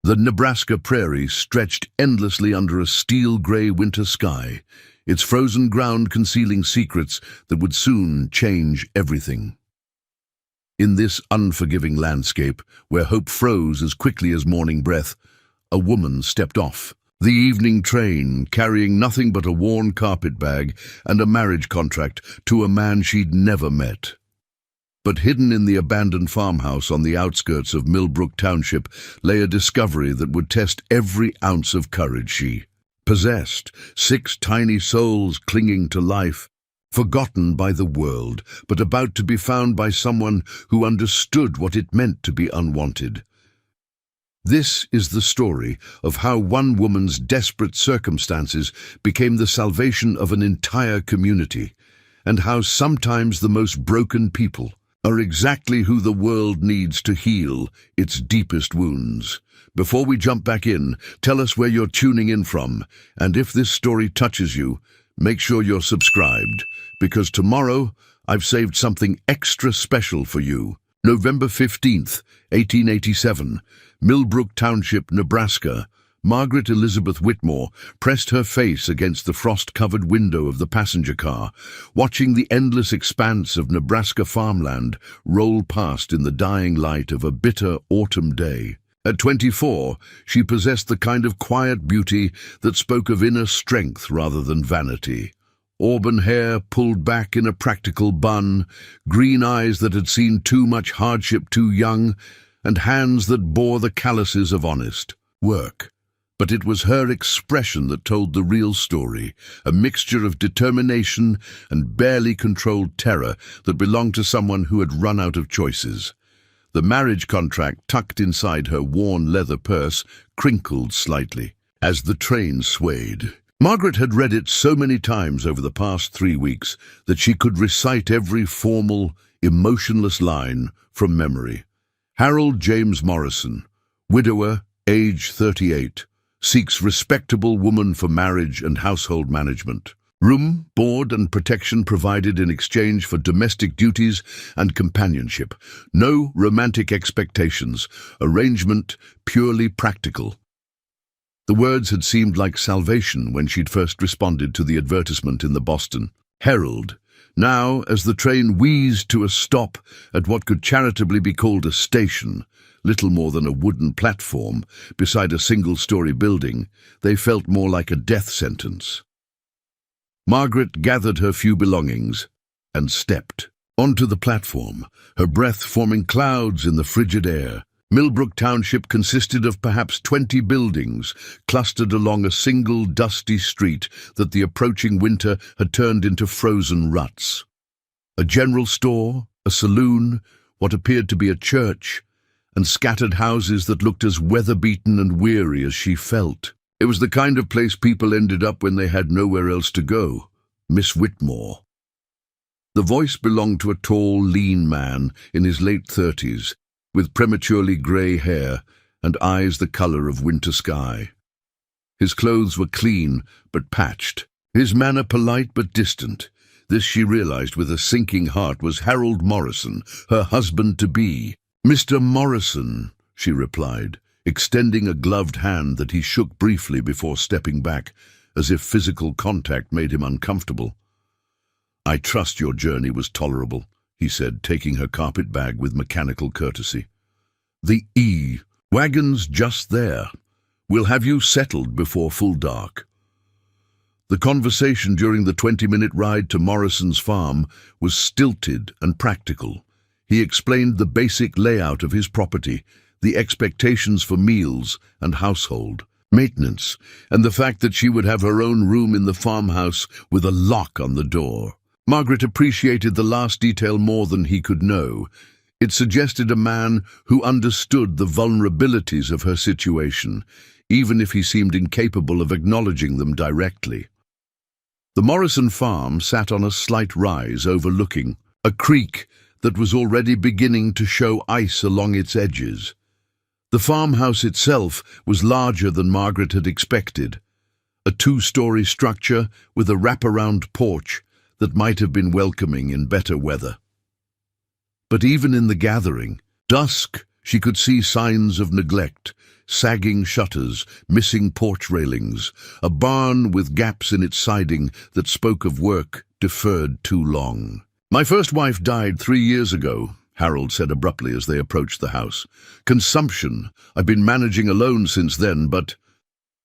The Nebraska prairie stretched endlessly under a steel-gray winter sky, its frozen ground concealing secrets that would soon change everything. In this unforgiving landscape, where hope froze as quickly as morning breath, a woman stepped off the evening train, carrying nothing but a worn carpet bag and a marriage contract to a man she'd never met. But hidden in the abandoned farmhouse on the outskirts of Millbrook Township lay a discovery that would test every ounce of courage she possessed. 6 tiny souls clinging to life, forgotten by the world, but about to be found by someone who understood what it meant to be unwanted. This is the story of how one woman's desperate circumstances became the salvation of an entire community, and how sometimes the most broken people are exactly who the world needs to heal its deepest wounds. Before we jump back in, tell us where you're tuning in from, and if this story touches you, make sure you're subscribed, because tomorrow I've saved something extra special for you. November 15th, 1887, Millbrook Township, Nebraska. Margaret Elizabeth Whitmore pressed her face against the frost-covered window of the passenger car, watching the endless expanse of Nebraska farmland roll past in the dying light of a bitter autumn day. At 24, she possessed the kind of quiet beauty that spoke of inner strength rather than vanity. Auburn hair pulled back in a practical bun, green eyes that had seen too much hardship too young, and hands that bore the calluses of honest work. But it was her expression that told the real story, a mixture of determination and barely controlled terror that belonged to someone who had run out of choices. The marriage contract tucked inside her worn leather purse crinkled slightly as the train swayed. Margaret had read it so many times over the past 3 weeks that she could recite every formal, emotionless line from memory. Harold James Morrison, widower, age 38. Seeks respectable woman for marriage and household management. Room, board and protection provided in exchange for domestic duties and companionship. No romantic expectations. Arrangement purely practical. The words had seemed like salvation when she'd first responded to the advertisement in the Boston Herald. Now, as the train wheezed to a stop at what could charitably be called a station, little more than a wooden platform beside a single-story building, they felt more like a death sentence. Margaret gathered her few belongings and stepped onto the platform, her breath forming clouds in the frigid air. Millbrook Township consisted of perhaps 20 buildings clustered along a single dusty street that the approaching winter had turned into frozen ruts. A general store, a saloon, what appeared to be a church, and scattered houses that looked as weather-beaten and weary as she felt. It was the kind of place people ended up when they had nowhere else to go. Miss Whitmore. The voice belonged to a tall, lean man in his late 30s, with prematurely grey hair and eyes the colour of winter sky. His clothes were clean but patched, his manner polite but distant. This, she realised with a sinking heart, was Harold Morrison, her husband-to-be. "Mr. Morrison," she replied, extending a gloved hand that he shook briefly before stepping back, as if physical contact made him uncomfortable. "I trust your journey was tolerable," he said, taking her carpet bag with mechanical courtesy. "The wagon's just there. We'll have you settled before full dark." The conversation during the 20-minute ride to Morrison's farm was stilted and practical. He explained the basic layout of his property, the expectations for meals and household maintenance, and the fact that she would have her own room in the farmhouse with a lock on the door. Margaret appreciated the last detail more than he could know. It suggested a man who understood the vulnerabilities of her situation, even if he seemed incapable of acknowledging them directly. The Morrison farm sat on a slight rise overlooking a creek that was already beginning to show ice along its edges. The farmhouse itself was larger than Margaret had expected, a 2-story structure with a wraparound porch that might have been welcoming in better weather. But even in the gathering dusk, she could see signs of neglect, sagging shutters, missing porch railings, a barn with gaps in its siding that spoke of work deferred too long. "My first wife died 3 years ago," Harold said abruptly as they approached the house. "Consumption. I've been managing alone since then, but—"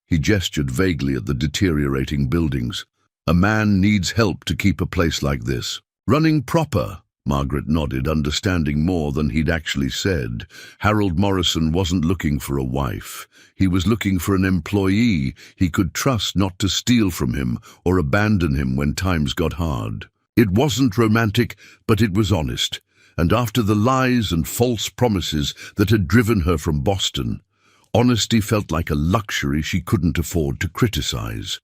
He gestured vaguely at the deteriorating buildings. "A man needs help to keep a place like this." "Running proper," Margaret nodded, understanding more than he'd actually said. Harold Morrison wasn't looking for a wife. He was looking for an employee he could trust not to steal from him or abandon him when times got hard. It wasn't romantic, but it was honest. And after the lies and false promises that had driven her from Boston, honesty felt like a luxury she couldn't afford to criticize.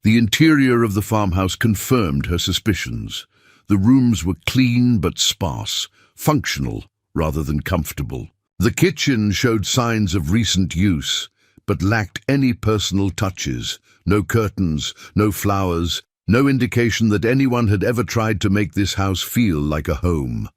The interior of the farmhouse confirmed her suspicions. The rooms were clean but sparse, functional rather than comfortable. The kitchen showed signs of recent use, but lacked any personal touches. No curtains, no flowers, no indication that anyone had ever tried to make this house feel like a home.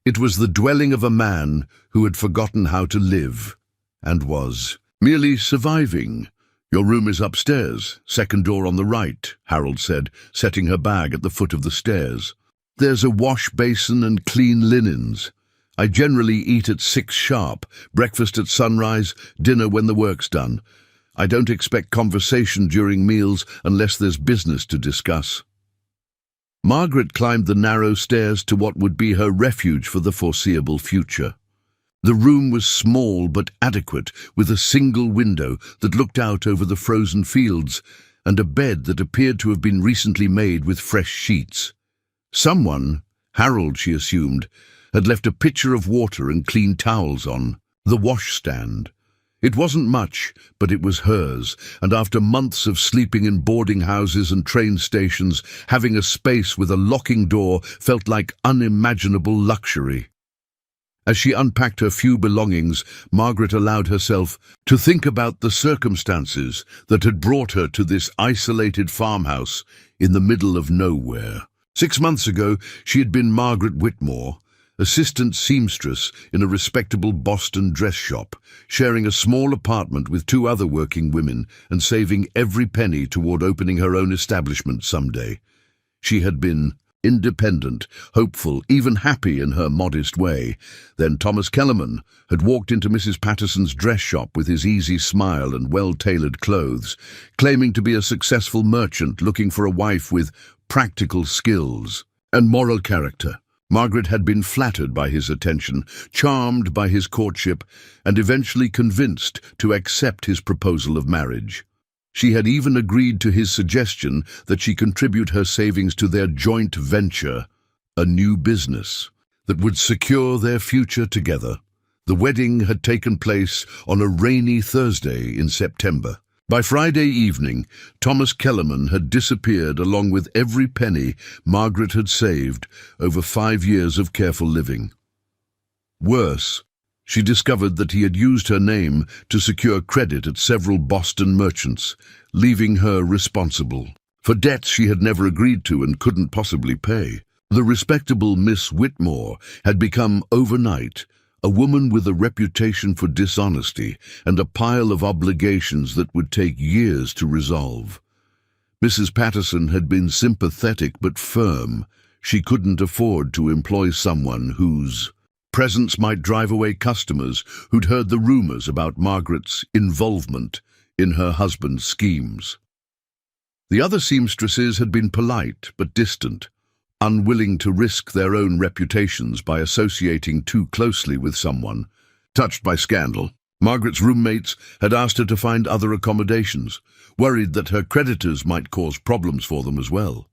It was the dwelling of a man who had forgotten how to live, and was merely surviving. "Your room is upstairs, second door on the right," Harold said, setting her bag at the foot of the stairs. "There's a wash basin and clean linens. I generally eat at 6 sharp, breakfast at sunrise, dinner when the work's done. I don't expect conversation during meals unless there's business to discuss." Margaret climbed the narrow stairs to what would be her refuge for the foreseeable future. The room was small but adequate, with a single window that looked out over the frozen fields and a bed that appeared to have been recently made with fresh sheets. Someone, Harold she assumed, had left a pitcher of water and clean towels on the washstand. It wasn't much, but it was hers, and after months of sleeping in boarding houses and train stations, having a space with a locking door felt like unimaginable luxury. As she unpacked her few belongings, Margaret allowed herself to think about the circumstances that had brought her to this isolated farmhouse in the middle of nowhere. 6 months ago, she had been Margaret Whitmore, assistant seamstress in a respectable Boston dress shop, sharing a small apartment with 2 other working women and saving every penny toward opening her own establishment someday. She had been independent, hopeful, even happy in her modest way. Then Thomas Kellerman had walked into Mrs. Patterson's dress shop with his easy smile and well-tailored clothes, claiming to be a successful merchant looking for a wife with practical skills and moral character. Margaret had been flattered by his attention, charmed by his courtship, and eventually convinced to accept his proposal of marriage. She had even agreed to his suggestion that she contribute her savings to their joint venture, a new business that would secure their future together. The wedding had taken place on a rainy Thursday in September. By Friday evening, Thomas Kellerman had disappeared along with every penny Margaret had saved over 5 years of careful living. Worse, she discovered that he had used her name to secure credit at several Boston merchants, leaving her responsible for debts she had never agreed to and couldn't possibly pay. The respectable Miss Whitmore had become, overnight, a woman with a reputation for dishonesty and a pile of obligations that would take years to resolve. Mrs. Patterson had been sympathetic but firm. She couldn't afford to employ someone whose presence might drive away customers who'd heard the rumors about Margaret's involvement in her husband's schemes. The other seamstresses had been polite but distant, unwilling to risk their own reputations by associating too closely with someone touched by scandal. Margaret's roommates had asked her to find other accommodations, worried that her creditors might cause problems for them as well.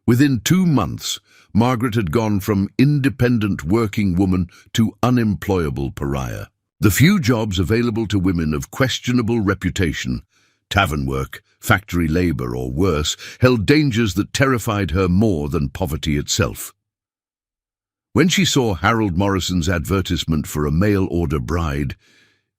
Within 2 months, Margaret had gone from independent working woman to unemployable pariah. The few jobs available to women of questionable reputation, tavern work, factory labor, or worse, held dangers that terrified her more than poverty itself. When she saw Harold Morrison's advertisement for a mail-order bride,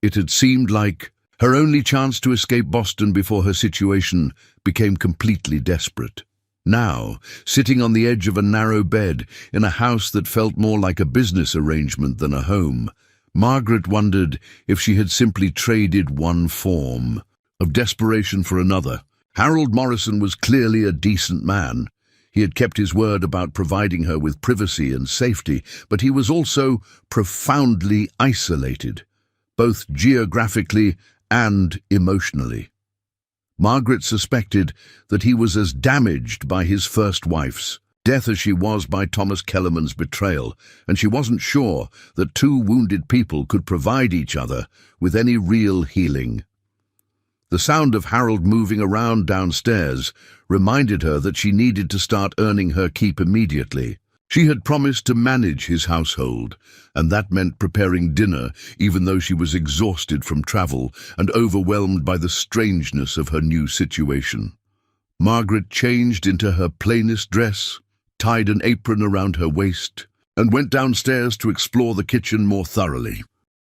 it had seemed like her only chance to escape Boston before her situation became completely desperate. Now, sitting on the edge of a narrow bed in a house that felt more like a business arrangement than a home, Margaret wondered if she had simply traded one form of desperation for another. Harold Morrison was clearly a decent man. He had kept his word about providing her with privacy and safety, but he was also profoundly isolated, both geographically and emotionally. Margaret suspected that he was as damaged by his first wife's death as she was by Thomas Kellerman's betrayal, and she wasn't sure that two wounded people could provide each other with any real healing. The sound of Harold moving around downstairs reminded her that she needed to start earning her keep immediately. She had promised to manage his household, and that meant preparing dinner, even though she was exhausted from travel and overwhelmed by the strangeness of her new situation. Margaret changed into her plainest dress, tied an apron around her waist, and went downstairs to explore the kitchen more thoroughly.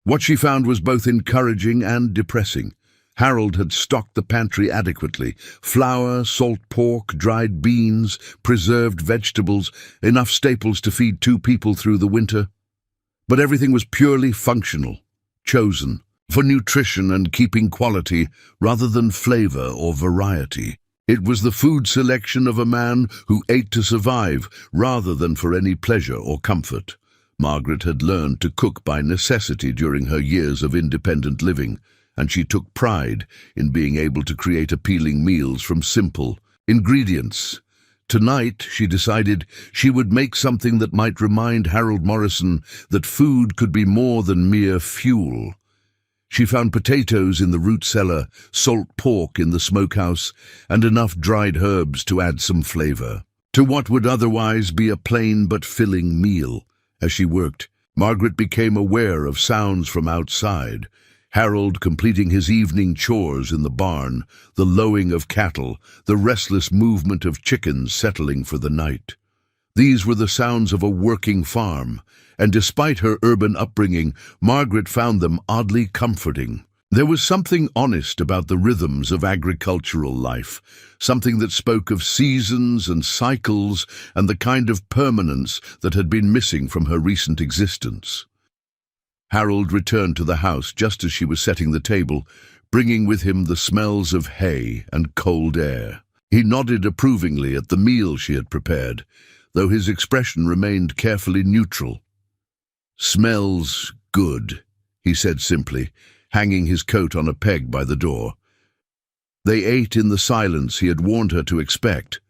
What she found was both encouraging and depressing. Harold had stocked the pantry adequately: flour, salt pork, dried beans, preserved vegetables, enough staples to feed two people through the winter. But everything was purely functional, chosen for nutrition and keeping quality rather than flavor or variety. It was the food selection of a man who ate to survive rather than for any pleasure or comfort. Margaret had learned to cook by necessity during her years of independent living, and she took pride in being able to create appealing meals from simple ingredients. Tonight, she decided she would make something that might remind Harold Morrison that food could be more than mere fuel. She found potatoes in the root cellar, salt pork in the smokehouse, and enough dried herbs to add some flavor to what would otherwise be a plain but filling meal. As she worked, Margaret became aware of sounds from outside: Harold completing his evening chores in the barn, the lowing of cattle, the restless movement of chickens settling for the night. These were the sounds of a working farm, and despite her urban upbringing, Margaret found them oddly comforting. There was something honest about the rhythms of agricultural life, something that spoke of seasons and cycles and the kind of permanence that had been missing from her recent existence. Harold returned to the house just as she was setting the table, bringing with him the smells of hay and cold air. He nodded approvingly at the meal she had prepared, though his expression remained carefully neutral. "Smells good," he said simply, hanging his coat on a peg by the door. They ate in the silence he had warned her to expect,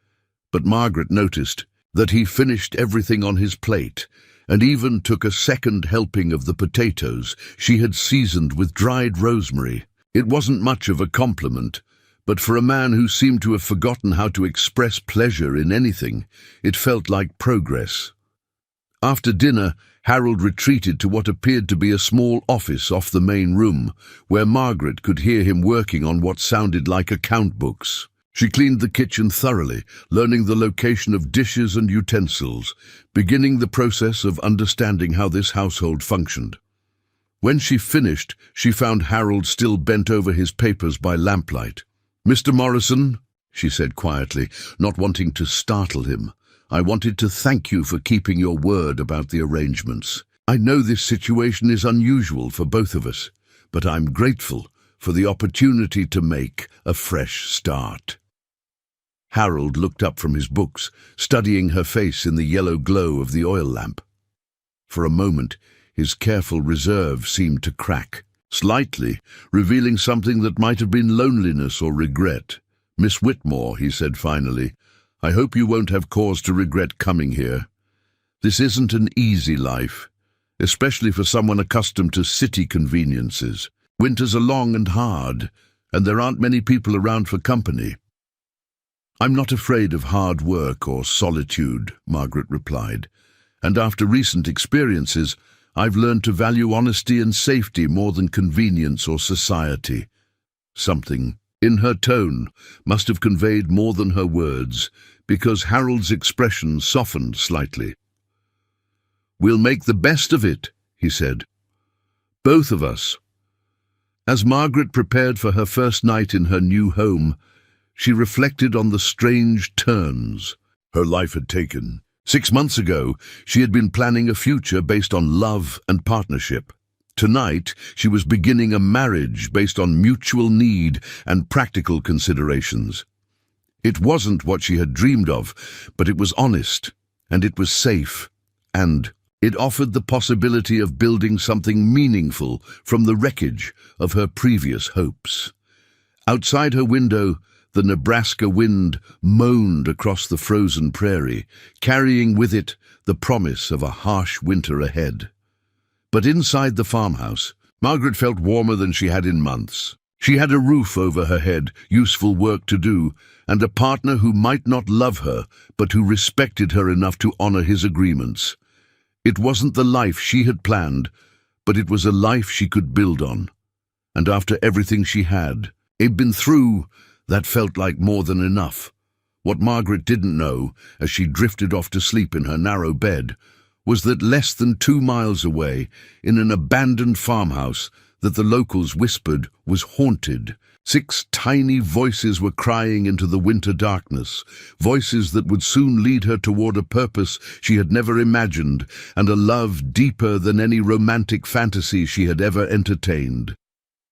but Margaret noticed that he finished everything on his plate, and even took a second helping of the potatoes she had seasoned with dried rosemary. It wasn't much of a compliment, but for a man who seemed to have forgotten how to express pleasure in anything, it felt like progress. After dinner, Harold retreated to what appeared to be a small office off the main room, where Margaret could hear him working on what sounded like account books. She cleaned the kitchen thoroughly, learning the location of dishes and utensils, beginning the process of understanding how this household functioned. When she finished, she found Harold still bent over his papers by lamplight. "Mr. Morrison," she said quietly, not wanting to startle him, "I wanted to thank you for keeping your word about the arrangements. I know this situation is unusual for both of us, but I'm grateful for the opportunity to make a fresh start." Harold looked up from his books, studying her face in the yellow glow of the oil lamp. For a moment, his careful reserve seemed to crack, slightly, revealing something that might have been loneliness or regret. "Miss Whitmore," he said finally, "I hope you won't have cause to regret coming here. This isn't an easy life, especially for someone accustomed to city conveniences. Winters are long and hard, and there aren't many people around for company." "I'm not afraid of hard work or solitude," Margaret replied, "and after recent experiences, I've learned to value honesty and safety more than convenience or society." Something in her tone must have conveyed more than her words, because Harold's expression softened slightly. "We'll make the best of it," he said. "Both of us." As Margaret prepared for her first night in her new home, she reflected on the strange turns her life had taken. 6 months ago, she had been planning a future based on love and partnership. Tonight, she was beginning a marriage based on mutual need and practical considerations. It wasn't what she had dreamed of, but it was honest, and it was safe, and it offered the possibility of building something meaningful from the wreckage of her previous hopes. Outside her window, the Nebraska wind moaned across the frozen prairie, carrying with it the promise of a harsh winter ahead. But inside the farmhouse, Margaret felt warmer than she had in months. She had a roof over her head, useful work to do, and a partner who might not love her, but who respected her enough to honor his agreements. It wasn't the life she had planned, but it was a life she could build on. And after everything she had been through, that felt like more than enough. What Margaret didn't know, as she drifted off to sleep in her narrow bed, was that less than 2 miles away, in an abandoned farmhouse that the locals whispered was haunted, 6 tiny voices were crying into the winter darkness, voices that would soon lead her toward a purpose she had never imagined and a love deeper than any romantic fantasy she had ever entertained.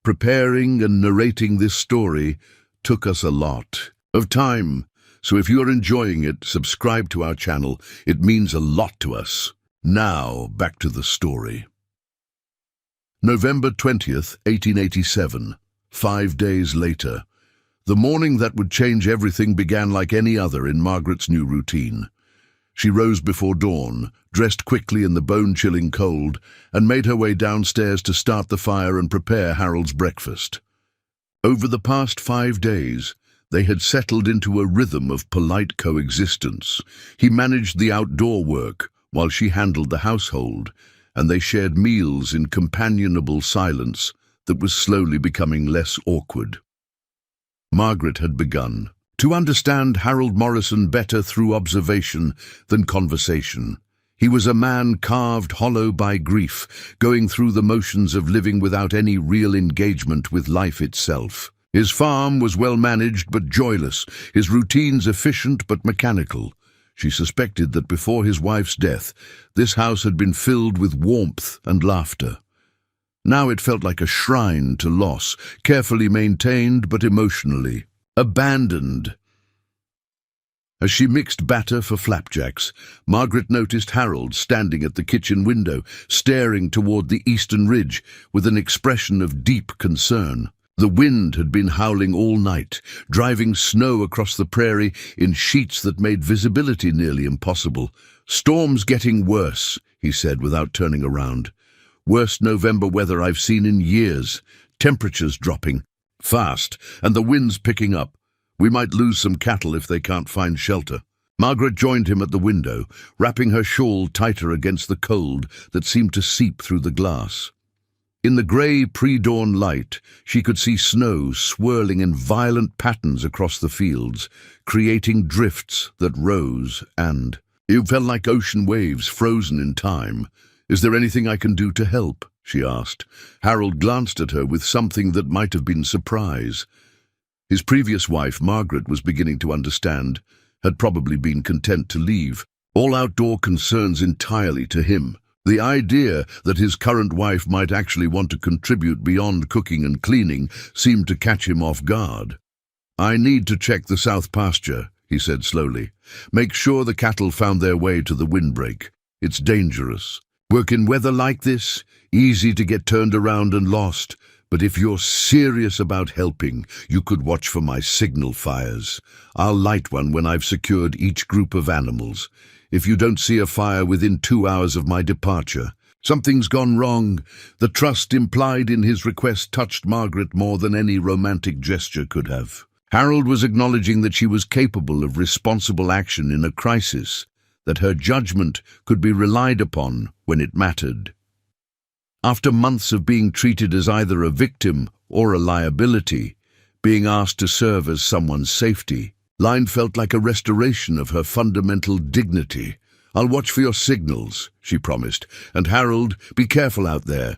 Preparing and narrating this story took us a lot of time, so if you are enjoying it, subscribe to our channel. It means a lot to us. Now, back to the story. November 20th, 1887. 5 days later. The morning that would change everything began like any other in Margaret's new routine. She rose before dawn, dressed quickly in the bone-chilling cold, and made her way downstairs to start the fire and prepare Harold's breakfast. Over the past 5 days, they had settled into a rhythm of polite coexistence. He managed the outdoor work, while she handled the household, and they shared meals in companionable silence that was slowly becoming less awkward. Margaret had begun to understand Harold Morrison better through observation than conversation. He was a man carved hollow by grief, going through the motions of living without any real engagement with life itself. His farm was well managed but joyless, his routines efficient but mechanical. She suspected that before his wife's death, this house had been filled with warmth and laughter. Now it felt like a shrine to loss, carefully maintained but emotionally abandoned. As she mixed batter for flapjacks, Margaret noticed Harold standing at the kitchen window, staring toward the eastern ridge with an expression of deep concern. The wind had been howling all night, driving snow across the prairie in sheets that made visibility nearly impossible. "Storm's getting worse," he said without turning around. "Worst November weather I've seen in years. Temperatures dropping fast, and the wind's picking up. We might lose some cattle if they can't find shelter." Margaret joined him at the window, wrapping her shawl tighter against the cold that seemed to seep through the glass. In the grey pre-dawn light, she could see snow swirling in violent patterns across the fields, creating drifts that rose and it felt like ocean waves frozen in time. "Is there anything I can do to help?" she asked. Harold glanced at her with something that might have been surprise. His previous wife, Margaret, was beginning to understand, had probably been content to leave all outdoor concerns entirely to him. The idea that his current wife might actually want to contribute beyond cooking and cleaning seemed to catch him off guard. "I need to check the south pasture," he said slowly. "Make sure the cattle found their way to the windbreak. It's dangerous. Work in weather like this, easy to get turned around and lost. But if you're serious about helping, you could watch for my signal fires. I'll light one when I've secured each group of animals. If you don't see a fire within 2 hours of my departure, something's gone wrong." The trust implied in his request touched Margaret more than any romantic gesture could have. Harold was acknowledging that she was capable of responsible action in a crisis, that her judgment could be relied upon when it mattered. After months of being treated as either a victim or a liability, being asked to serve as someone's safety, line felt like a restoration of her fundamental dignity. "I'll watch for your signals," she promised, "and Harold, be careful out there."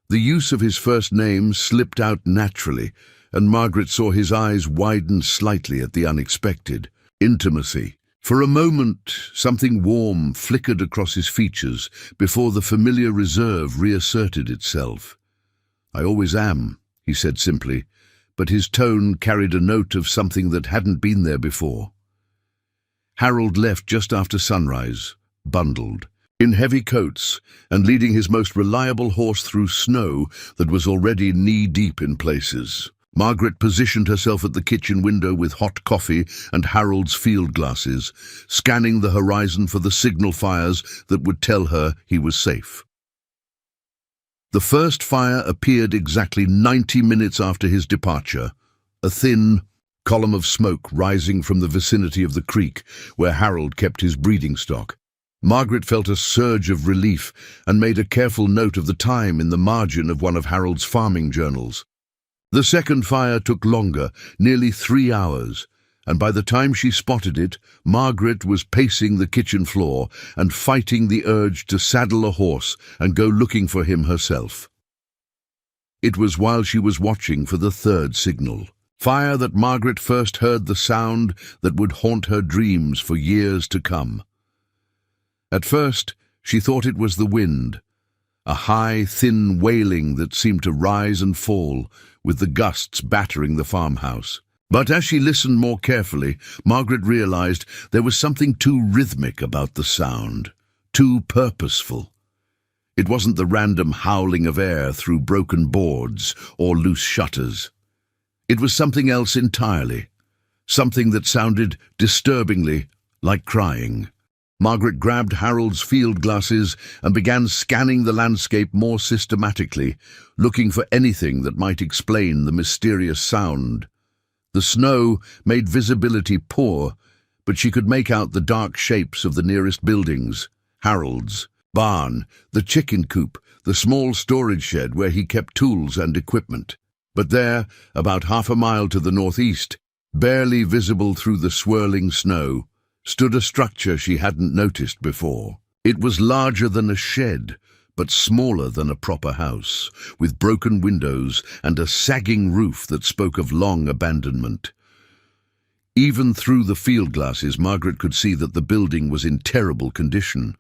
The use of his first name slipped out naturally, and Margaret saw his eyes widen slightly at the unexpected. Intimacy, For a moment, something warm flickered across his features before the familiar reserve reasserted itself. "I always am," he said simply, but his tone carried a note of something that hadn't been there before. Harold left just after sunrise, bundled, in heavy coats, and leading his most reliable horse through snow that was already knee-deep in places. Margaret positioned herself at the kitchen window with hot coffee and Harold's field glasses, scanning the horizon for the signal fires that would tell her he was safe. The first fire appeared exactly 90 minutes after his departure, a thin column of smoke rising from the vicinity of the creek where Harold kept his breeding stock. Margaret felt a surge of relief and made a careful note of the time in the margin of one of Harold's farming journals. The second fire took longer, nearly 3 hours, and by the time she spotted it, Margaret was pacing the kitchen floor and fighting the urge to saddle a horse and go looking for him herself. It was while she was watching for the third signal, fire, that Margaret first heard the sound that would haunt her dreams for years to come. At first, she thought it was the wind, a high, thin wailing that seemed to rise and fall, with the gusts battering the farmhouse. But as she listened more carefully, Margaret realized there was something too rhythmic about the sound, too purposeful. It wasn't the random howling of air through broken boards or loose shutters. It was something else entirely, something that sounded disturbingly like crying. Margaret grabbed Harold's field glasses and began scanning the landscape more systematically, looking for anything that might explain the mysterious sound. The snow made visibility poor, but she could make out the dark shapes of the nearest buildings: Harold's barn, the chicken coop, the small storage shed where he kept tools and equipment. But there, about half a mile to the northeast, barely visible through the swirling snow, stood a structure she hadn't noticed before. It was larger than a shed, but smaller than a proper house, with broken windows and a sagging roof that spoke of long abandonment. Even through the field glasses, Margaret could see that the building was in terrible condition,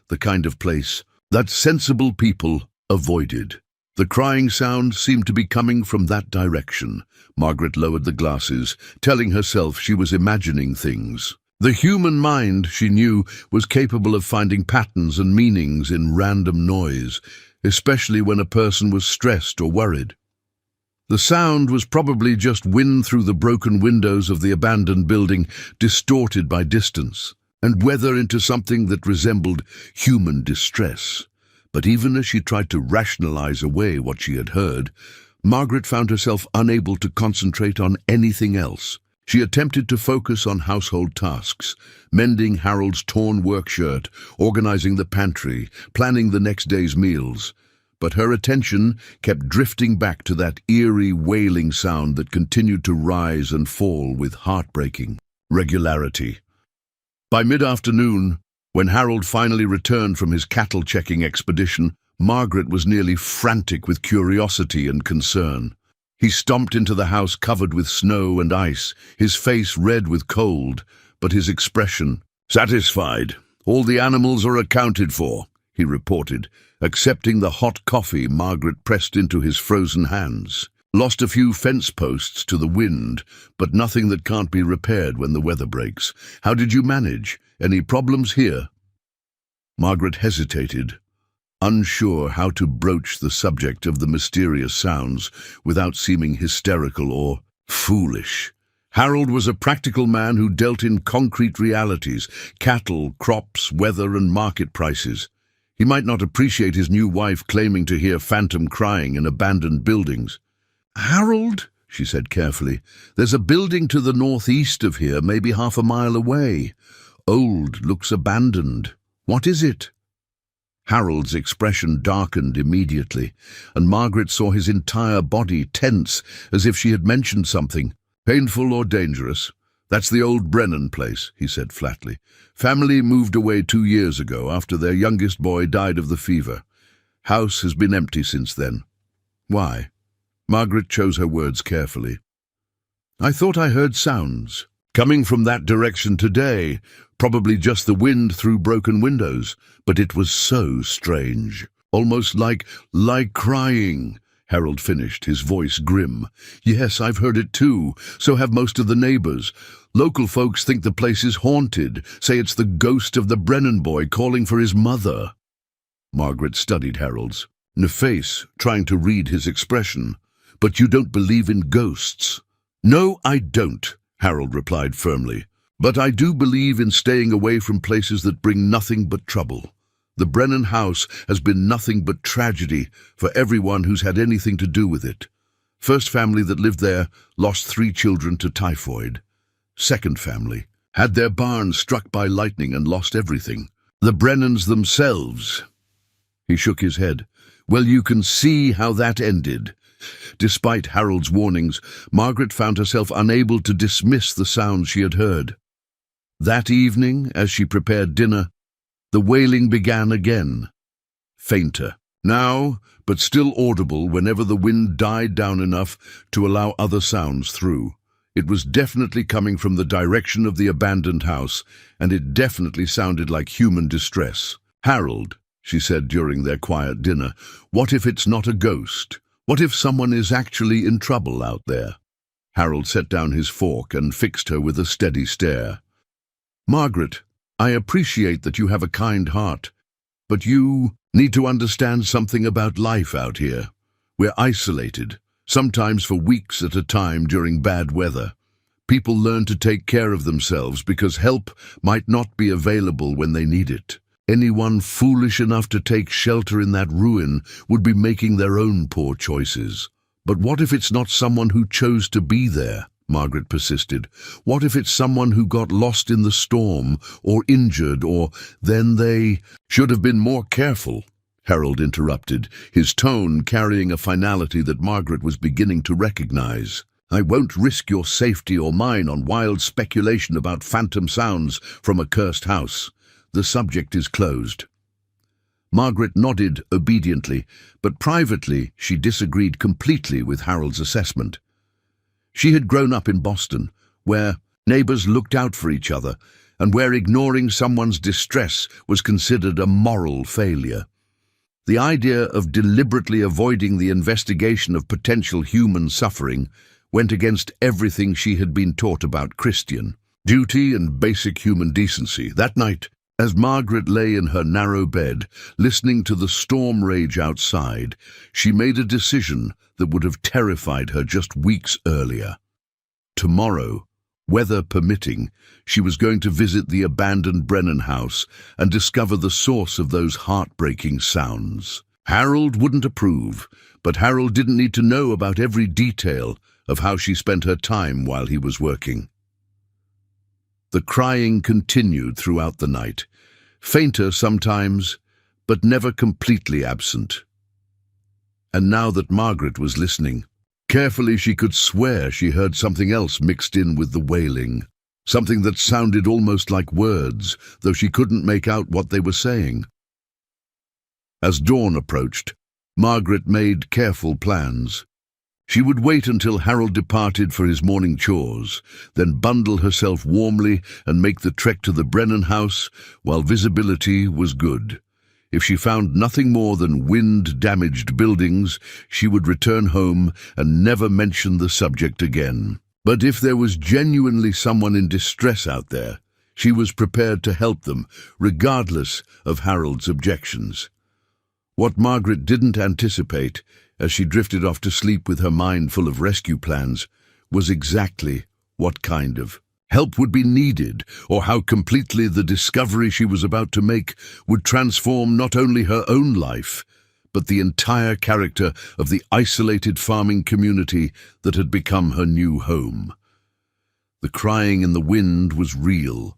the kind of place that sensible people avoided. The crying sound seemed to be coming from that direction. Margaret lowered the glasses, telling herself she was imagining things. The human mind, she knew, was capable of finding patterns and meanings in random noise, especially when a person was stressed or worried. The sound was probably just wind through the broken windows of the abandoned building, distorted by distance, and weather into something that resembled human distress. But even as she tried to rationalize away what she had heard, Margaret found herself unable to concentrate on anything else. She attempted to focus on household tasks, mending Harold's torn work shirt, organizing the pantry, planning the next day's meals. But her attention kept drifting back to that eerie wailing sound that continued to rise and fall with heartbreaking regularity. By mid-afternoon, when Harold finally returned from his cattle-checking expedition, Margaret was nearly frantic with curiosity and concern. He stomped into the house covered with snow and ice, his face red with cold, but his expression satisfied. "All the animals are accounted for," he reported, accepting the hot coffee Margaret pressed into his frozen hands. "Lost a few fence posts to the wind, but nothing that can't be repaired when the weather breaks. How did you manage? Any problems here?" Margaret hesitated, unsure how to broach the subject of the mysterious sounds without seeming hysterical or foolish. Harold was a practical man who dealt in concrete realities: cattle, crops, weather, and market prices. He might not appreciate his new wife claiming to hear phantom crying in abandoned buildings. "Harold," she said carefully, "there's a building to the northeast of here, maybe half a mile away. Old, looks abandoned. What is it?" Harold's expression darkened immediately, and Margaret saw his entire body tense, as if she had mentioned something. "Painful or dangerous? That's the old Brennan place," he said flatly. "Family moved away 2 years ago after their youngest boy died of the fever. House has been empty since then." "Why?" Margaret chose her words carefully. "I thought I heard sounds. coming from that direction today, probably just the wind through broken windows, but it was so strange. Almost like crying. Harold finished, his voice grim. Yes, I've heard it too. So have most of the neighbors. Local folks think the place is haunted, say it's the ghost of the Brennan boy calling for his mother. Margaret studied Harold's face, trying to read his expression. But you don't believe in ghosts? No, I don't, Harold replied firmly. But I do believe in staying away from places that bring nothing but trouble. The Brennan house has been nothing but tragedy for everyone who's had anything to do with it. First family that lived there lost 3 children to typhoid. Second family had their barn struck by lightning and lost everything. The Brennans themselves. He shook his head. Well, you can see how that ended. Despite Harold's warnings, Margaret found herself unable to dismiss the sounds she had heard. That evening, as she prepared dinner, the wailing began again. Fainter now, but still audible whenever the wind died down enough to allow other sounds through. It was definitely coming from the direction of the abandoned house, and it definitely sounded like human distress. Harold, she said during their quiet dinner, what if it's not a ghost? What if someone is actually in trouble out there? Harold set down his fork and fixed her with a steady stare. Margaret, I appreciate that you have a kind heart, but you need to understand something about life out here. We're isolated, sometimes for weeks at a time during bad weather. People learn to take care of themselves because help might not be available when they need it. Anyone foolish enough to take shelter in that ruin would be making their own poor choices. But what if it's not someone who chose to be there? Margaret persisted. What if it's someone who got lost in the storm, or injured, or then they should have been more careful? Harold interrupted, his tone carrying a finality that Margaret was beginning to recognize. I won't risk your safety or mine on wild speculation about phantom sounds from a cursed house. The subject is closed. Margaret nodded obediently, but privately she disagreed completely with Harold's assessment. She had grown up in Boston, where neighbors looked out for each other, and where ignoring someone's distress was considered a moral failure. The idea of deliberately avoiding the investigation of potential human suffering went against everything she had been taught about Christian duty and basic human decency. That night, as Margaret lay in her narrow bed, listening to the storm rage outside, she made a decision that would have terrified her just weeks earlier. Tomorrow, weather permitting, she was going to visit the abandoned Brennan house and discover the source of those heartbreaking sounds. Harold wouldn't approve, but Harold didn't need to know about every detail of how she spent her time while he was working. The crying continued throughout the night, fainter sometimes, but never completely absent. And now that Margaret was listening, carefully she could swear she heard something else mixed in with the wailing, something that sounded almost like words, though she couldn't make out what they were saying. As dawn approached, Margaret made careful plans. She would wait until Harold departed for his morning chores, then bundle herself warmly and make the trek to the Brennan house while visibility was good. If she found nothing more than wind-damaged buildings, she would return home and never mention the subject again. But if there was genuinely someone in distress out there, she was prepared to help them, regardless of Harold's objections. What Margaret didn't anticipate, as she drifted off to sleep with her mind full of rescue plans, was exactly what kind of help would be needed, or how completely the discovery she was about to make would transform not only her own life, but the entire character of the isolated farming community that had become her new home. The crying in the wind was real,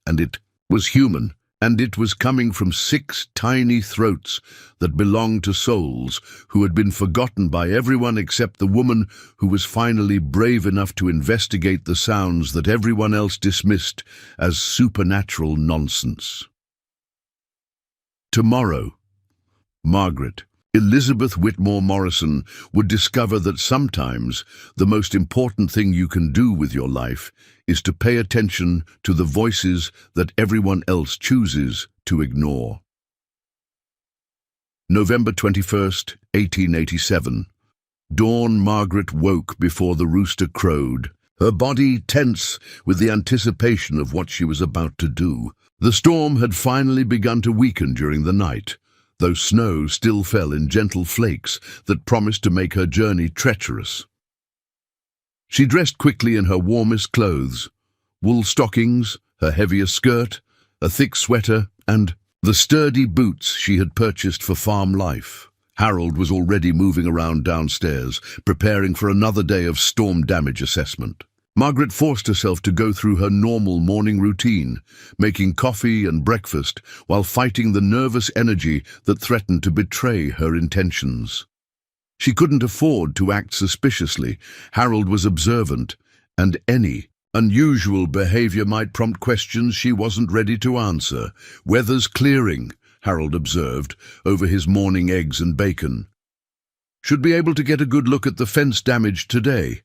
and it was human. And it was coming from 6 tiny throats that belonged to souls who had been forgotten by everyone except the woman who was finally brave enough to investigate the sounds that everyone else dismissed as supernatural nonsense. Tomorrow, Margaret, Elizabeth Whitmore Morrison would discover that sometimes the most important thing you can do with your life is to pay attention to the voices that everyone else chooses to ignore. November 21st, 1887. Dawn Margaret woke before the rooster crowed, her body tense with the anticipation of what she was about to do. The storm had finally begun to weaken during the night, though snow still fell in gentle flakes that promised to make her journey treacherous. She dressed quickly in her warmest clothes, wool stockings, her heaviest skirt, a thick sweater, and the sturdy boots she had purchased for farm life. Harold was already moving around downstairs, preparing for another day of storm damage assessment. Margaret forced herself to go through her normal morning routine, making coffee and breakfast while fighting the nervous energy that threatened to betray her intentions. She couldn't afford to act suspiciously. Harold was observant, and any unusual behavior might prompt questions she wasn't ready to answer. "Weather's clearing," Harold observed, over his morning eggs and bacon. "Should be able to get a good look at the fence damage today.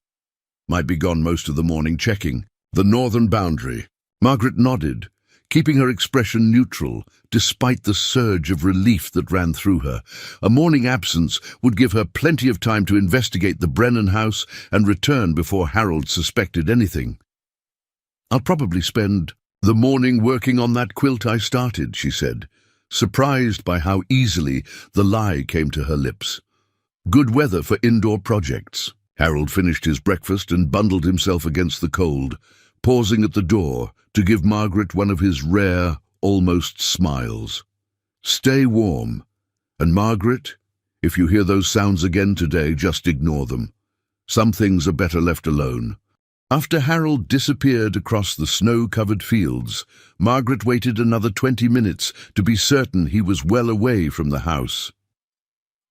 Might be gone most of the morning checking the northern boundary." Margaret nodded, keeping her expression neutral, despite the surge of relief that ran through her. A morning absence would give her plenty of time to investigate the Brennan house and return before Harold suspected anything. "I'll probably spend the morning working on that quilt I started," she said, surprised by how easily the lie came to her lips. "Good weather for indoor projects." Harold finished his breakfast and bundled himself against the cold, pausing at the door to give Margaret one of his rare, almost smiles. "Stay warm. And Margaret, if you hear those sounds again today, just ignore them. Some things are better left alone." After Harold disappeared across the snow-covered fields, Margaret waited another 20 minutes to be certain he was well away from the house.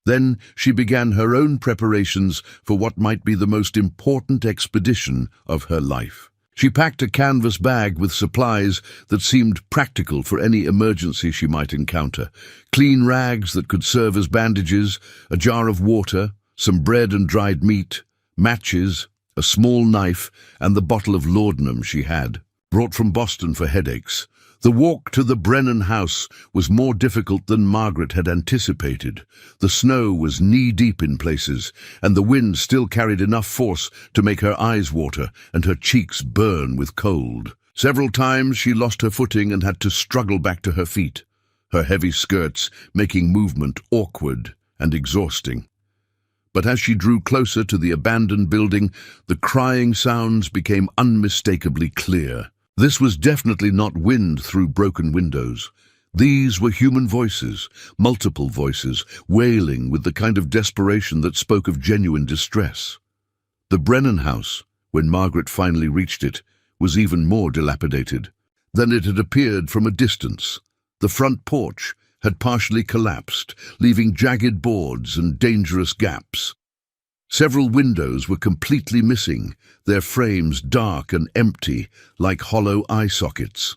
Then she began her own preparations for what might be the most important expedition of her life. She packed a canvas bag with supplies that seemed practical for any emergency she might encounter. Clean rags that could serve as bandages, a jar of water, some bread and dried meat, matches, a small knife, and the bottle of laudanum she had, brought from Boston for headaches. The walk to the Brennan house was more difficult than Margaret had anticipated. The snow was knee-deep in places, and the wind still carried enough force to make her eyes water and her cheeks burn with cold. Several times she lost her footing and had to struggle back to her feet, her heavy skirts making movement awkward and exhausting. But as she drew closer to the abandoned building, the crying sounds became unmistakably clear. This was definitely not wind through broken windows. These were human voices, multiple voices, wailing with the kind of desperation that spoke of genuine distress. The Brennan house, when Margaret finally reached it, was even more dilapidated than it had appeared from a distance. The front porch had partially collapsed, leaving jagged boards and dangerous gaps. Several windows were completely missing, their frames dark and empty, like hollow eye sockets.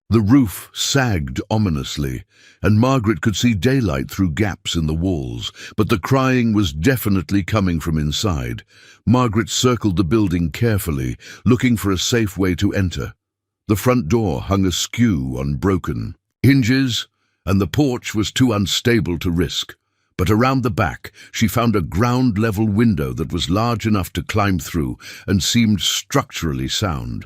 The roof sagged ominously, and Margaret could see daylight through gaps in the walls, but the crying was definitely coming from inside. Margaret circled the building carefully, looking for a safe way to enter. The front door hung askew on broken hinges, and the porch was too unstable to risk. But around the back, she found a ground-level window that was large enough to climb through and seemed structurally sound.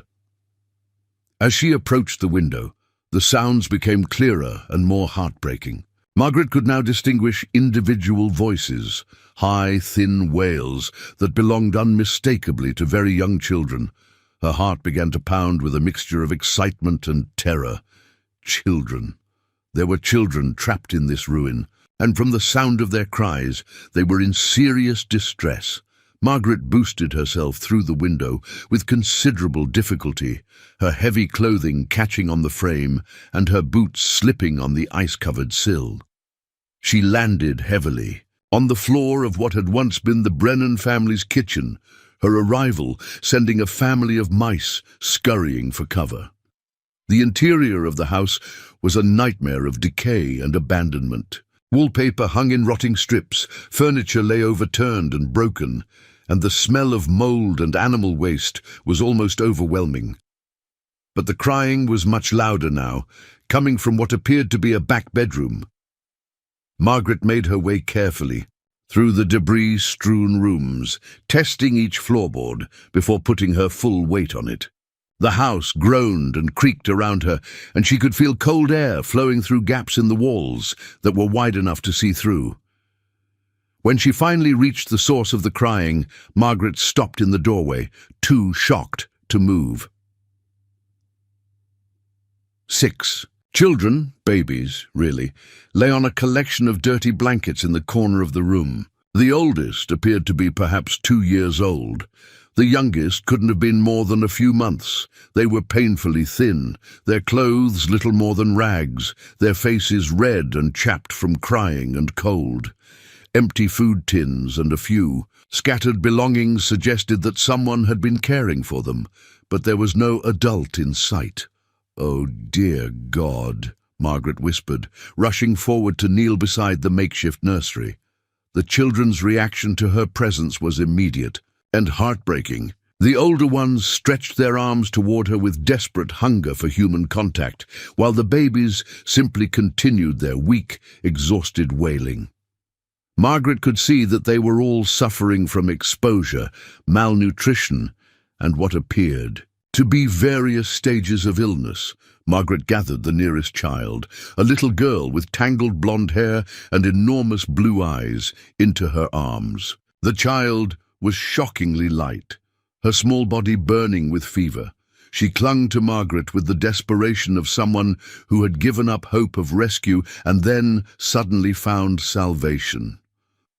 As she approached the window, the sounds became clearer and more heartbreaking. Margaret could now distinguish individual voices, high, thin wails that belonged unmistakably to very young children. Her heart began to pound with a mixture of excitement and terror. Children. There were children trapped in this ruin, and from the sound of their cries, they were in serious distress. Margaret boosted herself through the window with considerable difficulty, her heavy clothing catching on the frame and her boots slipping on the ice-covered sill. She landed heavily on the floor of what had once been the Brennan family's kitchen, her arrival sending a family of mice scurrying for cover. The interior of the house was a nightmare of decay and abandonment. Wallpaper hung in rotting strips, furniture lay overturned and broken, and the smell of mold and animal waste was almost overwhelming. But the crying was much louder now, coming from what appeared to be a back bedroom. Margaret made her way carefully through the debris-strewn rooms, testing each floorboard before putting her full weight on it. The house groaned and creaked around her, and she could feel cold air flowing through gaps in the walls that were wide enough to see through. When she finally reached the source of the crying, Margaret stopped in the doorway, too shocked to move. 6 children, babies, really, lay on a collection of dirty blankets in the corner of the room. The oldest appeared to be perhaps 2 years old. The youngest couldn't have been more than a few months. They were painfully thin, their clothes little more than rags, their faces red and chapped from crying and cold. Empty food tins and a few scattered belongings suggested that someone had been caring for them, but there was no adult in sight. "Oh, dear God," Margaret whispered, rushing forward to kneel beside the makeshift nursery. The children's reaction to her presence was immediate and heartbreaking. The older ones stretched their arms toward her with desperate hunger for human contact, while the babies simply continued their weak, exhausted wailing. Margaret could see that they were all suffering from exposure, malnutrition, and what appeared to be various stages of illness. Margaret gathered the nearest child, a little girl with tangled blonde hair and enormous blue eyes, into her arms. The child was shockingly light, her small body burning with fever. She clung to Margaret with the desperation of someone who had given up hope of rescue and then suddenly found salvation.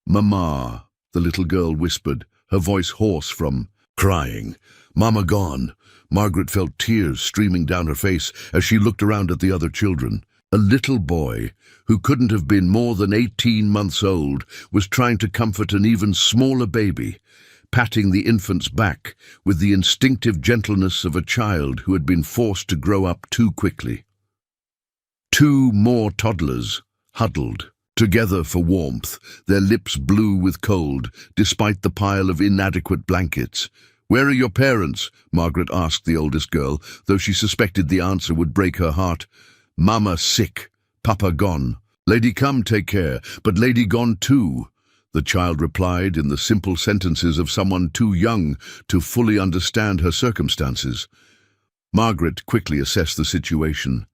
"Mama," the little girl whispered, her voice hoarse from crying. "Mama gone." Margaret felt tears streaming down her face as she looked around at the other children. A little boy, who couldn't have been more than 18 months old, was trying to comfort an even smaller baby, patting the infant's back with the instinctive gentleness of a child who had been forced to grow up too quickly. 2 more toddlers huddled together for warmth, their lips blue with cold, despite the pile of inadequate blankets. "Where are your parents?" Margaret asked the oldest girl, though she suspected the answer would break her heart. "Mama sick, Papa gone. Lady come take care, but Lady gone too," the child replied in the simple sentences of someone too young to fully understand her circumstances. Margaret quickly assessed the situation.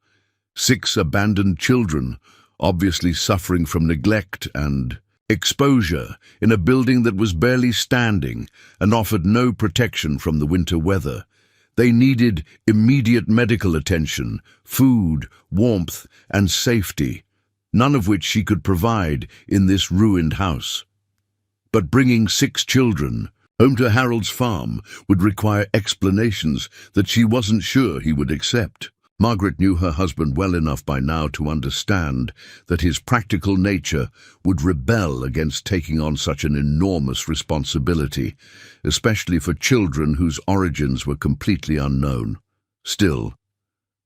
6 abandoned children, obviously suffering from neglect and exposure, in a building that was barely standing and offered no protection from the winter weather. They needed immediate medical attention, food, warmth, and safety, none of which she could provide in this ruined house. But bringing 6 children home to Harold's farm would require explanations that she wasn't sure he would accept. Margaret knew her husband well enough by now to understand that his practical nature would rebel against taking on such an enormous responsibility, especially for children whose origins were completely unknown. Still,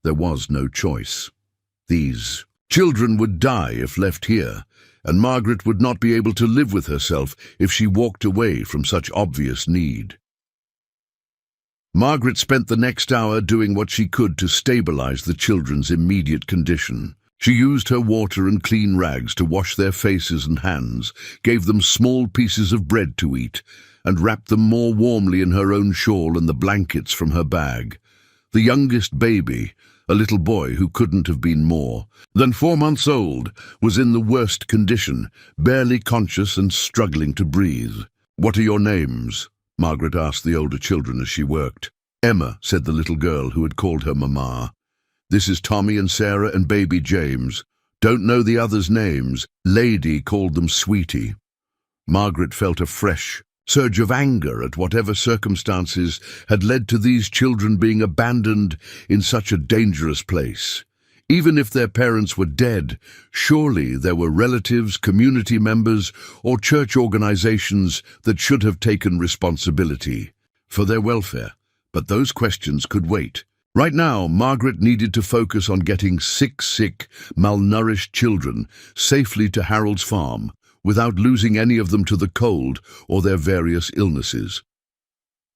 there was no choice. These children would die if left here, and Margaret would not be able to live with herself if she walked away from such obvious need. Margaret spent the next hour doing what she could to stabilize the children's immediate condition. She used her water and clean rags to wash their faces and hands, gave them small pieces of bread to eat, and wrapped them more warmly in her own shawl and the blankets from her bag. The youngest baby, a little boy who couldn't have been more than 4 months old, was in the worst condition, barely conscious and struggling to breathe. "What are your names?" Margaret asked the older children as she worked. "Emma," said the little girl who had called her Mama. "This is Tommy and Sarah and baby James. Don't know the others' names. Lady called them Sweetie." Margaret felt a fresh surge of anger at whatever circumstances had led to these children being abandoned in such a dangerous place. Even if their parents were dead, surely there were relatives, community members, or church organizations that should have taken responsibility for their welfare. But those questions could wait. Right now, Margaret needed to focus on getting six sick, malnourished children safely to Harold's farm without losing any of them to the cold or their various illnesses.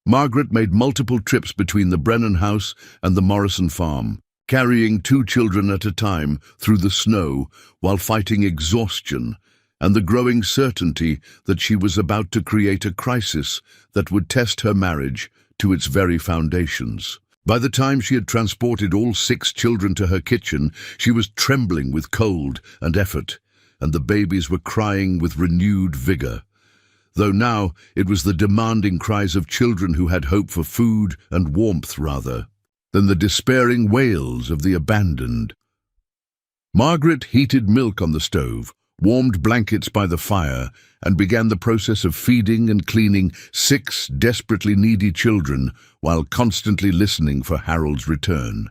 Margaret made multiple trips between the Brennan house and the Morrison farm, carrying two children at a time through the snow while fighting exhaustion and the growing certainty that she was about to create a crisis that would test her marriage to its very foundations. By the time she had transported all six children to her kitchen, she was trembling with cold and effort, and the babies were crying with renewed vigor. Though now it was the demanding cries of children who had hope for food and warmth rather than the despairing wails of the abandoned. Margaret heated milk on the stove, warmed blankets by the fire, and began the process of feeding and cleaning six desperately needy children while constantly listening for Harold's return.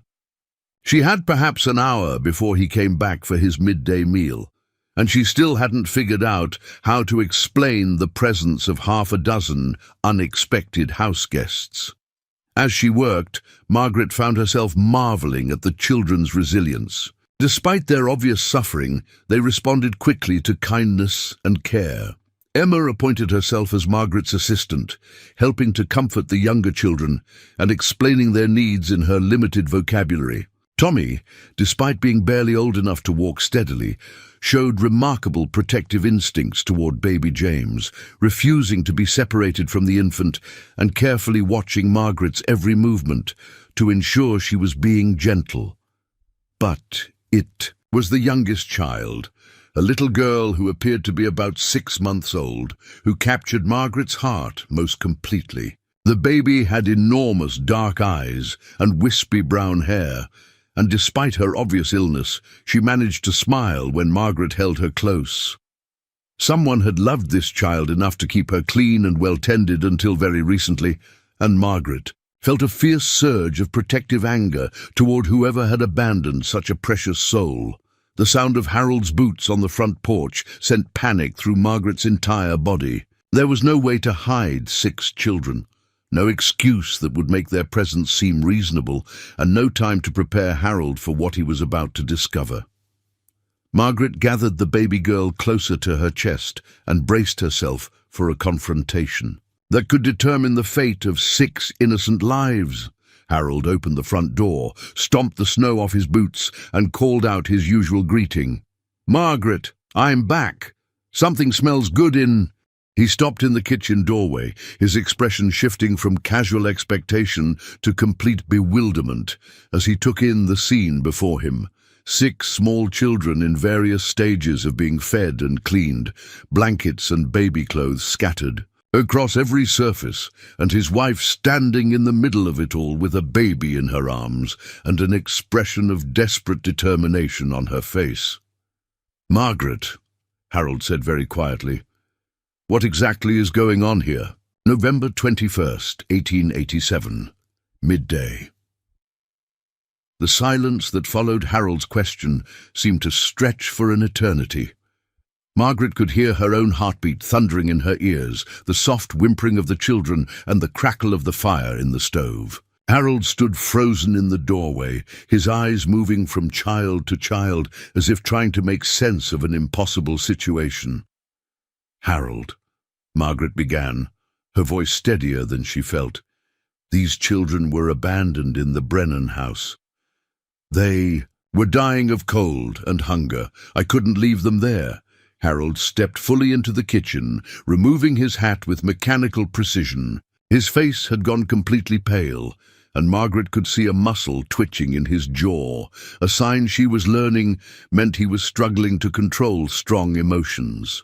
She had perhaps an hour before he came back for his midday meal, and she still hadn't figured out how to explain the presence of half a dozen unexpected house guests. As she worked, Margaret found herself marveling at the children's resilience. Despite their obvious suffering, they responded quickly to kindness and care. Emma appointed herself as Margaret's assistant, helping to comfort the younger children and explaining their needs in her limited vocabulary. Tommy, despite being barely old enough to walk steadily, showed remarkable protective instincts toward baby James, refusing to be separated from the infant and carefully watching Margaret's every movement to ensure she was being gentle. But it was the youngest child, a little girl who appeared to be about 6 months old, who captured Margaret's heart most completely. The baby had enormous dark eyes and wispy brown hair, and despite her obvious illness, she managed to smile when Margaret held her close. Someone had loved this child enough to keep her clean and well-tended until very recently, and Margaret felt a fierce surge of protective anger toward whoever had abandoned such a precious soul. The sound of Harold's boots on the front porch sent panic through Margaret's entire body. There was no way to hide 6 children, no excuse that would make their presence seem reasonable, and no time to prepare Harold for what he was about to discover. Margaret gathered the baby girl closer to her chest and braced herself for a confrontation that could determine the fate of 6 innocent lives. Harold opened the front door, stomped the snow off his boots, and called out his usual greeting. "Margaret, I'm back. Something smells good in—" He stopped in the kitchen doorway, his expression shifting from casual expectation to complete bewilderment as he took in the scene before him. 6 small children in various stages of being fed and cleaned, blankets and baby clothes scattered across every surface, and his wife standing in the middle of it all with a baby in her arms and an expression of desperate determination on her face. "Margaret," Harold said very quietly, "what exactly is going on here?" November 21st, 1887, midday. The silence that followed Harold's question seemed to stretch for an eternity. Margaret could hear her own heartbeat thundering in her ears, the soft whimpering of the children and the crackle of the fire in the stove. Harold stood frozen in the doorway, his eyes moving from child to child as if trying to make sense of an impossible situation. "Harold," Margaret began, her voice steadier than she felt. "These children were abandoned in the Brennan house. They were dying of cold and hunger. I couldn't leave them there." Harold stepped fully into the kitchen, removing his hat with mechanical precision. His face had gone completely pale, and Margaret could see a muscle twitching in his jaw, a sign she was learning meant he was struggling to control strong emotions.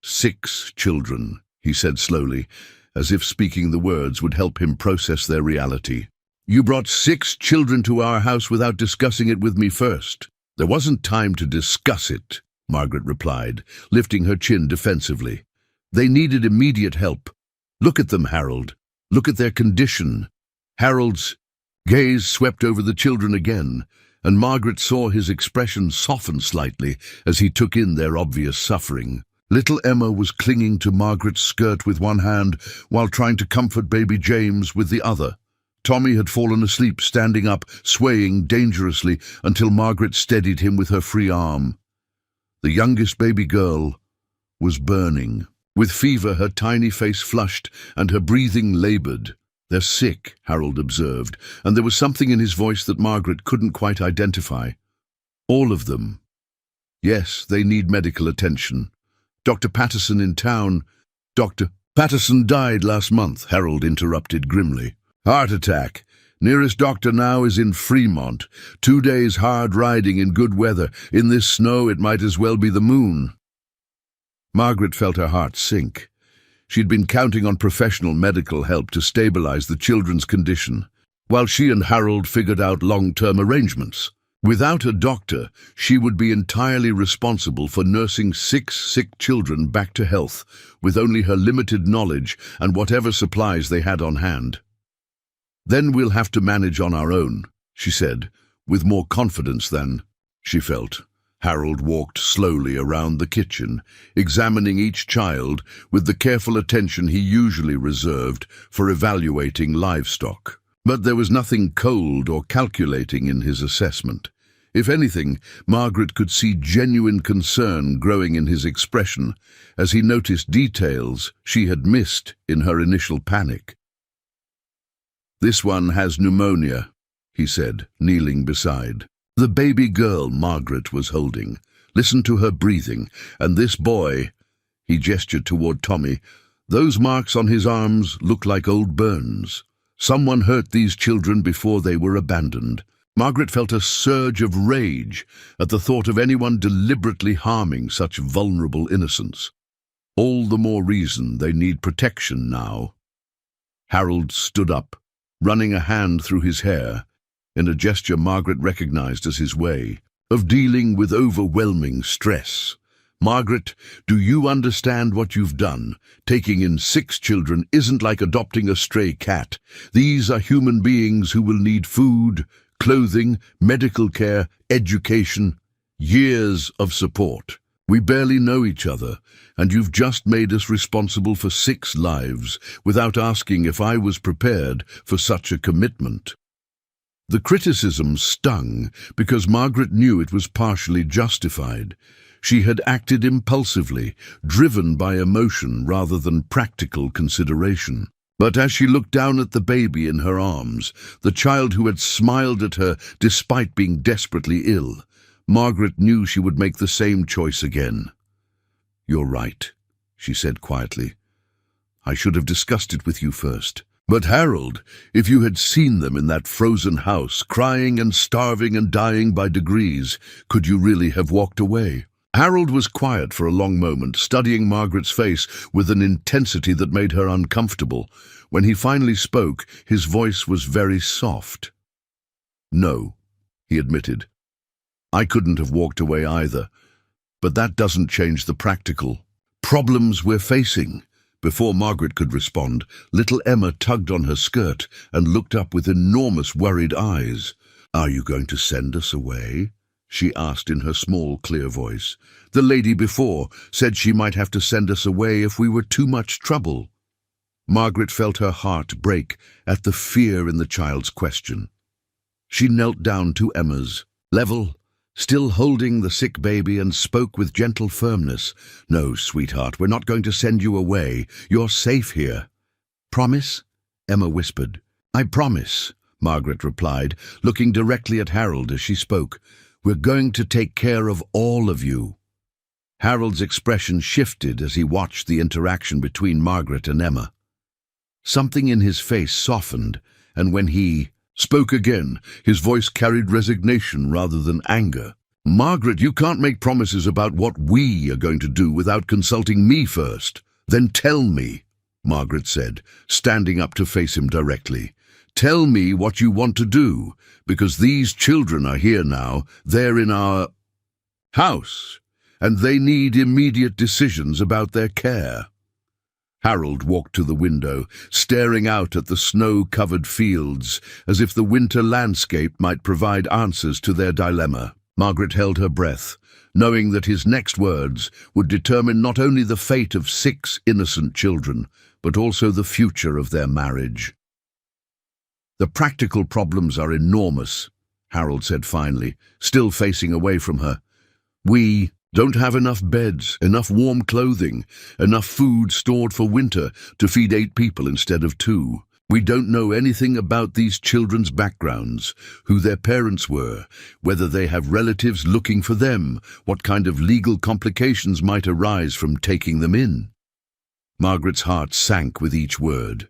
6 children, he said slowly, as if speaking the words would help him process their reality. "You brought 6 children to our house without discussing it with me first." "There wasn't time to discuss it," Margaret replied, lifting her chin defensively. "They needed immediate help. Look at them, Harold. Look at their condition." Harold's gaze swept over the children again, and Margaret saw his expression soften slightly as he took in their obvious suffering. Little Emma was clinging to Margaret's skirt with one hand while trying to comfort baby James with the other. Tommy had fallen asleep, standing up, swaying dangerously until Margaret steadied him with her free arm. The youngest baby girl was burning. With fever, her tiny face flushed and her breathing labored. "They're sick," Harold observed, and there was something in his voice that Margaret couldn't quite identify. "All of them." "Yes, they need medical attention. Dr. Patterson in town—" "Dr. Patterson died last month," Harold interrupted grimly. "Heart attack. Nearest doctor now is in Fremont. 2 days hard riding in good weather. In this snow it might as well be the moon." Margaret felt her heart sink. She'd been counting on professional medical help to stabilize the children's condition, while she and Harold figured out long-term arrangements. Without a doctor, she would be entirely responsible for nursing 6 sick children back to health, with only her limited knowledge and whatever supplies they had on hand. "Then we'll have to manage on our own," she said, with more confidence than she felt. Harold walked slowly around the kitchen, examining each child with the careful attention he usually reserved for evaluating livestock. But there was nothing cold or calculating in his assessment. If anything, Margaret could see genuine concern growing in his expression as he noticed details she had missed in her initial panic. "This one has pneumonia," he said, kneeling beside the baby girl Margaret was holding. "Listen to her breathing, and this boy—" he gestured toward Tommy. "Those marks on his arms look like old burns. Someone hurt these children before they were abandoned." Margaret felt a surge of rage at the thought of anyone deliberately harming such vulnerable innocents. All the more reason they need protection now. Harold stood up, running a hand through his hair, in a gesture Margaret recognized as his way of dealing with overwhelming stress. "Margaret, do you understand what you've done? Taking in 6 children isn't like adopting a stray cat. These are human beings who will need food, clothing, medical care, education, years of support. We barely know each other, and you've just made us responsible for 6 lives without asking if I was prepared for such a commitment." The criticism stung because Margaret knew it was partially justified. She had acted impulsively, driven by emotion rather than practical consideration. But as she looked down at the baby in her arms, the child who had smiled at her despite being desperately ill, Margaret knew she would make the same choice again. "You're right," she said quietly. "I should have discussed it with you first. But Harold, if you had seen them in that frozen house, crying and starving and dying by degrees, could you really have walked away?" Harold was quiet for a long moment, studying Margaret's face with an intensity that made her uncomfortable. When he finally spoke, his voice was very soft. "No," he admitted. "I couldn't have walked away either. But that doesn't change the practical problems we're facing." Before Margaret could respond, little Emma tugged on her skirt and looked up with enormous worried eyes. "Are you going to send us away?" she asked in her small, clear voice. "The lady before said she might have to send us away if we were too much trouble." Margaret felt her heart break at the fear in the child's question. She knelt down to Emma's level, still holding the sick baby, and spoke with gentle firmness. "No, sweetheart, we're not going to send you away. You're safe here." "Promise?" Emma whispered. "I promise," Margaret replied, looking directly at Harold as she spoke. "We're going to take care of all of you." Harold's expression shifted as he watched the interaction between Margaret and Emma. Something in his face softened, and when he spoke again, his voice carried resignation rather than anger. "Margaret, you can't make promises about what we are going to do without consulting me first." "Then tell me," Margaret said, standing up to face him directly. "Tell me what you want to do, because these children are here now. They're in our house, and they need immediate decisions about their care." Harold walked to the window, staring out at the snow-covered fields, as if the winter landscape might provide answers to their dilemma. Margaret held her breath, knowing that his next words would determine not only the fate of 6 innocent children, but also the future of their marriage. The practical problems are enormous, Harold said finally, still facing away from her. We don't have enough beds, enough warm clothing, enough food stored for winter to feed 8 people instead of 2. We don't know anything about these children's backgrounds, who their parents were, whether they have relatives looking for them, what kind of legal complications might arise from taking them in. Margaret's heart sank with each word.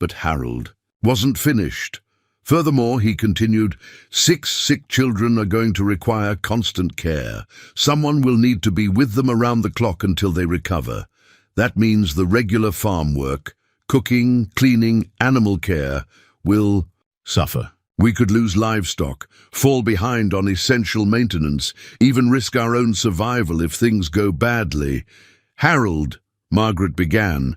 But Harold wasn't finished. Furthermore, he continued, 6 sick children are going to require constant care. Someone will need to be with them around the clock until they recover. That means the regular farm work, cooking, cleaning, animal care will suffer. We could lose livestock, fall behind on essential maintenance, even risk our own survival if things go badly. Harold, Margaret began,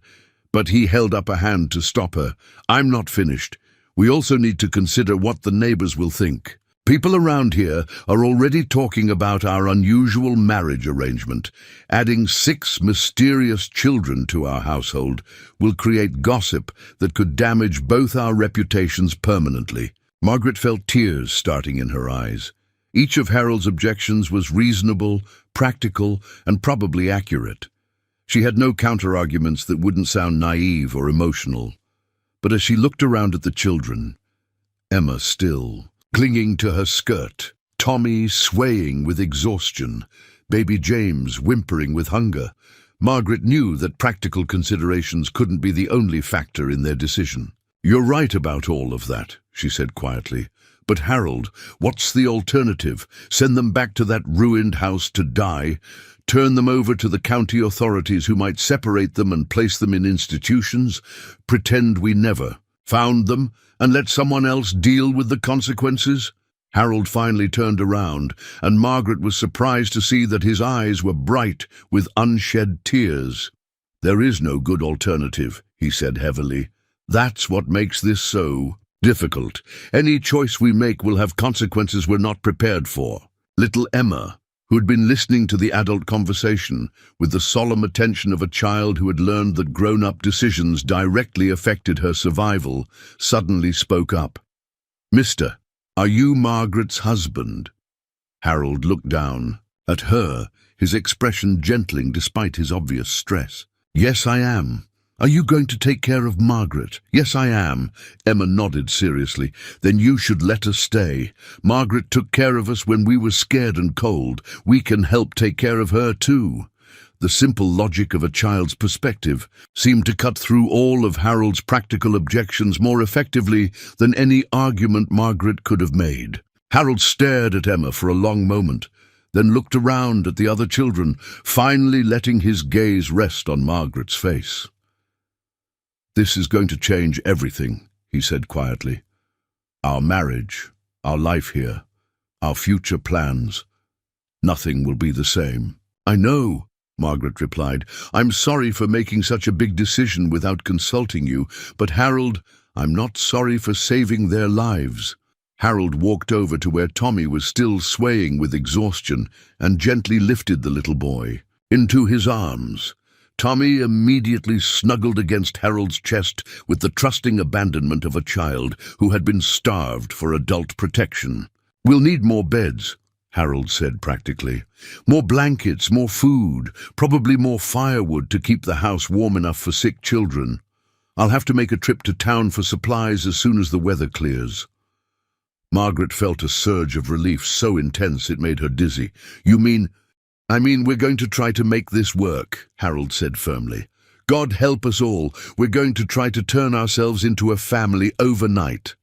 but he held up a hand to stop her. I'm not finished. We also need to consider what the neighbors will think. People around here are already talking about our unusual marriage arrangement. Adding 6 mysterious children to our household will create gossip that could damage both our reputations permanently. Margaret felt tears starting in her eyes. Each of Harold's objections was reasonable, practical, and probably accurate. She had no counter-arguments that wouldn't sound naive or emotional. But as she looked around at the children, Emma still clinging to her skirt, Tommy swaying with exhaustion, baby James whimpering with hunger, Margaret knew that practical considerations couldn't be the only factor in their decision. You're right about all of that, she said quietly. But Harold, what's the alternative? Send them back to that ruined house to die? Turn them over to the county authorities who might separate them and place them in institutions? Pretend we never found them and let someone else deal with the consequences? Harold finally turned around, and Margaret was surprised to see that his eyes were bright with unshed tears. There is no good alternative, he said heavily. That's what makes this so difficult. Any choice we make will have consequences we're not prepared for. Little Emma, who had been listening to the adult conversation with the solemn attention of a child who had learned that grown-up decisions directly affected her survival, suddenly spoke up. Mister, are you Margaret's husband? Harold looked down at her, his expression gentling despite his obvious stress. Yes, I am. Are you going to take care of Margaret? Yes, I am. Emma nodded seriously. Then you should let us stay. Margaret took care of us when we were scared and cold. We can help take care of her too. The simple logic of a child's perspective seemed to cut through all of Harold's practical objections more effectively than any argument Margaret could have made. Harold stared at Emma for a long moment, then looked around at the other children, finally letting his gaze rest on Margaret's face. This is going to change everything, he said quietly. Our marriage, our life here, our future plans. Nothing will be the same. I know, Margaret replied. I'm sorry for making such a big decision without consulting you, but Harold, I'm not sorry for saving their lives. Harold walked over to where Tommy was still swaying with exhaustion and gently lifted the little boy into his arms. Tommy immediately snuggled against Harold's chest with the trusting abandonment of a child who had been starved for adult protection. We'll need more beds, Harold said practically. More blankets, more food, probably more firewood to keep the house warm enough for sick children. I'll have to make a trip to town for supplies as soon as the weather clears. Margaret felt a surge of relief so intense it made her dizzy. I mean, we're going to try to make this work, Harold said firmly. God help us all. We're going to try to turn ourselves into a family overnight.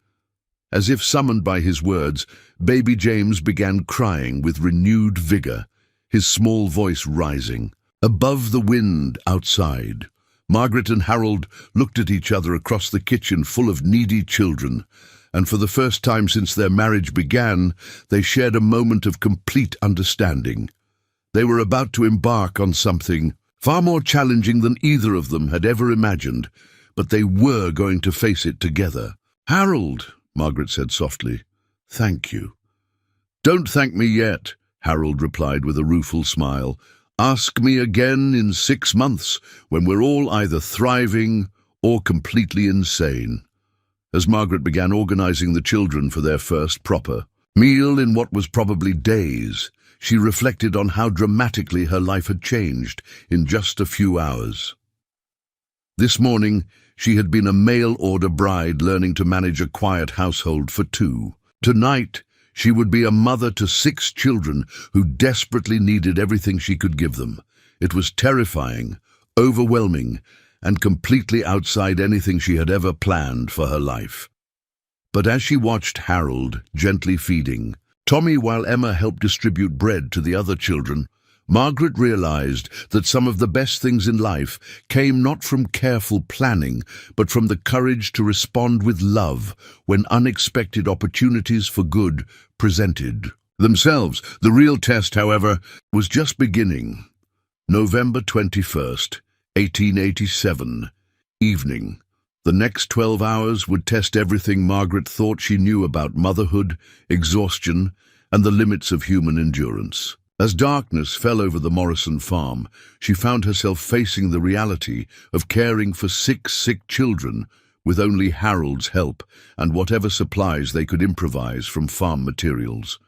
As if summoned by his words, baby James began crying with renewed vigor, his small voice rising. Above the wind outside, Margaret and Harold looked at each other across the kitchen full of needy children, and for the first time since their marriage began, they shared a moment of complete understanding. They were about to embark on something far more challenging than either of them had ever imagined, but they were going to face it together. Harold, Margaret said softly, thank you. Don't thank me yet, Harold replied with a rueful smile. Ask me again in 6 months, when we're all either thriving or completely insane. as Margaret began organizing the children for their first proper meal in what was probably days. She reflected on how dramatically her life had changed in just a few hours. This morning, she had been a mail-order bride learning to manage a quiet household for two. Tonight, she would be a mother to 6 children who desperately needed everything she could give them. It was terrifying, overwhelming, and completely outside anything she had ever planned for her life. But as she watched Harold gently feeding Tommy while Emma helped distribute bread to the other children, Margaret realized that some of the best things in life came not from careful planning, but from the courage to respond with love when unexpected opportunities for good presented themselves. The real test, however, was just beginning. November 21st, 1887, evening. The next 12 hours would test everything Margaret thought she knew about motherhood, exhaustion, and the limits of human endurance. As darkness fell over the Morrison farm, she found herself facing the reality of caring for 6 sick children with only Harold's help and whatever supplies they could improvise from farm materials.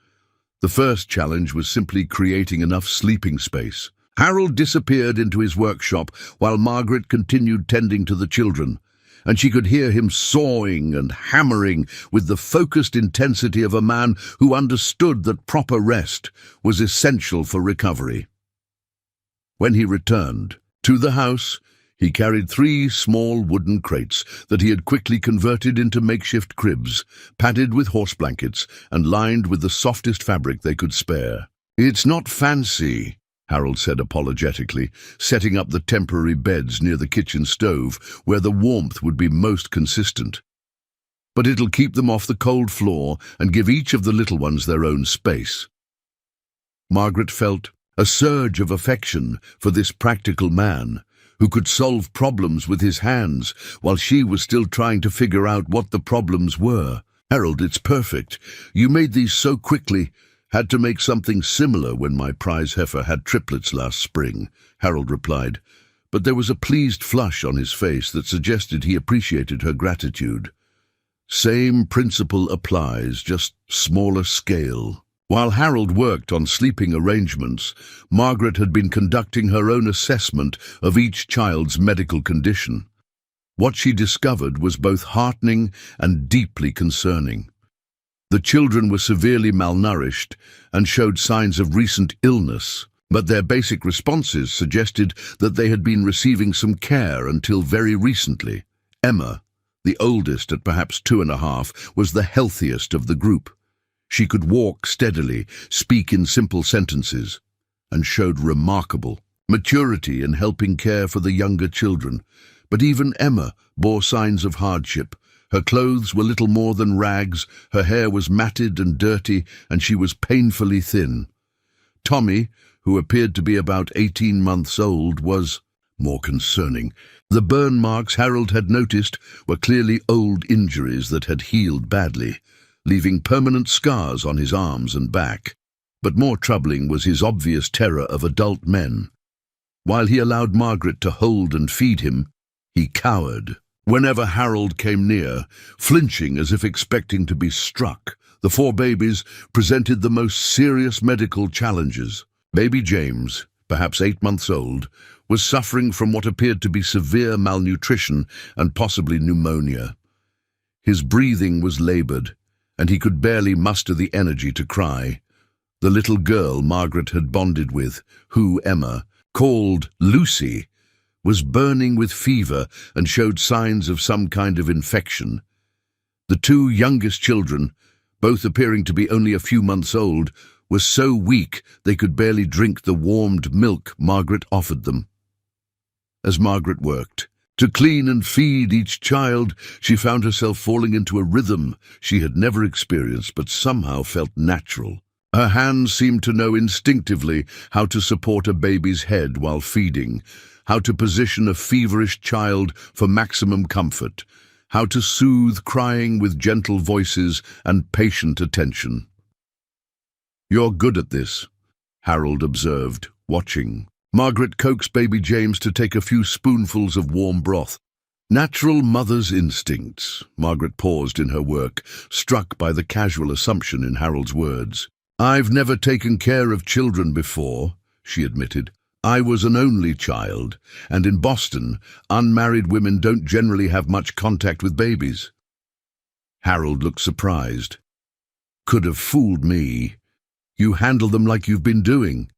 The first challenge was simply creating enough sleeping space. Harold disappeared into his workshop while Margaret continued tending to the children, and she could hear him sawing and hammering with the focused intensity of a man who understood that proper rest was essential for recovery. When he returned to the house, he carried 3 small wooden crates that he had quickly converted into makeshift cribs, padded with horse blankets and lined with the softest fabric they could spare. "It's not fancy," Harold said apologetically, setting up the temporary beds near the kitchen stove where the warmth would be most consistent. "But it'll keep them off the cold floor and give each of the little ones their own space." Margaret felt a surge of affection for this practical man who could solve problems with his hands while she was still trying to figure out what the problems were. "Harold, it's perfect. You made these so quickly. Had to make something similar when my prize heifer had triplets last spring," Harold replied, but there was a pleased flush on his face that suggested he appreciated her gratitude. Same principle applies, just smaller scale. While Harold worked on sleeping arrangements, Margaret had been conducting her own assessment of each child's medical condition. What she discovered was both heartening and deeply concerning. The children were severely malnourished and showed signs of recent illness, but their basic responses suggested that they had been receiving some care until very recently. Emma, the oldest at perhaps 2.5, was the healthiest of the group. She could walk steadily, speak in simple sentences, and showed remarkable maturity in helping care for the younger children. But even Emma bore signs of hardship. Her clothes were little more than rags, her hair was matted and dirty, and she was painfully thin. Tommy, who appeared to be about 18 months old, was more concerning. The burn marks Harold had noticed were clearly old injuries that had healed badly, leaving permanent scars on his arms and back. But more troubling was his obvious terror of adult men. While he allowed Margaret to hold and feed him, he cowered whenever Harold came near, flinching as if expecting to be struck. The 4 babies presented the most serious medical challenges. Baby James, perhaps 8 months old, was suffering from what appeared to be severe malnutrition and possibly pneumonia. His breathing was labored, and he could barely muster the energy to cry. The little girl Margaret had bonded with, who Emma called Lucy, was burning with fever and showed signs of some kind of infection. The 2 youngest children, both appearing to be only a few months old, were so weak they could barely drink the warmed milk Margaret offered them. As Margaret worked to clean and feed each child, she found herself falling into a rhythm she had never experienced but somehow felt natural. Her hands seemed to know instinctively how to support a baby's head while feeding, how to position a feverish child for maximum comfort, how to soothe crying with gentle voices and patient attention. "You're good at this," Harold observed, watching. Margaret coaxed baby James to take a few spoonfuls of warm broth. Natural mother's instincts. Margaret paused in her work, struck by the casual assumption in Harold's words. "I've never taken care of children before," she admitted. "I was an only child, and in Boston, unmarried women don't generally have much contact with babies." Harold looked surprised. "Could have fooled me. You handle them like you've been doing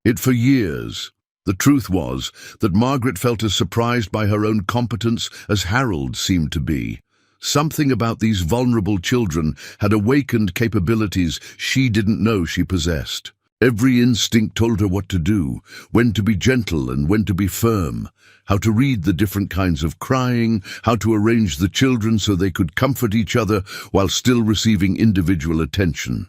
it for years." The truth was that Margaret felt as surprised by her own competence as Harold seemed to be. Something about these vulnerable children had awakened capabilities she didn't know she possessed. Every instinct told her what to do, when to be gentle and when to be firm, how to read the different kinds of crying, how to arrange the children so they could comfort each other while still receiving individual attention.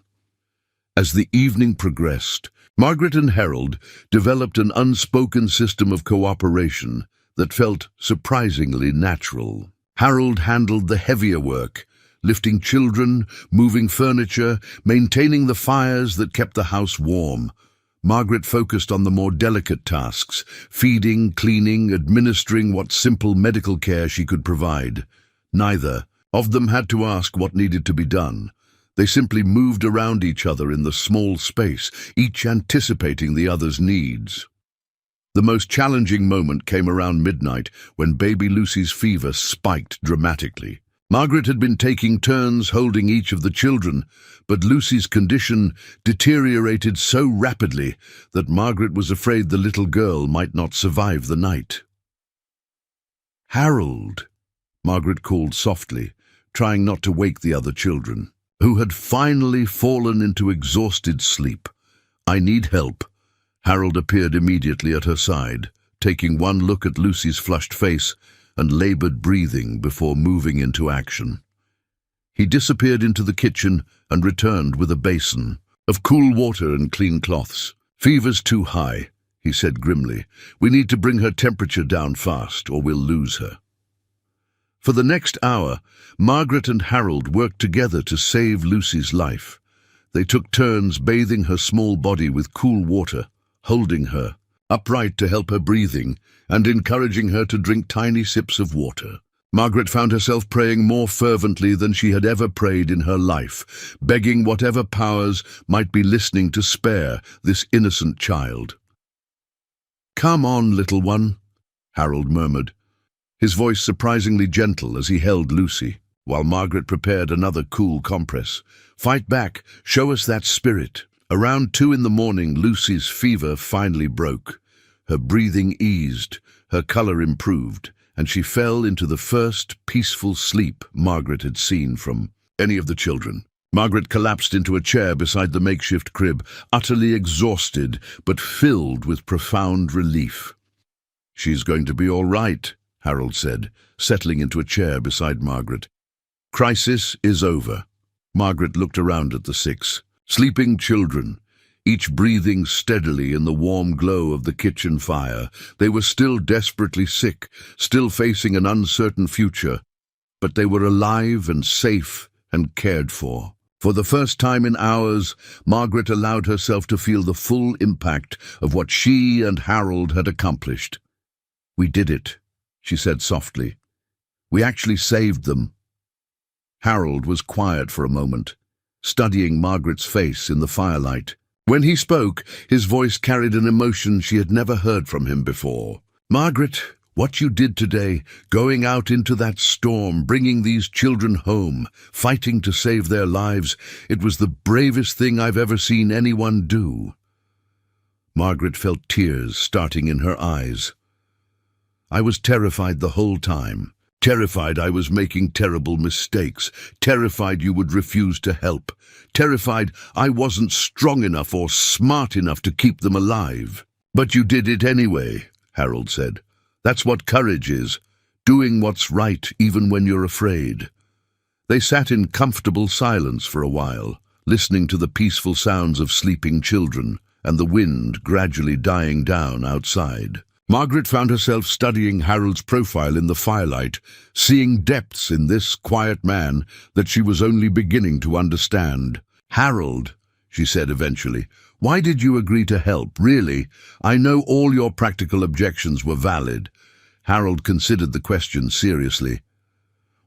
As the evening progressed, Margaret and Harold developed an unspoken system of cooperation that felt surprisingly natural. Harold handled the heavier work, lifting children, moving furniture, maintaining the fires that kept the house warm. Margaret focused on the more delicate tasks, feeding, cleaning, administering what simple medical care she could provide. Neither of them had to ask what needed to be done. They simply moved around each other in the small space, each anticipating the other's needs. The most challenging moment came around midnight when baby Lucy's fever spiked dramatically. Margaret had been taking turns holding each of the children, but Lucy's condition deteriorated so rapidly that Margaret was afraid the little girl might not survive the night. "Harold," Margaret called softly, trying not to wake the other children, who had finally fallen into exhausted sleep. "I need help." Harold appeared immediately at her side, taking one look at Lucy's flushed face and labored breathing before moving into action. He disappeared into the kitchen and returned with a basin of cool water and clean cloths. "Fever's too high," he said grimly. "We need to bring her temperature down fast, or we'll lose her." For the next hour, Margaret and Harold worked together to save Lucy's life. They took turns bathing her small body with cool water, holding her upright to help her breathing, and encouraging her to drink tiny sips of water. Margaret found herself praying more fervently than she had ever prayed in her life, begging whatever powers might be listening to spare this innocent child. "Come on, little one," Harold murmured, his voice surprisingly gentle as he held Lucy, while Margaret prepared another cool compress. "Fight back, show us that spirit." Around 2 in the morning, Lucy's fever finally broke. Her breathing eased, her color improved, and she fell into the first peaceful sleep Margaret had seen from any of the children. Margaret collapsed into a chair beside the makeshift crib, utterly exhausted but filled with profound relief. "She's going to be all right," Harold said, settling into a chair beside Margaret. "Crisis is over." Margaret looked around at the 6 sleeping children, each breathing steadily in the warm glow of the kitchen fire. They were still desperately sick, still facing an uncertain future, but they were alive and safe and cared for. For the first time in hours, Margaret allowed herself to feel the full impact of what she and Harold had accomplished. "We did it," she said softly. "We actually saved them." Harold was quiet for a moment, studying Margaret's face in the firelight. When he spoke, his voice carried an emotion she had never heard from him before. "Margaret, what you did today, going out into that storm, bringing these children home, fighting to save their lives, it was the bravest thing I've ever seen anyone do." Margaret felt tears starting in her eyes. "I was terrified the whole time. Terrified I was making terrible mistakes, terrified you would refuse to help, terrified I wasn't strong enough or smart enough to keep them alive. But you did it anyway," Harold said. "That's what courage is, doing what's right even when you're afraid." They sat in comfortable silence for a while, listening to the peaceful sounds of sleeping children and the wind gradually dying down outside. Margaret found herself studying Harold's profile in the firelight, seeing depths in this quiet man that she was only beginning to understand. "Harold," she said eventually, "why did you agree to help, really? I know all your practical objections were valid. Harold considered the question seriously.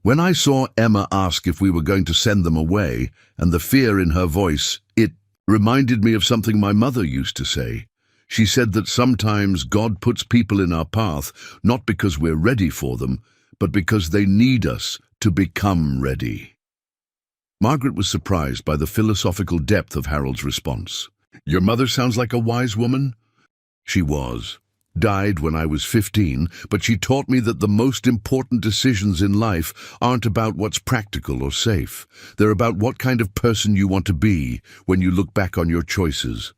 When I saw Emma ask if we were going to send them away, and the fear in her voice, it reminded me of something my mother used to say. She said that sometimes God puts people in our path, not because we're ready for them, but because they need us to become ready. Margaret was surprised by the philosophical depth of Harold's response. Your mother sounds like a wise woman? She was. Died when I was 15, but she taught me that the most important decisions in life aren't about what's practical or safe. They're about what kind of person you want to be when you look back on your choices.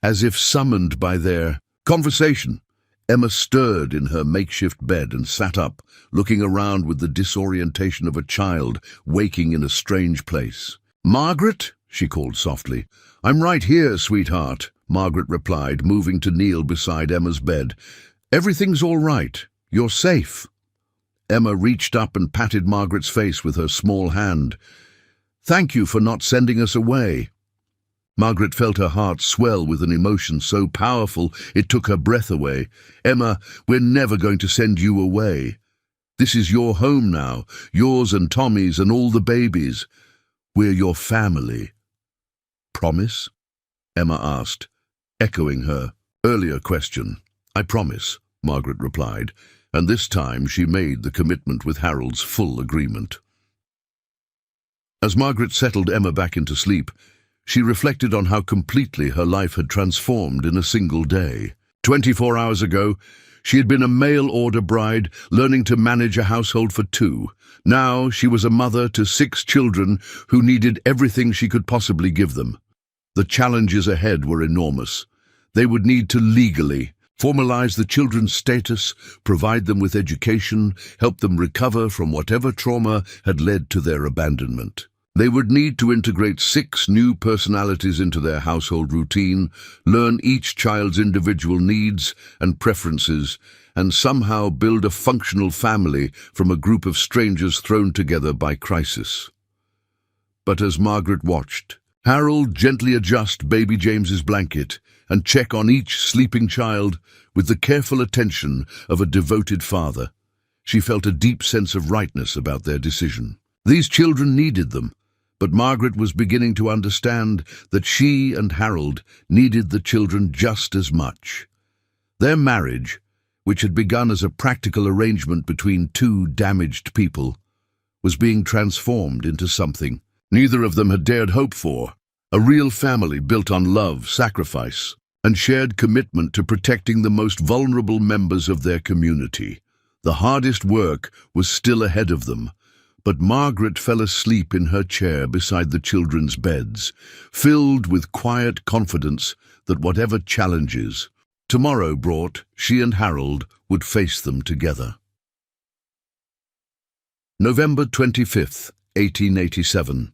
As if summoned by their conversation, Emma stirred in her makeshift bed and sat up, looking around with the disorientation of a child waking in a strange place. Margaret, she called softly. I'm right here, sweetheart, Margaret replied, moving to kneel beside Emma's bed. Everything's all right. You're safe. Emma reached up and patted Margaret's face with her small hand. Thank you for not sending us away. Margaret felt her heart swell with an emotion so powerful it took her breath away. Emma, we're never going to send you away. This is your home now, yours and Tommy's and all the babies. We're your family. Promise? Emma asked, echoing her earlier question. I promise, Margaret replied, and this time she made the commitment with Harold's full agreement. As Margaret settled Emma back into sleep, she reflected on how completely her life had transformed in a single day. 24 hours ago, she had been a mail-order bride, learning to manage a household for 2. Now she was a mother to 6 children who needed everything she could possibly give them. The challenges ahead were enormous. They would need to legally formalize the children's status, provide them with education, help them recover from whatever trauma had led to their abandonment. They would need to integrate 6 new personalities into their household routine, learn each child's individual needs and preferences, and somehow build a functional family from a group of strangers thrown together by crisis. But as Margaret watched, Harold gently adjust baby James's blanket and check on each sleeping child with the careful attention of a devoted father, she felt a deep sense of rightness about their decision. These children needed them, but Margaret was beginning to understand that she and Harold needed the children just as much. Their marriage, which had begun as a practical arrangement between 2 damaged people, was being transformed into something neither of them had dared hope for, a real family built on love, sacrifice, and shared commitment to protecting the most vulnerable members of their community. The hardest work was still ahead of them, but Margaret fell asleep in her chair beside the children's beds, filled with quiet confidence that whatever challenges tomorrow brought, she and Harold would face them together. November 25th, 1887.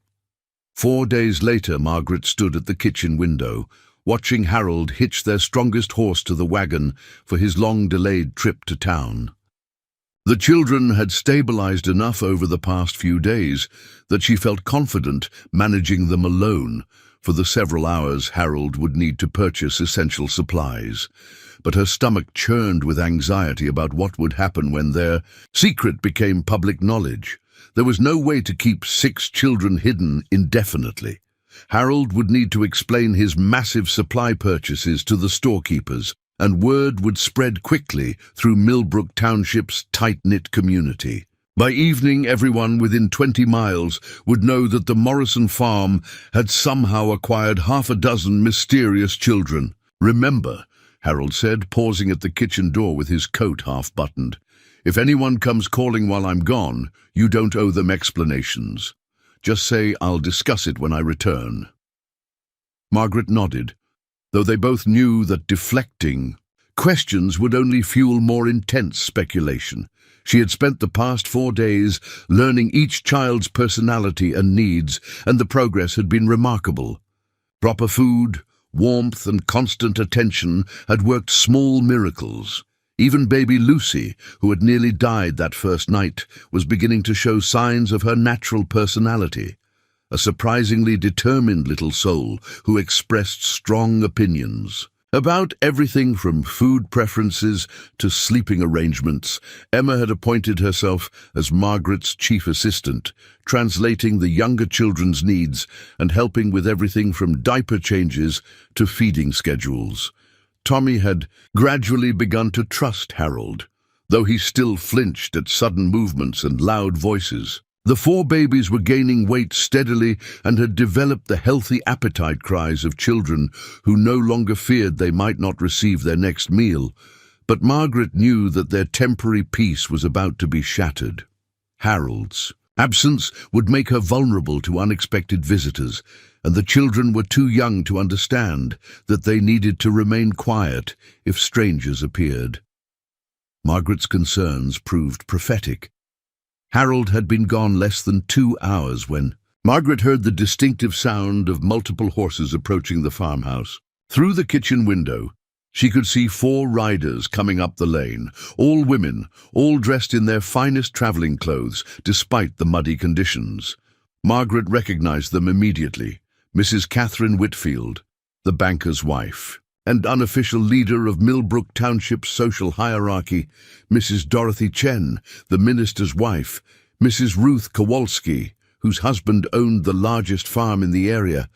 4 days later, Margaret stood at the kitchen window, watching Harold hitch their strongest horse to the wagon for his long-delayed trip to town. The children had stabilized enough over the past few days that she felt confident managing them alone for the several hours Harold would need to purchase essential supplies. But her stomach churned with anxiety about what would happen when their secret became public knowledge. There was no way to keep 6 children hidden indefinitely. Harold would need to explain his massive supply purchases to the storekeepers, and word would spread quickly through Millbrook Township's tight-knit community. By evening, everyone within 20 miles would know that the Morrison farm had somehow acquired 6 mysterious children. Remember, Harold said, pausing at the kitchen door with his coat half-buttoned, if anyone comes calling while I'm gone, you don't owe them explanations. Just say I'll discuss it when I return. Margaret nodded, though they both knew that deflecting questions would only fuel more intense speculation. She had spent the past 4 days learning each child's personality and needs, and the progress had been remarkable. Proper food, warmth, and constant attention had worked small miracles. Even baby Lucy, who had nearly died that first night, was beginning to show signs of her natural personality, a surprisingly determined little soul who expressed strong opinions. About everything from food preferences to sleeping arrangements, Emma had appointed herself as Margaret's chief assistant, translating the younger children's needs and helping with everything from diaper changes to feeding schedules. Tommy had gradually begun to trust Harold, though he still flinched at sudden movements and loud voices. The four babies were gaining weight steadily and had developed the healthy appetite cries of children who no longer feared they might not receive their next meal. But Margaret knew that their temporary peace was about to be shattered. Harold's absence would make her vulnerable to unexpected visitors, and the children were too young to understand that they needed to remain quiet if strangers appeared. Margaret's concerns proved prophetic. Harold had been gone less than 2 hours when Margaret heard the distinctive sound of multiple horses approaching the farmhouse. Through the kitchen window, she could see 4 riders coming up the lane, all women, all dressed in their finest traveling clothes, despite the muddy conditions. Margaret recognized them immediately. Mrs. Catherine Whitfield, the banker's wife, and unofficial leader of Millbrook Township's social hierarchy, Mrs. Dorothy Chen, the minister's wife, Mrs. Ruth Kowalski, whose husband owned the largest farm in the area,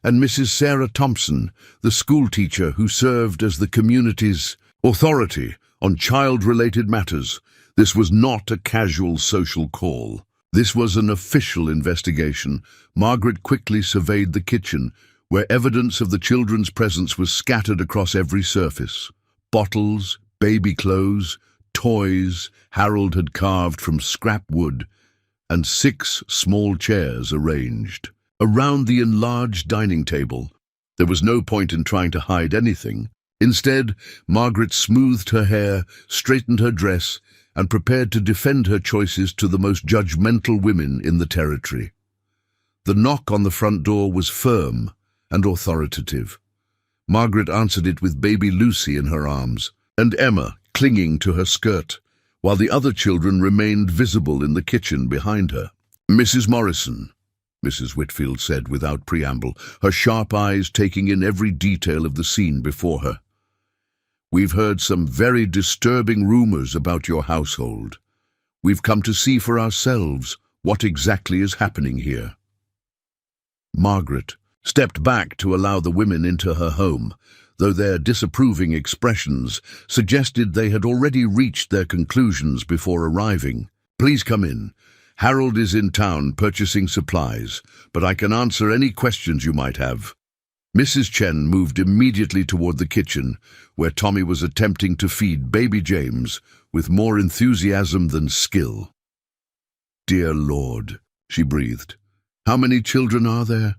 and Mrs. Sarah Thompson, the schoolteacher who served as the community's authority on child-related matters. This was not a casual social call. This was an official investigation. Margaret quickly surveyed the kitchen, where evidence of the children's presence was scattered across every surface. Bottles, baby clothes, toys Harold had carved from scrap wood, and 6 small chairs arranged. Around the enlarged dining table, there was no point in trying to hide anything. Instead, Margaret smoothed her hair, straightened her dress, and prepared to defend her choices to the most judgmental women in the territory. The knock on the front door was firm and authoritative. Margaret answered it with baby Lucy in her arms, and Emma clinging to her skirt, while the other children remained visible in the kitchen behind her. "Mrs. Morrison," Mrs. Whitfield said without preamble, her sharp eyes taking in every detail of the scene before her. "We've heard some very disturbing rumors about your household. We've come to see for ourselves what exactly is happening here." Margaret stepped back to allow the women into her home, though their disapproving expressions suggested they had already reached their conclusions before arriving. "Please come in. Harold is in town purchasing supplies, but I can answer any questions you might have." Mrs. Chen moved immediately toward the kitchen, where Tommy was attempting to feed baby James with more enthusiasm than skill. "Dear Lord," she breathed. "How many children are there?"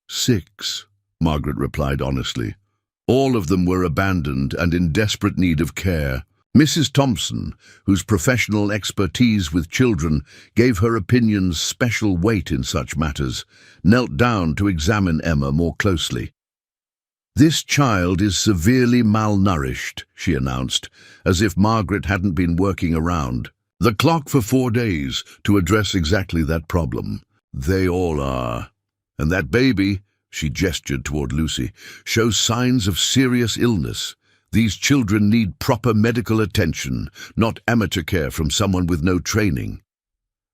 6, Margaret replied honestly. All of them were abandoned and in desperate need of care. Mrs. Thompson, whose professional expertise with children gave her opinions special weight in such matters, knelt down to examine Emma more closely. "This child is severely malnourished," she announced, as if Margaret hadn't been working around the clock for 4 days to address exactly that problem. "They all are. And that baby," she gestured toward Lucy, "shows signs of serious illness. These children need proper medical attention, not amateur care from someone with no training."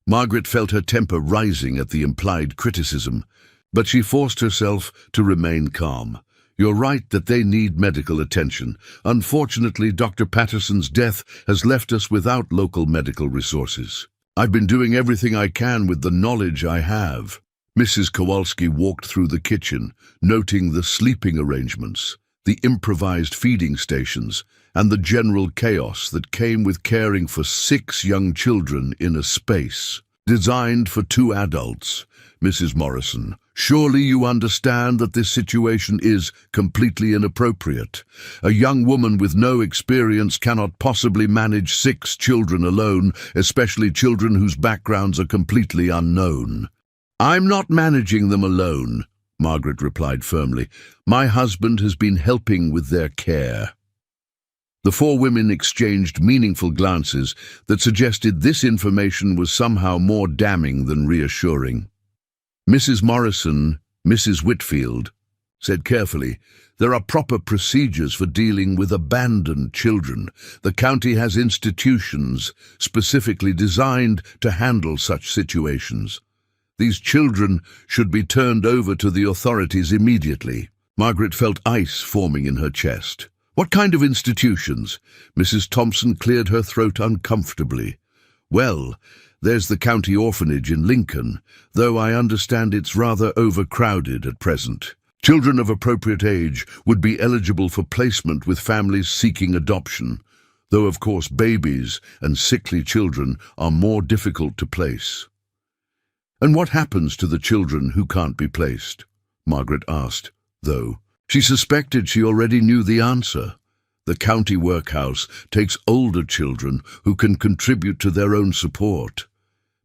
Margaret felt her temper rising at the implied criticism, but she forced herself to remain calm. "You're right that they need medical attention. Unfortunately, Dr. Patterson's death has left us without local medical resources. I've been doing everything I can with the knowledge I have." Mrs. Kowalski walked through the kitchen, noting the sleeping arrangements, the improvised feeding stations, and the general chaos that came with caring for 6 young children in a space designed for 2 adults. "Mrs. Morrison, surely you understand that this situation is completely inappropriate. A young woman with no experience cannot possibly manage 6 children alone, especially children whose backgrounds are completely unknown." "I'm not managing them alone," Margaret replied firmly. "My husband has been helping with their care." The 4 women exchanged meaningful glances that suggested this information was somehow more damning than reassuring. Mrs. Morrison, Mrs. Whitfield, said carefully, There are proper procedures for dealing with abandoned children. The county has institutions specifically designed to handle such situations. These children should be turned over to the authorities immediately. Margaret felt ice forming in her chest. What kind of institutions? Mrs. Thompson cleared her throat uncomfortably. Well, there's the county orphanage in Lincoln, though I understand it's rather overcrowded at present. Children of appropriate age would be eligible for placement with families seeking adoption, though of course babies and sickly children are more difficult to place. And what happens to the children who can't be placed? Margaret asked, though she suspected she already knew the answer. The county workhouse takes older children who can contribute to their own support.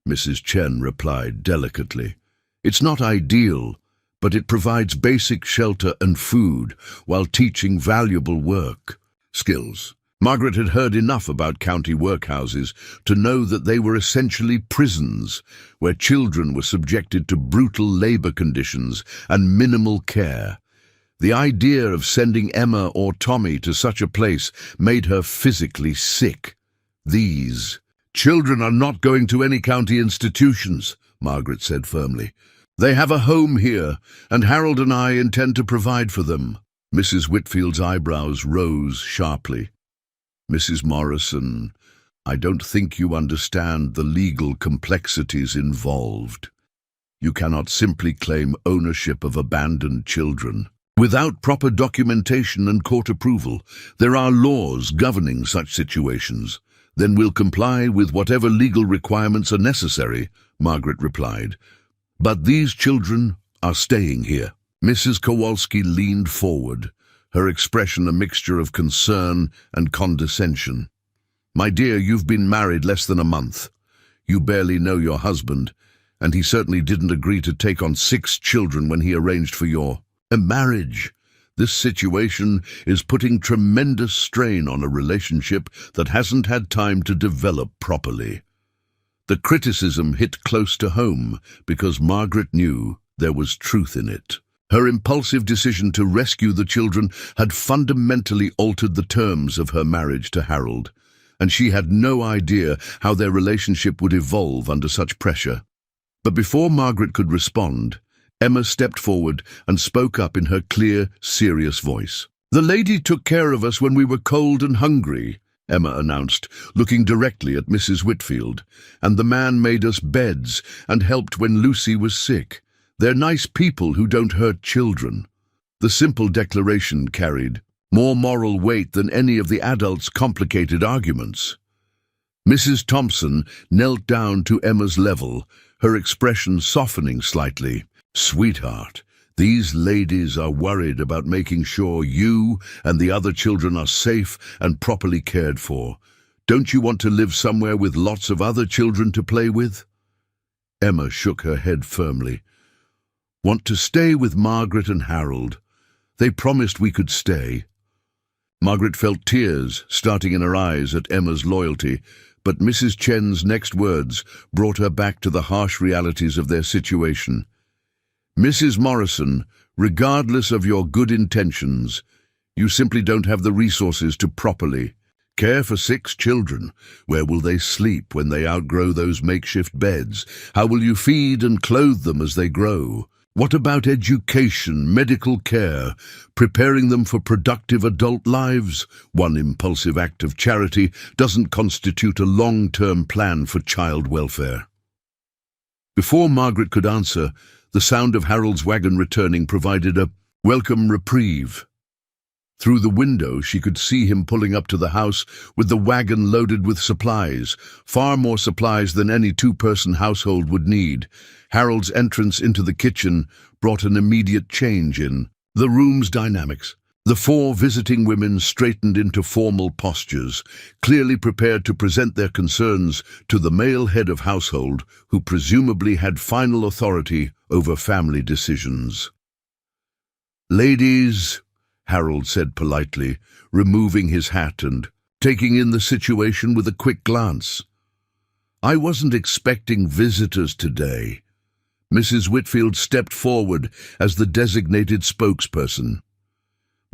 Mrs. Chen replied delicately. It's not ideal, but it provides basic shelter and food while teaching valuable work skills. Margaret had heard enough about county workhouses to know that they were essentially prisons where children were subjected to brutal labor conditions and minimal care. The idea of sending Emma or Tommy to such a place made her physically sick. These children are not going to any county institutions, Margaret said firmly. They have a home here, and Harold and I intend to provide for them. Mrs. Whitfield's eyebrows rose sharply. Mrs. Morrison, I don't think you understand the legal complexities involved. You cannot simply claim ownership of abandoned children. Without proper documentation and court approval, there are laws governing such situations. Then we'll comply with whatever legal requirements are necessary, Margaret replied. But these children are staying here. Mrs. Kowalski leaned forward, her expression a mixture of concern and condescension. My dear, you've been married less than a month. You barely know your husband, and he certainly didn't agree to take on 6 children when he arranged for your marriage. This situation is putting tremendous strain on a relationship that hasn't had time to develop properly. The criticism hit close to home because Margaret knew there was truth in it. Her impulsive decision to rescue the children had fundamentally altered the terms of her marriage to Harold, and she had no idea how their relationship would evolve under such pressure. But before Margaret could respond, Emma stepped forward and spoke up in her clear, serious voice. The lady took care of us when we were cold and hungry, Emma announced, looking directly at Mrs. Whitfield, and the man made us beds and helped when Lucy was sick. They're nice people who don't hurt children. The simple declaration carried more moral weight than any of the adults' complicated arguments. Mrs. Thompson knelt down to Emma's level, her expression softening slightly. Sweetheart, these ladies are worried about making sure you and the other children are safe and properly cared for. Don't you want to live somewhere with lots of other children to play with? Emma shook her head firmly. Want to stay with Margaret and Harold. They promised we could stay. Margaret felt tears starting in her eyes at Emma's loyalty, but Mrs. Chen's next words brought her back to the harsh realities of their situation. Mrs. Morrison, regardless of your good intentions, you simply don't have the resources to properly care for 6 children. Where will they sleep when they outgrow those makeshift beds? How will you feed and clothe them as they grow? What about education, medical care, preparing them for productive adult lives? One impulsive act of charity doesn't constitute a long-term plan for child welfare. Before Margaret could answer, the sound of Harold's wagon returning provided a welcome reprieve. Through the window, she could see him pulling up to the house with the wagon loaded with supplies, far more supplies than any 2-person household would need. Harold's entrance into the kitchen brought an immediate change in the room's dynamics. The 4 visiting women straightened into formal postures, clearly prepared to present their concerns to the male head of household, who presumably had final authority over family decisions. Ladies, Harold said politely, removing his hat and taking in the situation with a quick glance. I wasn't expecting visitors today. Mrs. Whitfield stepped forward as the designated spokesperson.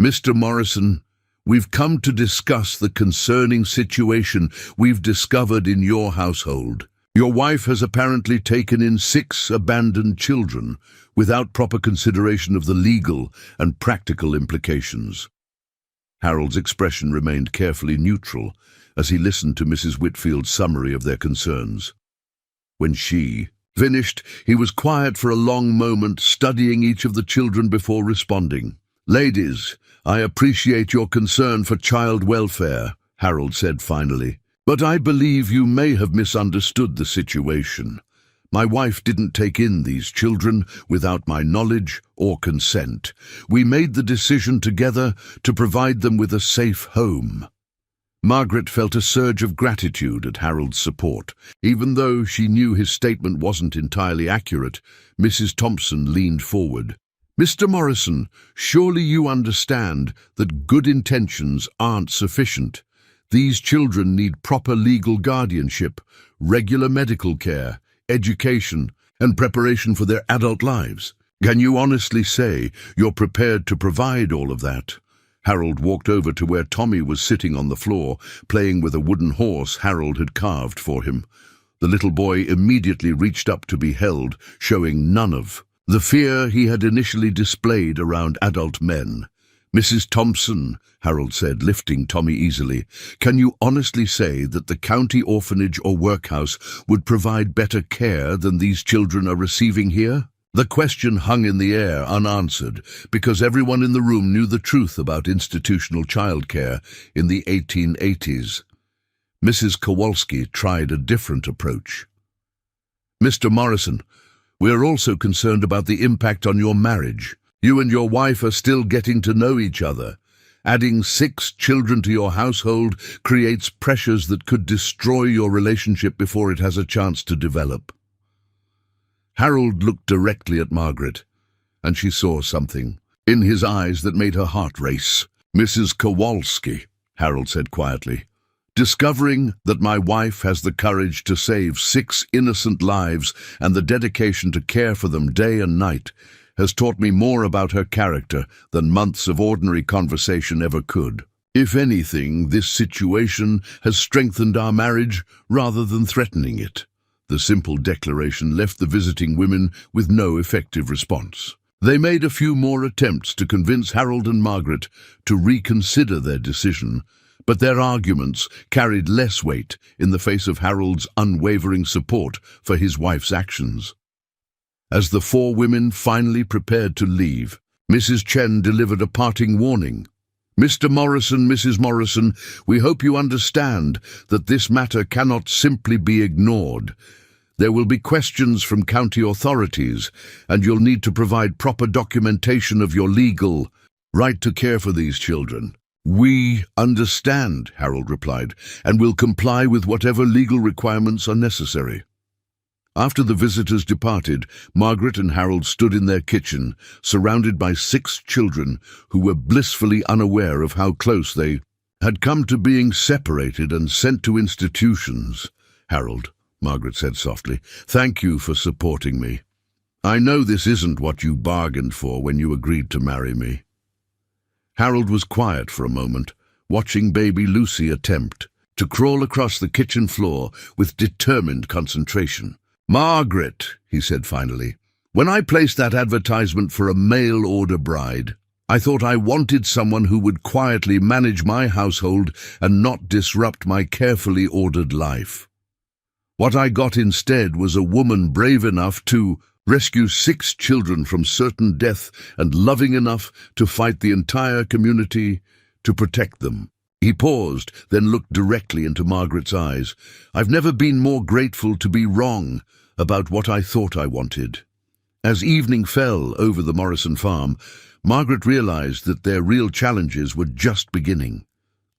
Mr. Morrison, we've come to discuss the concerning situation we've discovered in your household. Your wife has apparently taken in 6 abandoned children without proper consideration of the legal and practical implications. Harold's expression remained carefully neutral as he listened to Mrs. Whitfield's summary of their concerns. When she finished, he was quiet for a long moment, studying each of the children before responding. "Ladies, I appreciate your concern for child welfare," Harold said finally, "but I believe you may have misunderstood the situation. My wife didn't take in these children without my knowledge or consent. We made the decision together to provide them with a safe home." Margaret felt a surge of gratitude at Harold's support. Even though she knew his statement wasn't entirely accurate, Mrs. Thompson leaned forward. "Mr. Morrison, surely you understand that good intentions aren't sufficient. These children need proper legal guardianship, regular medical care, education, and preparation for their adult lives. Can you honestly say you're prepared to provide all of that?" Harold walked over to where Tommy was sitting on the floor, playing with a wooden horse Harold had carved for him. The little boy immediately reached up to be held, showing none of the fear he had initially displayed around adult men. "Mrs. Thompson," Harold said, lifting Tommy easily, "can you honestly say that the county orphanage or workhouse would provide better care than these children are receiving here?" The question hung in the air, unanswered, because everyone in the room knew the truth about institutional childcare in the 1880s. Mrs. Kowalski tried a different approach. "Mr. Morrison, we are also concerned about the impact on your marriage. You and your wife are still getting to know each other. Adding 6 children to your household creates pressures that could destroy your relationship before it has a chance to develop." Harold looked directly at Margaret, and she saw something in his eyes that made her heart race. "Mrs. Kowalski," Harold said quietly, "discovering that my wife has the courage to save 6 innocent lives and the dedication to care for them day and night has taught me more about her character than months of ordinary conversation ever could. If anything, this situation has strengthened our marriage rather than threatening it." The simple declaration left the visiting women with no effective response. They made a few more attempts to convince Harold and Margaret to reconsider their decision, but their arguments carried less weight in the face of Harold's unwavering support for his wife's actions. As the 4 women finally prepared to leave, Mrs. Chen delivered a parting warning. "Mr. Morrison, Mrs. Morrison, we hope you understand that this matter cannot simply be ignored. There will be questions from county authorities, and you'll need to provide proper documentation of your legal right to care for these children." "We understand," Harold replied, "and will comply with whatever legal requirements are necessary." After the visitors departed, Margaret and Harold stood in their kitchen, surrounded by 6 children who were blissfully unaware of how close they had come to being separated and sent to institutions. "Harold," Margaret said softly, "thank you for supporting me. I know this isn't what you bargained for when you agreed to marry me." Harold was quiet for a moment, watching baby Lucy attempt to crawl across the kitchen floor with determined concentration. "Margaret," he said finally, "when I placed that advertisement for a mail-order bride, I thought I wanted someone who would quietly manage my household and not disrupt my carefully ordered life. What I got instead was a woman brave enough to rescue 6 children from certain death and loving enough to fight the entire community to protect them." He paused, then looked directly into Margaret's eyes. "I've never been more grateful to be wrong about what I thought I wanted." As evening fell over the Morrison farm, Margaret realized that their real challenges were just beginning.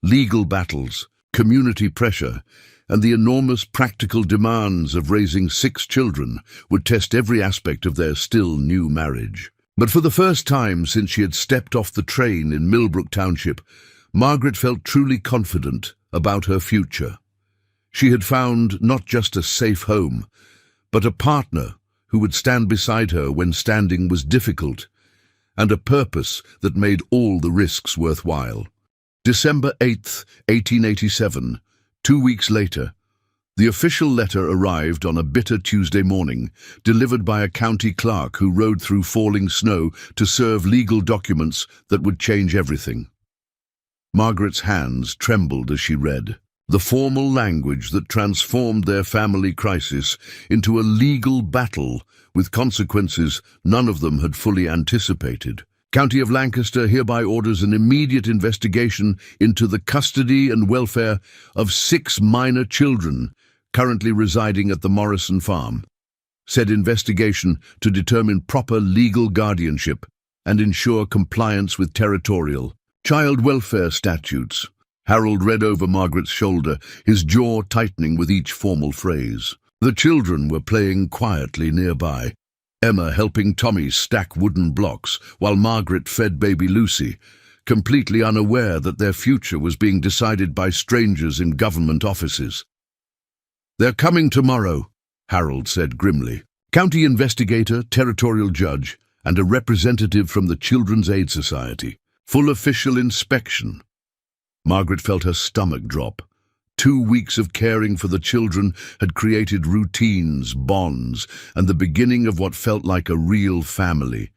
Legal battles, community pressure, and the enormous practical demands of raising 6 children would test every aspect of their still new marriage. But for the first time since she had stepped off the train in Millbrook Township, Margaret felt truly confident about her future. She had found not just a safe home, but a partner who would stand beside her when standing was difficult, and a purpose that made all the risks worthwhile. December 8th, 1887, 2 weeks later, the official letter arrived on a bitter Tuesday morning, delivered by a county clerk who rode through falling snow to serve legal documents that would change everything. Margaret's hands trembled as she read. The formal language that transformed their family crisis into a legal battle with consequences none of them had fully anticipated. County of Lancaster hereby orders an immediate investigation into the custody and welfare of 6 minor children currently residing at the Morrison farm. Said investigation to determine proper legal guardianship and ensure compliance with territorial child welfare statutes. Harold read over Margaret's shoulder, his jaw tightening with each formal phrase. The children were playing quietly nearby, Emma helping Tommy stack wooden blocks while Margaret fed baby Lucy, completely unaware that their future was being decided by strangers in government offices. "They're coming tomorrow," Harold said grimly. County investigator, territorial judge, and a representative from the Children's Aid Society. Full official inspection. Margaret felt her stomach drop. 2 weeks of caring for the children had created routines, bonds, and the beginning of what felt like a real family.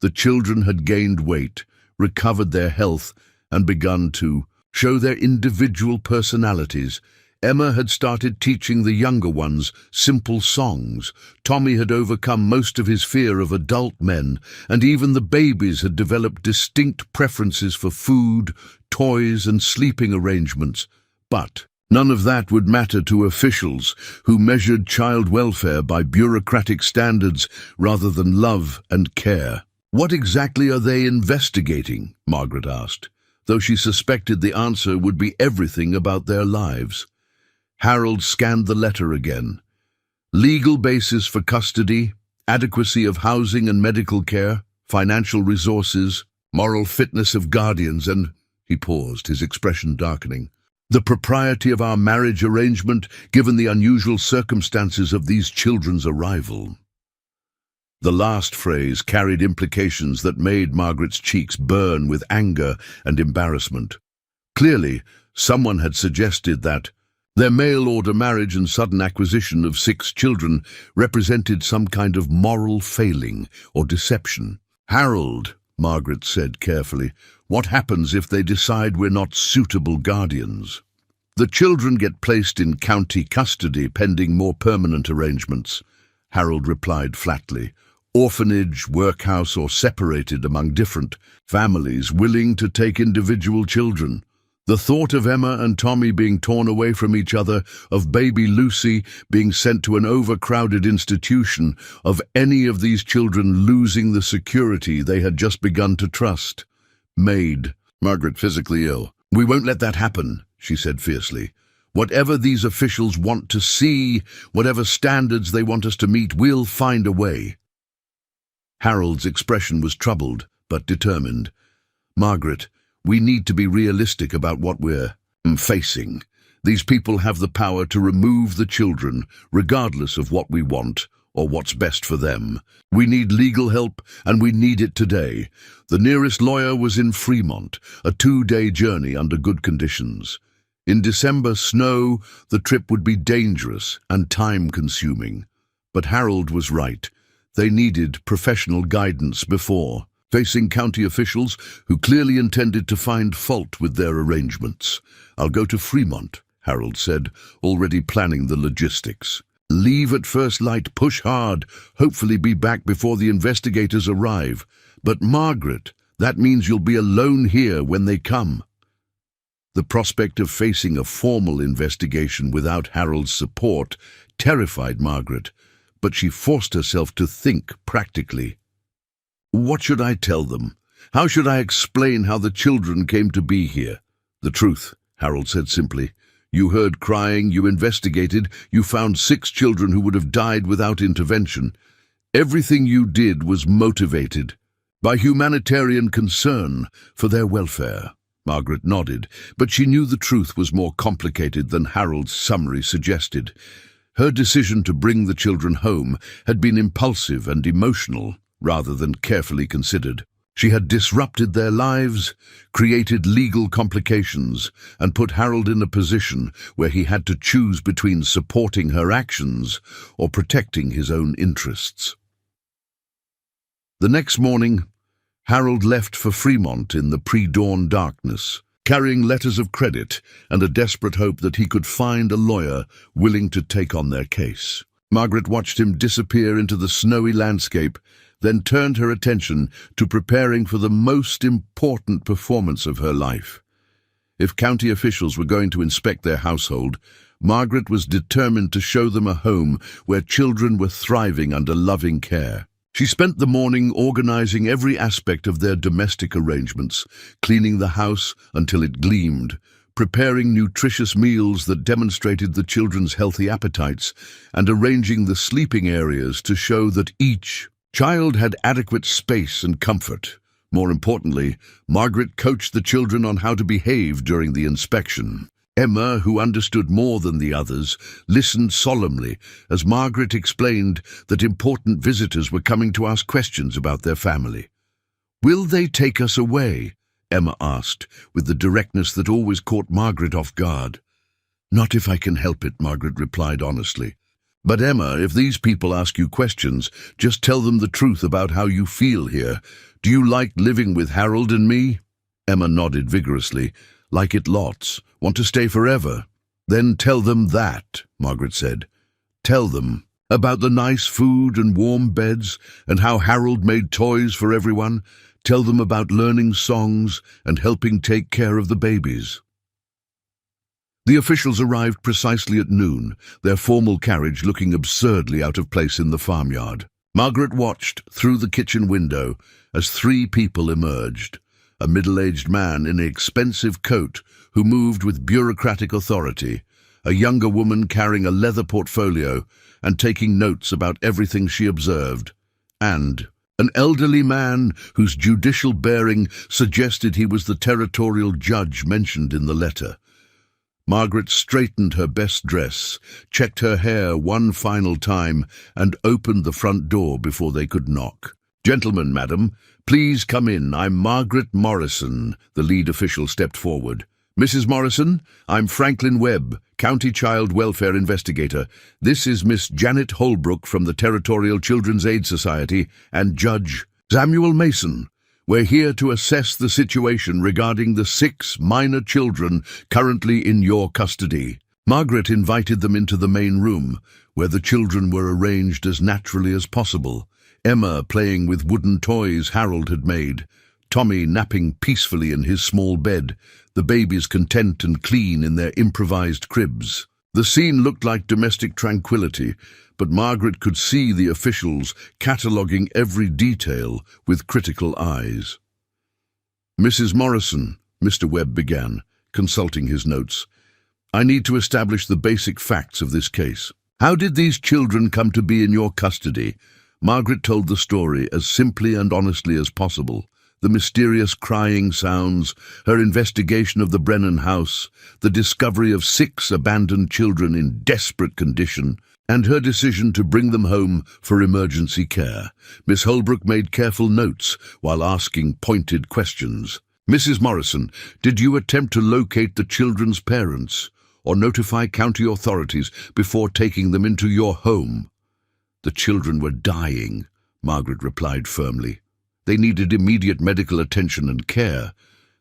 The children had gained weight, recovered their health, and begun to show their individual personalities. Emma had started teaching the younger ones simple songs. Tommy had overcome most of his fear of adult men, and even the babies had developed distinct preferences for food, toys, and sleeping arrangements. But none of that would matter to officials who measured child welfare by bureaucratic standards rather than love and care. "What exactly are they investigating?" Margaret asked, though she suspected the answer would be everything about their lives. Harold scanned the letter again. Legal basis for custody, adequacy of housing and medical care, financial resources, moral fitness of guardians, and, he paused, his expression darkening, the propriety of our marriage arrangement given the unusual circumstances of these children's arrival. The last phrase carried implications that made Margaret's cheeks burn with anger and embarrassment. Clearly, someone had suggested that their mail-order marriage and sudden acquisition of 6 children represented some kind of moral failing or deception. "Harold," Margaret said carefully, "what happens if they decide we're not suitable guardians?" "The children get placed in county custody pending more permanent arrangements," Harold replied flatly. "Orphanage, workhouse, or separated among different families willing to take individual children." The thought of Emma and Tommy being torn away from each other, of baby Lucy being sent to an overcrowded institution, of any of these children losing the security they had just begun to trust, made Margaret physically ill. "We won't let that happen," she said fiercely. "Whatever these officials want to see, whatever standards they want us to meet, we'll find a way." Harold's expression was troubled, but determined. "Margaret, we need to be realistic about what we're facing. These people have the power to remove the children, regardless of what we want or what's best for them. We need legal help, and we need it today." The nearest lawyer was in Fremont, a 2-day journey under good conditions. In December snow, the trip would be dangerous and time-consuming. But Harold was right. They needed professional guidance before facing county officials who clearly intended to find fault with their arrangements. "I'll go to Fremont," Harold said, already planning the logistics. "Leave at first light, push hard, hopefully be back before the investigators arrive. But Margaret, that means you'll be alone here when they come." The prospect of facing a formal investigation without Harold's support terrified Margaret, but she forced herself to think practically. "What should I tell them? How should I explain how the children came to be here?" "The truth," Harold said simply. "You heard crying, you investigated, you found 6 children who would have died without intervention. Everything you did was motivated by humanitarian concern for their welfare." Margaret nodded, but she knew the truth was more complicated than Harold's summary suggested. Her decision to bring the children home had been impulsive and emotional, rather than carefully considered. She had disrupted their lives, created legal complications, and put Harold in a position where he had to choose between supporting her actions or protecting his own interests. The next morning, Harold left for Fremont in the pre-dawn darkness, carrying letters of credit and a desperate hope that he could find a lawyer willing to take on their case. Margaret watched him disappear into the snowy landscape, then turned her attention to preparing for the most important performance of her life. If county officials were going to inspect their household, Margaret was determined to show them a home where children were thriving under loving care. She spent the morning organizing every aspect of their domestic arrangements, cleaning the house until it gleamed, preparing nutritious meals that demonstrated the children's healthy appetites, and arranging the sleeping areas to show that each child had adequate space and comfort. More importantly, Margaret coached the children on how to behave during the inspection. Emma, who understood more than the others, listened solemnly as Margaret explained that important visitors were coming to ask questions about their family. "Will they take us away?" Emma asked, with the directness that always caught Margaret off guard. "Not if I can help it," Margaret replied honestly. "But Emma, if these people ask you questions, just tell them the truth about how you feel here. Do you like living with Harold and me?" Emma nodded vigorously. "Like it lots. Want to stay forever?" "Then tell them that," Margaret said. "Tell them about the nice food and warm beds and how Harold made toys for everyone. Tell them about learning songs and helping take care of the babies." The officials arrived precisely at noon, their formal carriage looking absurdly out of place in the farmyard. Margaret watched through the kitchen window as 3 people emerged. A middle-aged man in an expensive coat who moved with bureaucratic authority, a younger woman carrying a leather portfolio and taking notes about everything she observed, and an elderly man whose judicial bearing suggested he was the territorial judge mentioned in the letter. Margaret straightened her best dress, checked her hair one final time, and opened the front door before they could knock. "Gentlemen, madam, please come in. I'm Margaret Morrison." The lead official stepped forward. "Mrs. Morrison, I'm Franklin Webb, County Child Welfare Investigator. This is Miss Janet Holbrook from the Territorial Children's Aid Society, and Judge Samuel Mason. We're here to assess the situation regarding the 6 minor children currently in your custody." Margaret invited them into the main room, where the children were arranged as naturally as possible. Emma playing with wooden toys Harold had made, Tommy napping peacefully in his small bed, the babies content and clean in their improvised cribs. The scene looked like domestic tranquility, but Margaret could see the officials cataloguing every detail with critical eyes. "Mrs. Morrison," Mr. Webb began, consulting his notes, "I need to establish the basic facts of this case. How did these children come to be in your custody?" Margaret told the story as simply and honestly as possible. The mysterious crying sounds, her investigation of the Brennan house, the discovery of 6 abandoned children in desperate condition, and her decision to bring them home for emergency care. Miss Holbrook made careful notes while asking pointed questions. "Mrs. Morrison, did you attempt to locate the children's parents or notify county authorities before taking them into your home?" "The children were dying," Margaret replied firmly. "They needed immediate medical attention and care.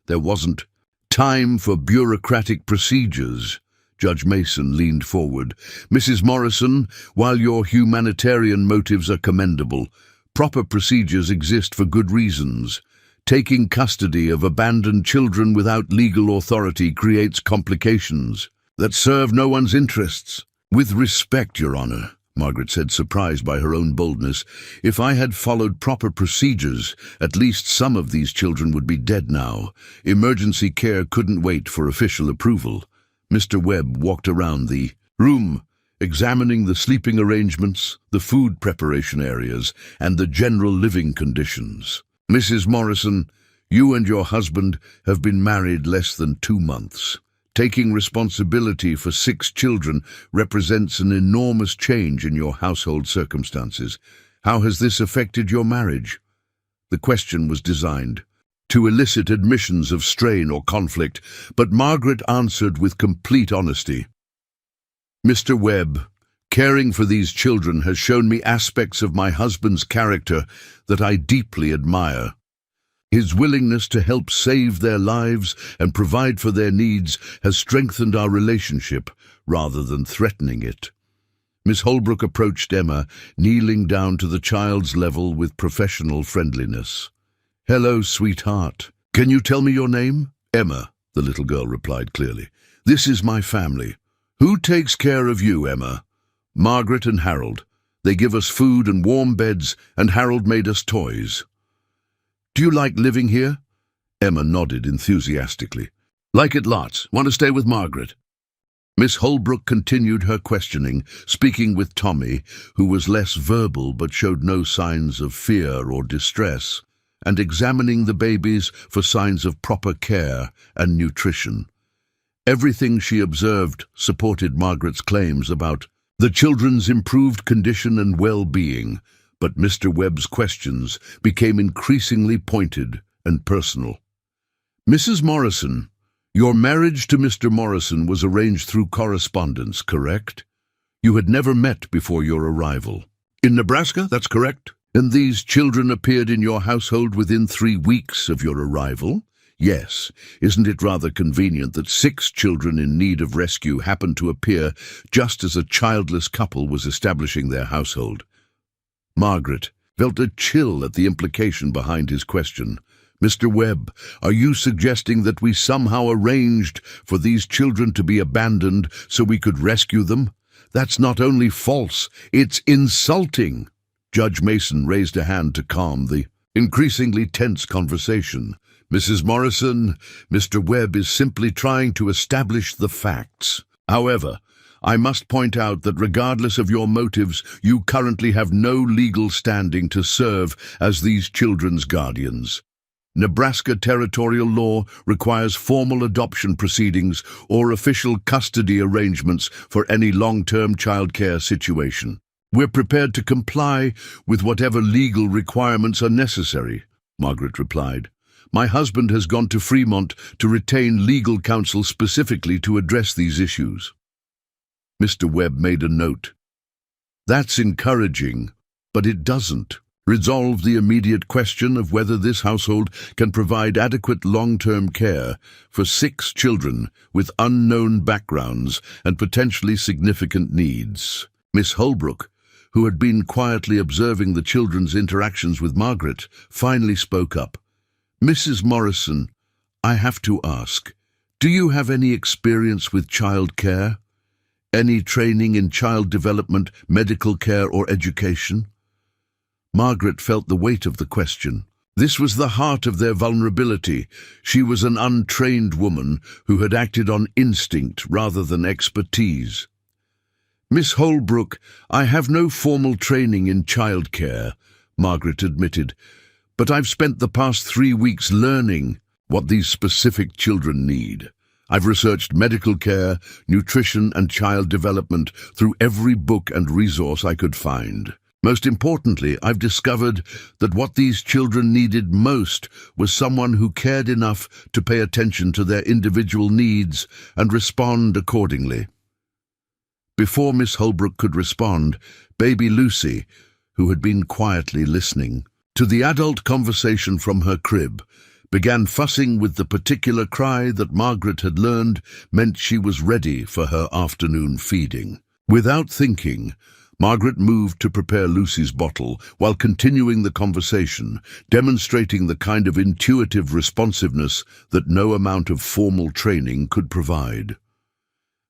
There wasn't time for bureaucratic procedures." Judge Mason leaned forward. "Mrs. Morrison, while your humanitarian motives are commendable, proper procedures exist for good reasons. Taking custody of abandoned children without legal authority creates complications that serve no one's interests." "With respect, Your Honor," Margaret said, surprised by her own boldness, "if I had followed proper procedures, at least some of these children would be dead now. Emergency care couldn't wait for official approval." Mr. Webb walked around the room, examining the sleeping arrangements, the food preparation areas, and the general living conditions. "Mrs. Morrison, you and your husband have been married less than 2 months. Taking responsibility for 6 children represents an enormous change in your household circumstances. How has this affected your marriage?" The question was designed to elicit admissions of strain or conflict, but Margaret answered with complete honesty. Mr. Webb, caring for these children has shown me aspects of my husband's character that I deeply admire. His willingness to help save their lives and provide for their needs has strengthened our relationship rather than threatening it. Miss Holbrook approached Emma, kneeling down to the child's level with professional friendliness. "Hello, sweetheart. Can you tell me your name?" "Emma," the little girl replied clearly. "This is my family." "Who takes care of you, Emma?" "Margaret and Harold. They give us food and warm beds, and Harold made us toys." "Do you like living here?" Emma nodded enthusiastically. "Like it lots. Want to stay with Margaret?" Miss Holbrook continued her questioning, speaking with Tommy, who was less verbal but showed no signs of fear or distress, and examining the babies for signs of proper care and nutrition. Everything she observed supported Margaret's claims about the children's improved condition and well-being, but Mr. Webb's questions became increasingly pointed and personal. "Mrs. Morrison, your marriage to Mr. Morrison was arranged through correspondence, correct? You had never met before your arrival." "In Nebraska, that's correct." "And these children appeared in your household within 3 weeks of your arrival?" "Yes. Isn't it rather convenient that 6 children in need of rescue happened to appear just as a childless couple was establishing their household?" Margaret felt a chill at the implication behind his question. "Mr. Webb, are you suggesting that we somehow arranged for these children to be abandoned so we could rescue them? That's not only false, it's insulting." Judge Mason raised a hand to calm the increasingly tense conversation. "Mrs. Morrison, Mr. Webb is simply trying to establish the facts. However, I must point out that regardless of your motives, you currently have no legal standing to serve as these children's guardians. Nebraska territorial law requires formal adoption proceedings or official custody arrangements for any long-term childcare situation. We're prepared to comply with whatever legal requirements are necessary," Margaret replied. "My husband has gone to Fremont to retain legal counsel specifically to address these issues." Mr. Webb made a note. "That's encouraging, but it doesn't resolve the immediate question of whether this household can provide adequate long-term care for 6 children with unknown backgrounds and potentially significant needs." Miss Holbrook, who had been quietly observing the children's interactions with Margaret, finally spoke up. "Mrs. Morrison, I have to ask, do you have any experience with child care? Any training in child development, medical care, or education?" Margaret felt the weight of the question. This was the heart of their vulnerability. She was an untrained woman who had acted on instinct rather than expertise. "Miss Holbrook, I have no formal training in childcare," Margaret admitted, "but I've spent the past 3 weeks learning what these specific children need. I've researched medical care, nutrition, and child development through every book and resource I could find. Most importantly, I've discovered that what these children needed most was someone who cared enough to pay attention to their individual needs and respond accordingly." Before Miss Holbrook could respond, baby Lucy, who had been quietly listening to the adult conversation from her crib, began fussing with the particular cry that Margaret had learned meant she was ready for her afternoon feeding. Without thinking, Margaret moved to prepare Lucy's bottle while continuing the conversation, demonstrating the kind of intuitive responsiveness that no amount of formal training could provide.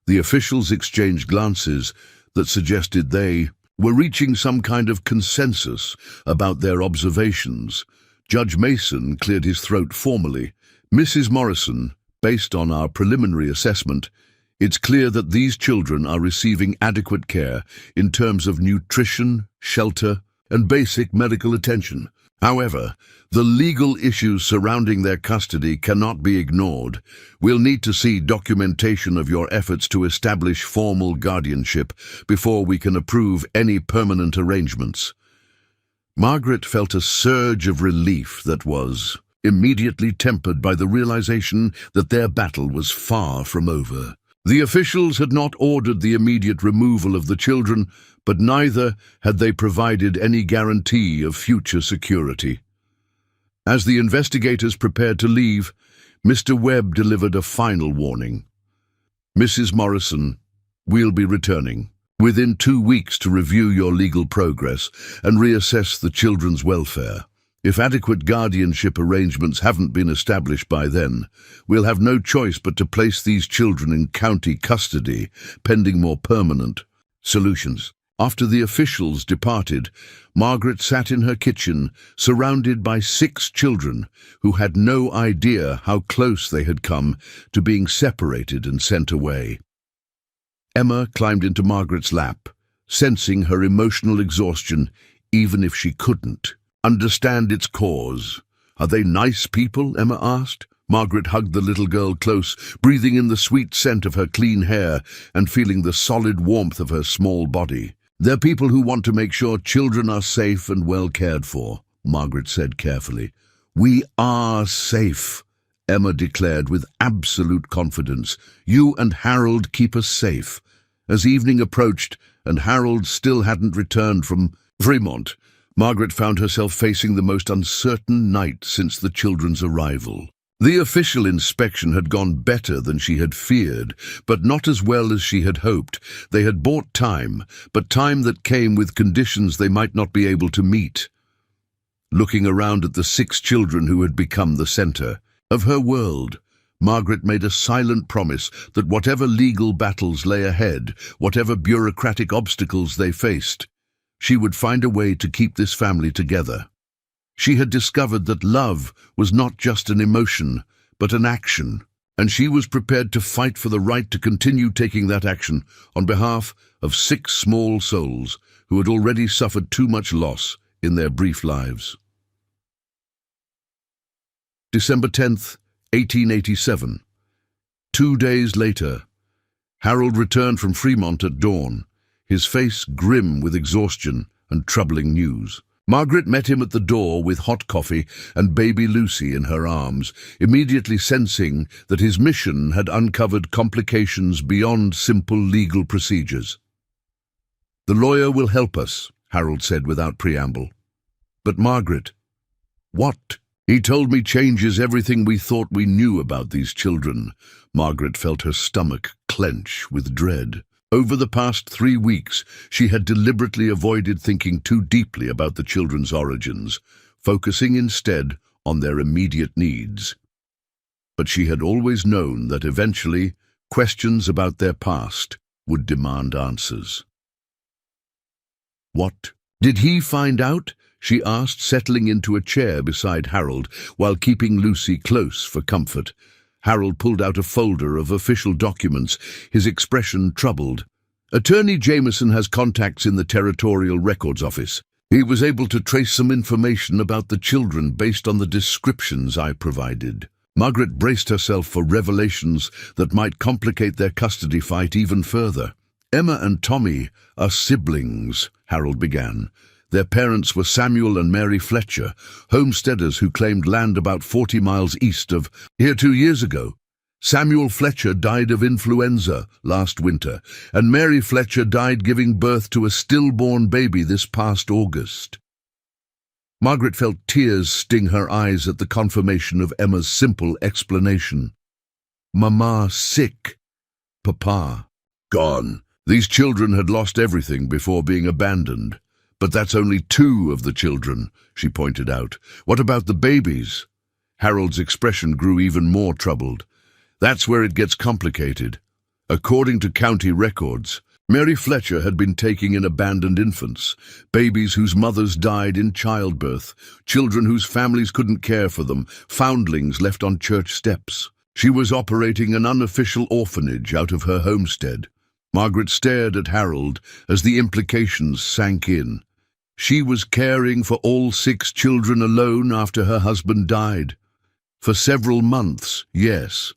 The officials exchanged glances that suggested they were reaching some kind of consensus about their observations. Judge Mason cleared his throat formally. "Mrs. Morrison, based on our preliminary assessment, it's clear that these children are receiving adequate care in terms of nutrition, shelter, and basic medical attention. However, the legal issues surrounding their custody cannot be ignored. We'll need to see documentation of your efforts to establish formal guardianship before we can approve any permanent arrangements." Margaret felt a surge of relief that was immediately tempered by the realization that their battle was far from over. The officials had not ordered the immediate removal of the children, but neither had they provided any guarantee of future security. As the investigators prepared to leave, Mr. Webb delivered a final warning. "Mrs. Morrison, we'll be returning within 2 weeks to review your legal progress and reassess the children's welfare. If adequate guardianship arrangements haven't been established by then, we'll have no choice but to place these children in county custody, pending more permanent solutions." After the officials departed, Margaret sat in her kitchen, surrounded by 6 children who had no idea how close they had come to being separated and sent away. Emma climbed into Margaret's lap, sensing her emotional exhaustion, even if she couldn't understand its cause. "Are they nice people?" Emma asked. Margaret hugged the little girl close, breathing in the sweet scent of her clean hair and feeling the solid warmth of her small body. "They're people who want to make sure children are safe and well cared for," Margaret said carefully. "We are safe," Emma declared with absolute confidence. "You and Harold keep us safe." As evening approached and Harold still hadn't returned from Fremont, Margaret found herself facing the most uncertain night since the children's arrival. The official inspection had gone better than she had feared, but not as well as she had hoped. They had bought time, but time that came with conditions they might not be able to meet. Looking around at the 6 children who had become the center of her world, Margaret made a silent promise that whatever legal battles lay ahead, whatever bureaucratic obstacles they faced, she would find a way to keep this family together. She had discovered that love was not just an emotion, but an action, and she was prepared to fight for the right to continue taking that action on behalf of 6 small souls who had already suffered too much loss in their brief lives. December 10th, 1887. 2 days later, Harold returned from Fremont at dawn, his face grim with exhaustion and troubling news. Margaret met him at the door with hot coffee and baby Lucy in her arms, immediately sensing that his mission had uncovered complications beyond simple legal procedures. "The lawyer will help us," Harold said without preamble. "But Margaret, what?" "He told me changes everything we thought we knew about these children." Margaret felt her stomach clench with dread. Over the past 3 weeks, she had deliberately avoided thinking too deeply about the children's origins, focusing instead on their immediate needs. But she had always known that eventually, questions about their past would demand answers. "What did he find out?" she asked, settling into a chair beside Harold while keeping Lucy close for comfort. Harold pulled out a folder of official documents, his expression troubled. "Attorney Jameson has contacts in the Territorial Records Office. He was able to trace some information about the children based on the descriptions I provided." Margaret braced herself for revelations that might complicate their custody fight even further. "Emma and Tommy are siblings," Harold began. "Their parents were Samuel and Mary Fletcher, homesteaders who claimed land about 40 miles east of here 2 years ago. Samuel Fletcher died of influenza last winter, and Mary Fletcher died giving birth to a stillborn baby this past August." Margaret felt tears sting her eyes at the confirmation of Emma's simple explanation. "Mama sick, Papa gone." These children had lost everything before being abandoned. "But that's only 2 of the children," she pointed out. "What about the babies?" Harold's expression grew even more troubled. "That's where it gets complicated. According to county records, Mary Fletcher had been taking in abandoned infants, babies whose mothers died in childbirth, children whose families couldn't care for them, foundlings left on church steps. She was operating an unofficial orphanage out of her homestead." Margaret stared at Harold as the implications sank in. She was caring for all 6 children alone after her husband died. For several months, yes.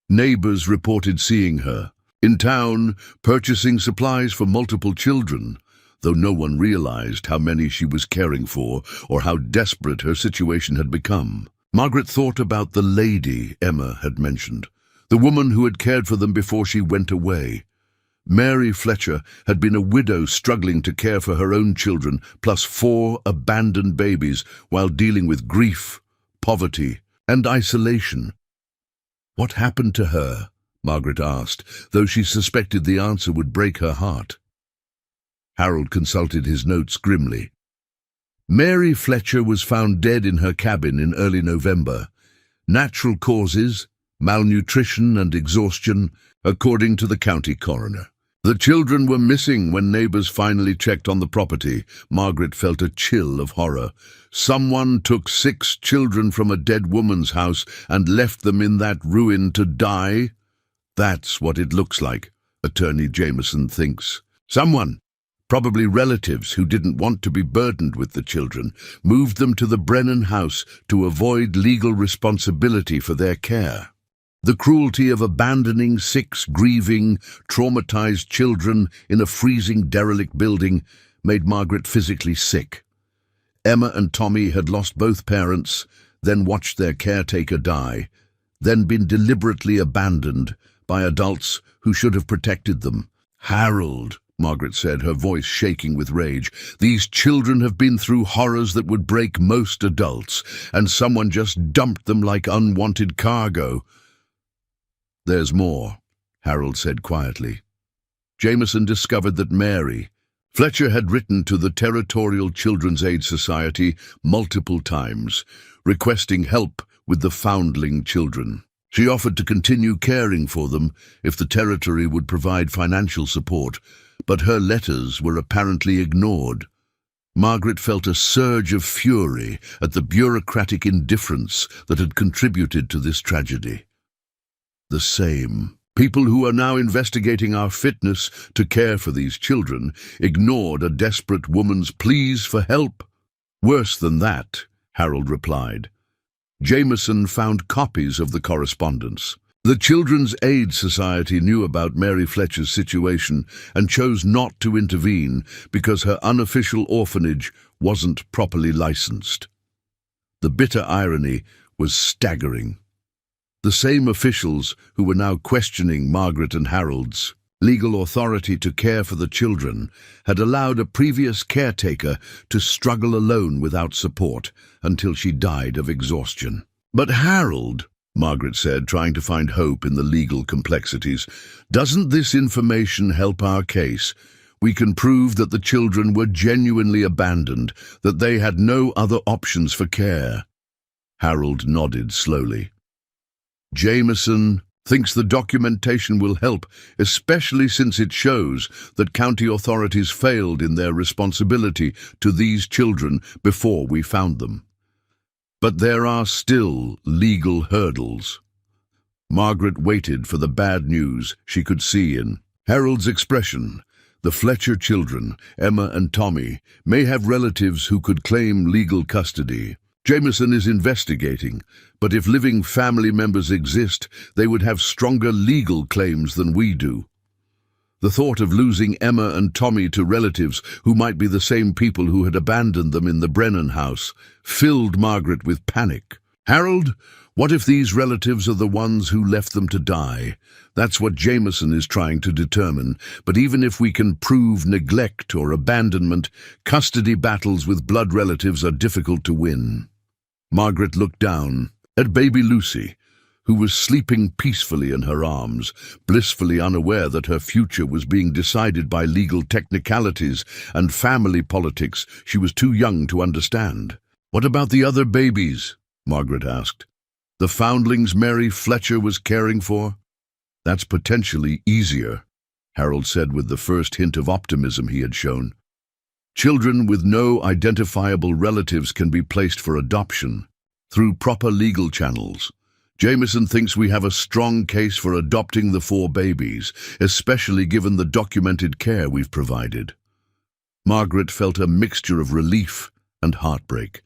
Neighbors reported seeing her in town, purchasing supplies for multiple children. though no one realized how many she was caring for or how desperate her situation had become. Margaret thought about the lady Emma had mentioned, the woman who had cared for them before she went away. Mary Fletcher had been a widow struggling to care for her own children, plus 4 abandoned babies, while dealing with grief, poverty, and isolation. What happened to her? Margaret asked, though she suspected the answer would break her heart. Harold consulted his notes grimly. Mary Fletcher was found dead in her cabin in early November. Natural causes, malnutrition and exhaustion, according to the county coroner. The children were missing when neighbors finally checked on the property. Margaret felt a chill of horror. Someone took 6 children from a dead woman's house and left them in that ruin to die? That's what it looks like, Attorney Jameson thinks. Someone, probably relatives who didn't want to be burdened with the children, moved them to the Brennan house to avoid legal responsibility for their care. The cruelty of abandoning 6 grieving, traumatized children in a freezing, derelict building made Margaret physically sick. Emma and Tommy had lost both parents, then watched their caretaker die, then been deliberately abandoned by adults who should have protected them. Harold, Margaret said, her voice shaking with rage, these children have been through horrors that would break most adults, and someone just dumped them like unwanted cargo. There's more, Harold said quietly. Jameson discovered that Mary Fletcher had written to the Territorial Children's Aid Society multiple times, requesting help with the foundling children. She offered to continue caring for them if the territory would provide financial support, but her letters were apparently ignored. Margaret felt a surge of fury at the bureaucratic indifference that had contributed to this tragedy. The same people who are now investigating our fitness to care for these children ignored a desperate woman's pleas for help. Worse than that, Harold replied. Jameson found copies of the correspondence. The Children's Aid Society knew about Mary Fletcher's situation and chose not to intervene because her unofficial orphanage wasn't properly licensed. The bitter irony was staggering. The same officials who were now questioning Margaret and Harold's legal authority to care for the children had allowed a previous caretaker to struggle alone without support until she died of exhaustion. But Harold, Margaret said, trying to find hope in the legal complexities, doesn't this information help our case? We can prove that the children were genuinely abandoned, that they had no other options for care. Harold nodded slowly. Jameson thinks the documentation will help, especially since it shows that county authorities failed in their responsibility to these children before we found them. But there are still legal hurdles. Margaret waited for the bad news she could see in Harold's expression. The Fletcher children, Emma and Tommy, may have relatives who could claim legal custody. Jameson is investigating, but if living family members exist, they would have stronger legal claims than we do. The thought of losing Emma and Tommy to relatives who might be the same people who had abandoned them in the Brennan house filled Margaret with panic. Harold, what if these relatives are the ones who left them to die? That's what Jameson is trying to determine, but even if we can prove neglect or abandonment, custody battles with blood relatives are difficult to win. Margaret looked down at baby Lucy, who was sleeping peacefully in her arms, blissfully unaware that her future was being decided by legal technicalities and family politics she was too young to understand. What about the other babies? Margaret asked. The foundlings Mary Fletcher was caring for? That's potentially easier, Harold said with the first hint of optimism he had shown. Children with no identifiable relatives can be placed for adoption through proper legal channels. Jameson thinks we have a strong case for adopting the 4 babies, especially given the documented care we've provided. Margaret felt a mixture of relief and heartbreak.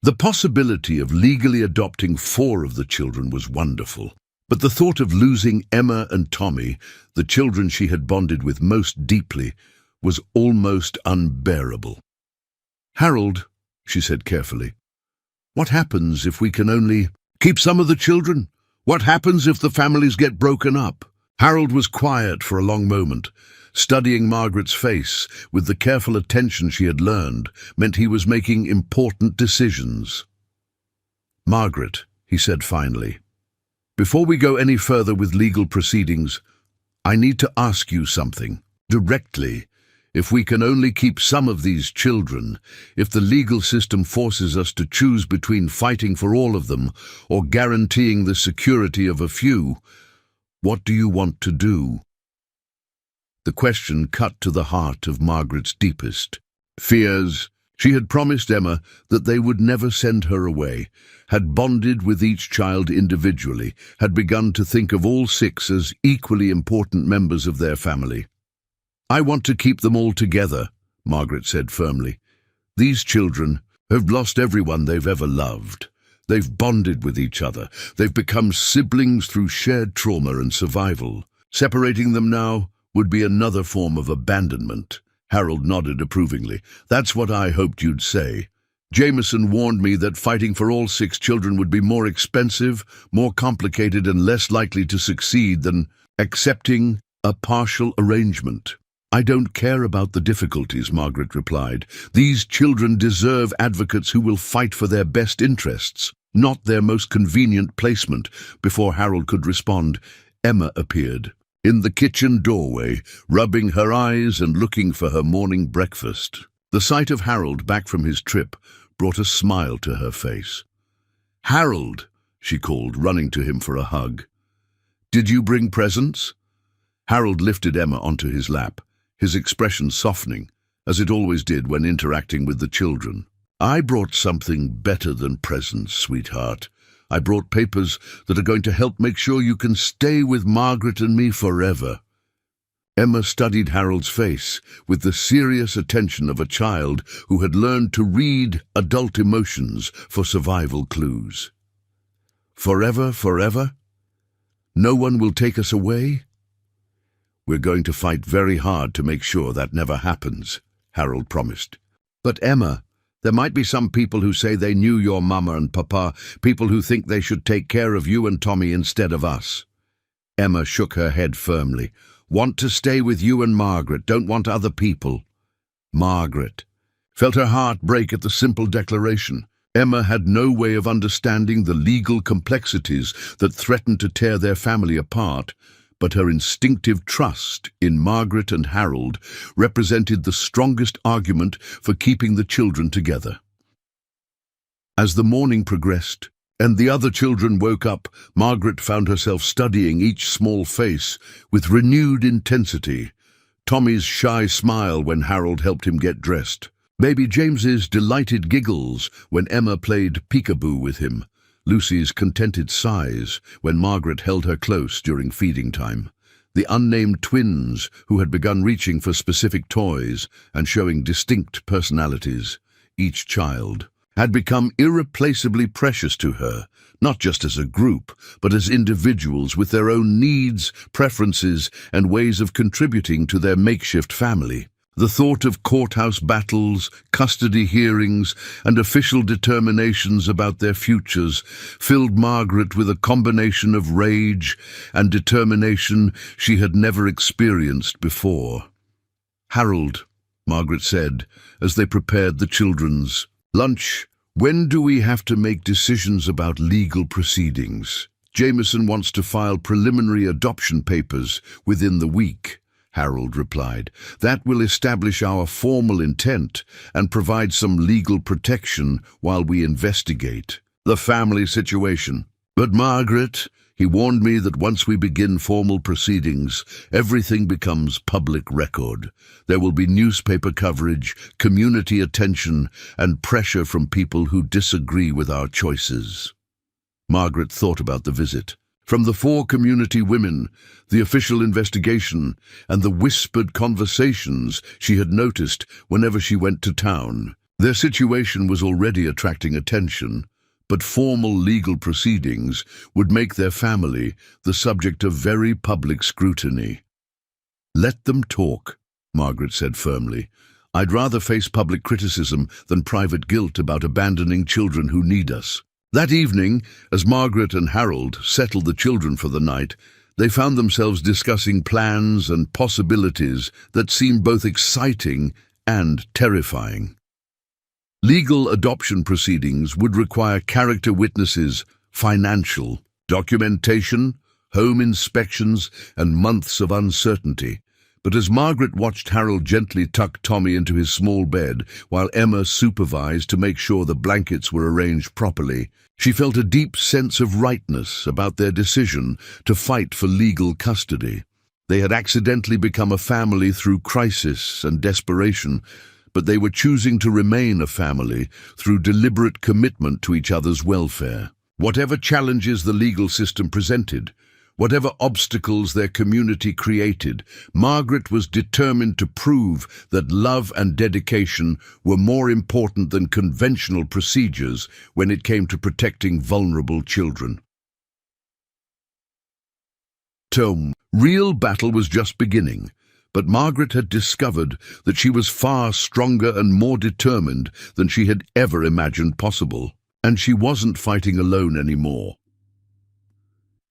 The possibility of legally adopting 4 of the children was wonderful, but the thought of losing Emma and Tommy, the children she had bonded with most deeply, was almost unbearable. "Harold," she said carefully, "what happens if we can only keep some of the children? What happens if the families get broken up?" Harold was quiet for a long moment. Studying Margaret's face with the careful attention she had learned meant he was making important decisions. "Margaret," he said finally, "before we go any further with legal proceedings, I need to ask you something directly. If we can only keep some of these children, if the legal system forces us to choose between fighting for all of them or guaranteeing the security of a few, what do you want to do?" The question cut to the heart of Margaret's deepest fears. She had promised Emma that they would never send her away, had bonded with each child individually, had begun to think of all 6 as equally important members of their family. "I want to keep them all together," Margaret said firmly. "These children have lost everyone they've ever loved. They've bonded with each other. They've become siblings through shared trauma and survival. Separating them now would be another form of abandonment." Harold nodded approvingly. "That's what I hoped you'd say. Jameson warned me that fighting for all 6 children would be more expensive, more complicated, and less likely to succeed than accepting a partial arrangement." "I don't care about the difficulties," Margaret replied. "These children deserve advocates who will fight for their best interests, not their most convenient placement." Before Harold could respond, Emma appeared in the kitchen doorway, rubbing her eyes and looking for her morning breakfast. The sight of Harold back from his trip brought a smile to her face. "Harold," she called, running to him for a hug. "Did you bring presents?" Harold lifted Emma onto his lap, his expression softening, as it always did when interacting with the children. "I brought something better than presents, sweetheart. I brought papers that are going to help make sure you can stay with Margaret and me forever." Emma studied Harold's face with the serious attention of a child who had learned to read adult emotions for survival clues. "Forever, forever? No one will take us away?" "We're going to fight very hard to make sure that never happens," Harold promised. "But Emma, there might be some people who say they knew your mama and papa, people who think they should take care of you and Tommy instead of us." Emma shook her head firmly. "Want to stay with you and Margaret, don't want other people." Margaret felt her heart break at the simple declaration. Emma had no way of understanding the legal complexities that threatened to tear their family apart, but her instinctive trust in Margaret and Harold represented the strongest argument for keeping the children together. As the morning progressed, and the other children woke up, Margaret found herself studying each small face with renewed intensity. Tommy's shy smile when Harold helped him get dressed. Baby James's delighted giggles when Emma played peekaboo with him. Lucy's contented sighs when Margaret held her close during feeding time. The unnamed twins who had begun reaching for specific toys and showing distinct personalities. Each child had become irreplaceably precious to her, not just as a group, but as individuals with their own needs, preferences, and ways of contributing to their makeshift family. The thought of courthouse battles, custody hearings, and official determinations about their futures filled Margaret with a combination of rage and determination she had never experienced before. "Harold," Margaret said, as they prepared the children's lunch, "when do we have to make decisions about legal proceedings? Jameson wants to file preliminary adoption papers within the week." Harold replied. "That will establish our formal intent and provide some legal protection while we investigate the family situation. But Margaret, he warned me that once we begin formal proceedings, everything becomes public record. There will be newspaper coverage, community attention, and pressure from people who disagree with our choices." Margaret thought about the visit. From the 4 community women, the official investigation, and the whispered conversations she had noticed whenever she went to town. Their situation was already attracting attention, but formal legal proceedings would make their family the subject of very public scrutiny. "Let them talk," Margaret said firmly. "I'd rather face public criticism than private guilt about abandoning children who need us." That evening, as Margaret and Harold settled the children for the night, they found themselves discussing plans and possibilities that seemed both exciting and terrifying. Legal adoption proceedings would require character witnesses, financial documentation, home inspections, and months of uncertainty. But as Margaret watched Harold gently tuck Tommy into his small bed, while Emma supervised to make sure the blankets were arranged properly, she felt a deep sense of rightness about their decision to fight for legal custody. They had accidentally become a family through crisis and desperation, but they were choosing to remain a family through deliberate commitment to each other's welfare. Whatever challenges the legal system presented, whatever obstacles their community created, Margaret was determined to prove that love and dedication were more important than conventional procedures when it came to protecting vulnerable children. Real battle was just beginning, but Margaret had discovered that she was far stronger and more determined than she had ever imagined possible, and she wasn't fighting alone anymore.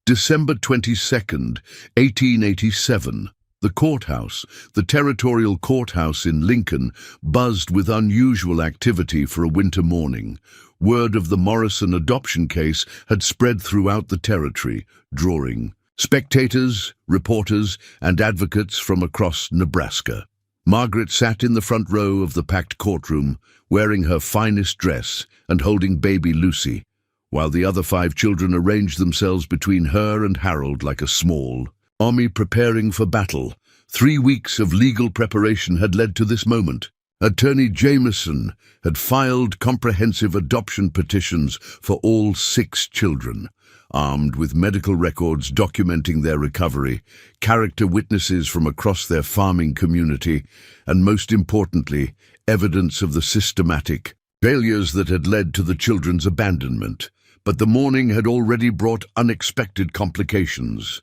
December 22nd, 1887. The courthouse, the territorial courthouse in Lincoln, buzzed with unusual activity for a winter morning. Word of the Morrison adoption case had spread throughout the territory, drawing spectators, reporters, and advocates from across Nebraska. Margaret sat in the front row of the packed courtroom, wearing her finest dress and holding baby Lucy, while the other 5 children arranged themselves between her and Harold like a small army preparing for battle. 3 weeks of legal preparation had led to this moment. Attorney Jameson had filed comprehensive adoption petitions for all 6 children, armed with medical records documenting their recovery, character witnesses from across their farming community, and most importantly, evidence of the systematic failures that had led to the children's abandonment. But the morning had already brought unexpected complications.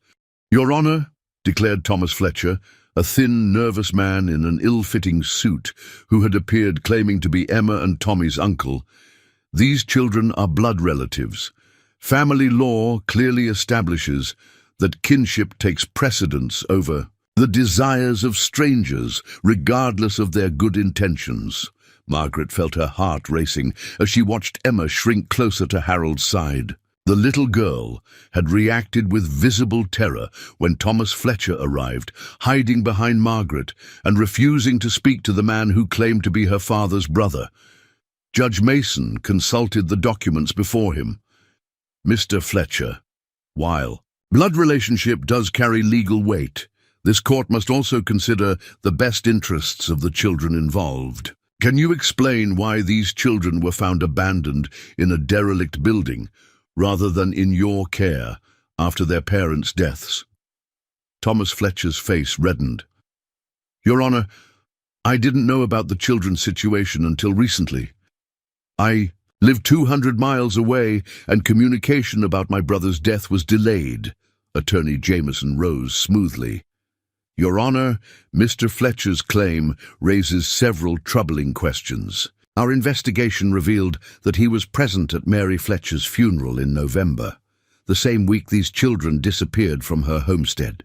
"Your Honor," declared Thomas Fletcher, a thin, nervous man in an ill-fitting suit who had appeared claiming to be Emma and Tommy's uncle, "these children are blood relatives. Family law clearly establishes that kinship takes precedence over the desires of strangers, regardless of their good intentions." Margaret felt her heart racing as she watched Emma shrink closer to Harold's side. The little girl had reacted with visible terror when Thomas Fletcher arrived, hiding behind Margaret and refusing to speak to the man who claimed to be her father's brother. Judge Mason consulted the documents before him. "Mr. Fletcher, while blood relationship does carry legal weight, this court must also consider the best interests of the children involved. Can you explain why these children were found abandoned in a derelict building rather than in your care after their parents' deaths?" Thomas Fletcher's face reddened. "Your Honor, I didn't know about the children's situation until recently. I lived 200 miles away, and communication about my brother's death was delayed." Attorney Jameson rose smoothly. "Your Honor, Mr. Fletcher's claim raises several troubling questions. Our investigation revealed that he was present at Mary Fletcher's funeral in November, the same week these children disappeared from her homestead.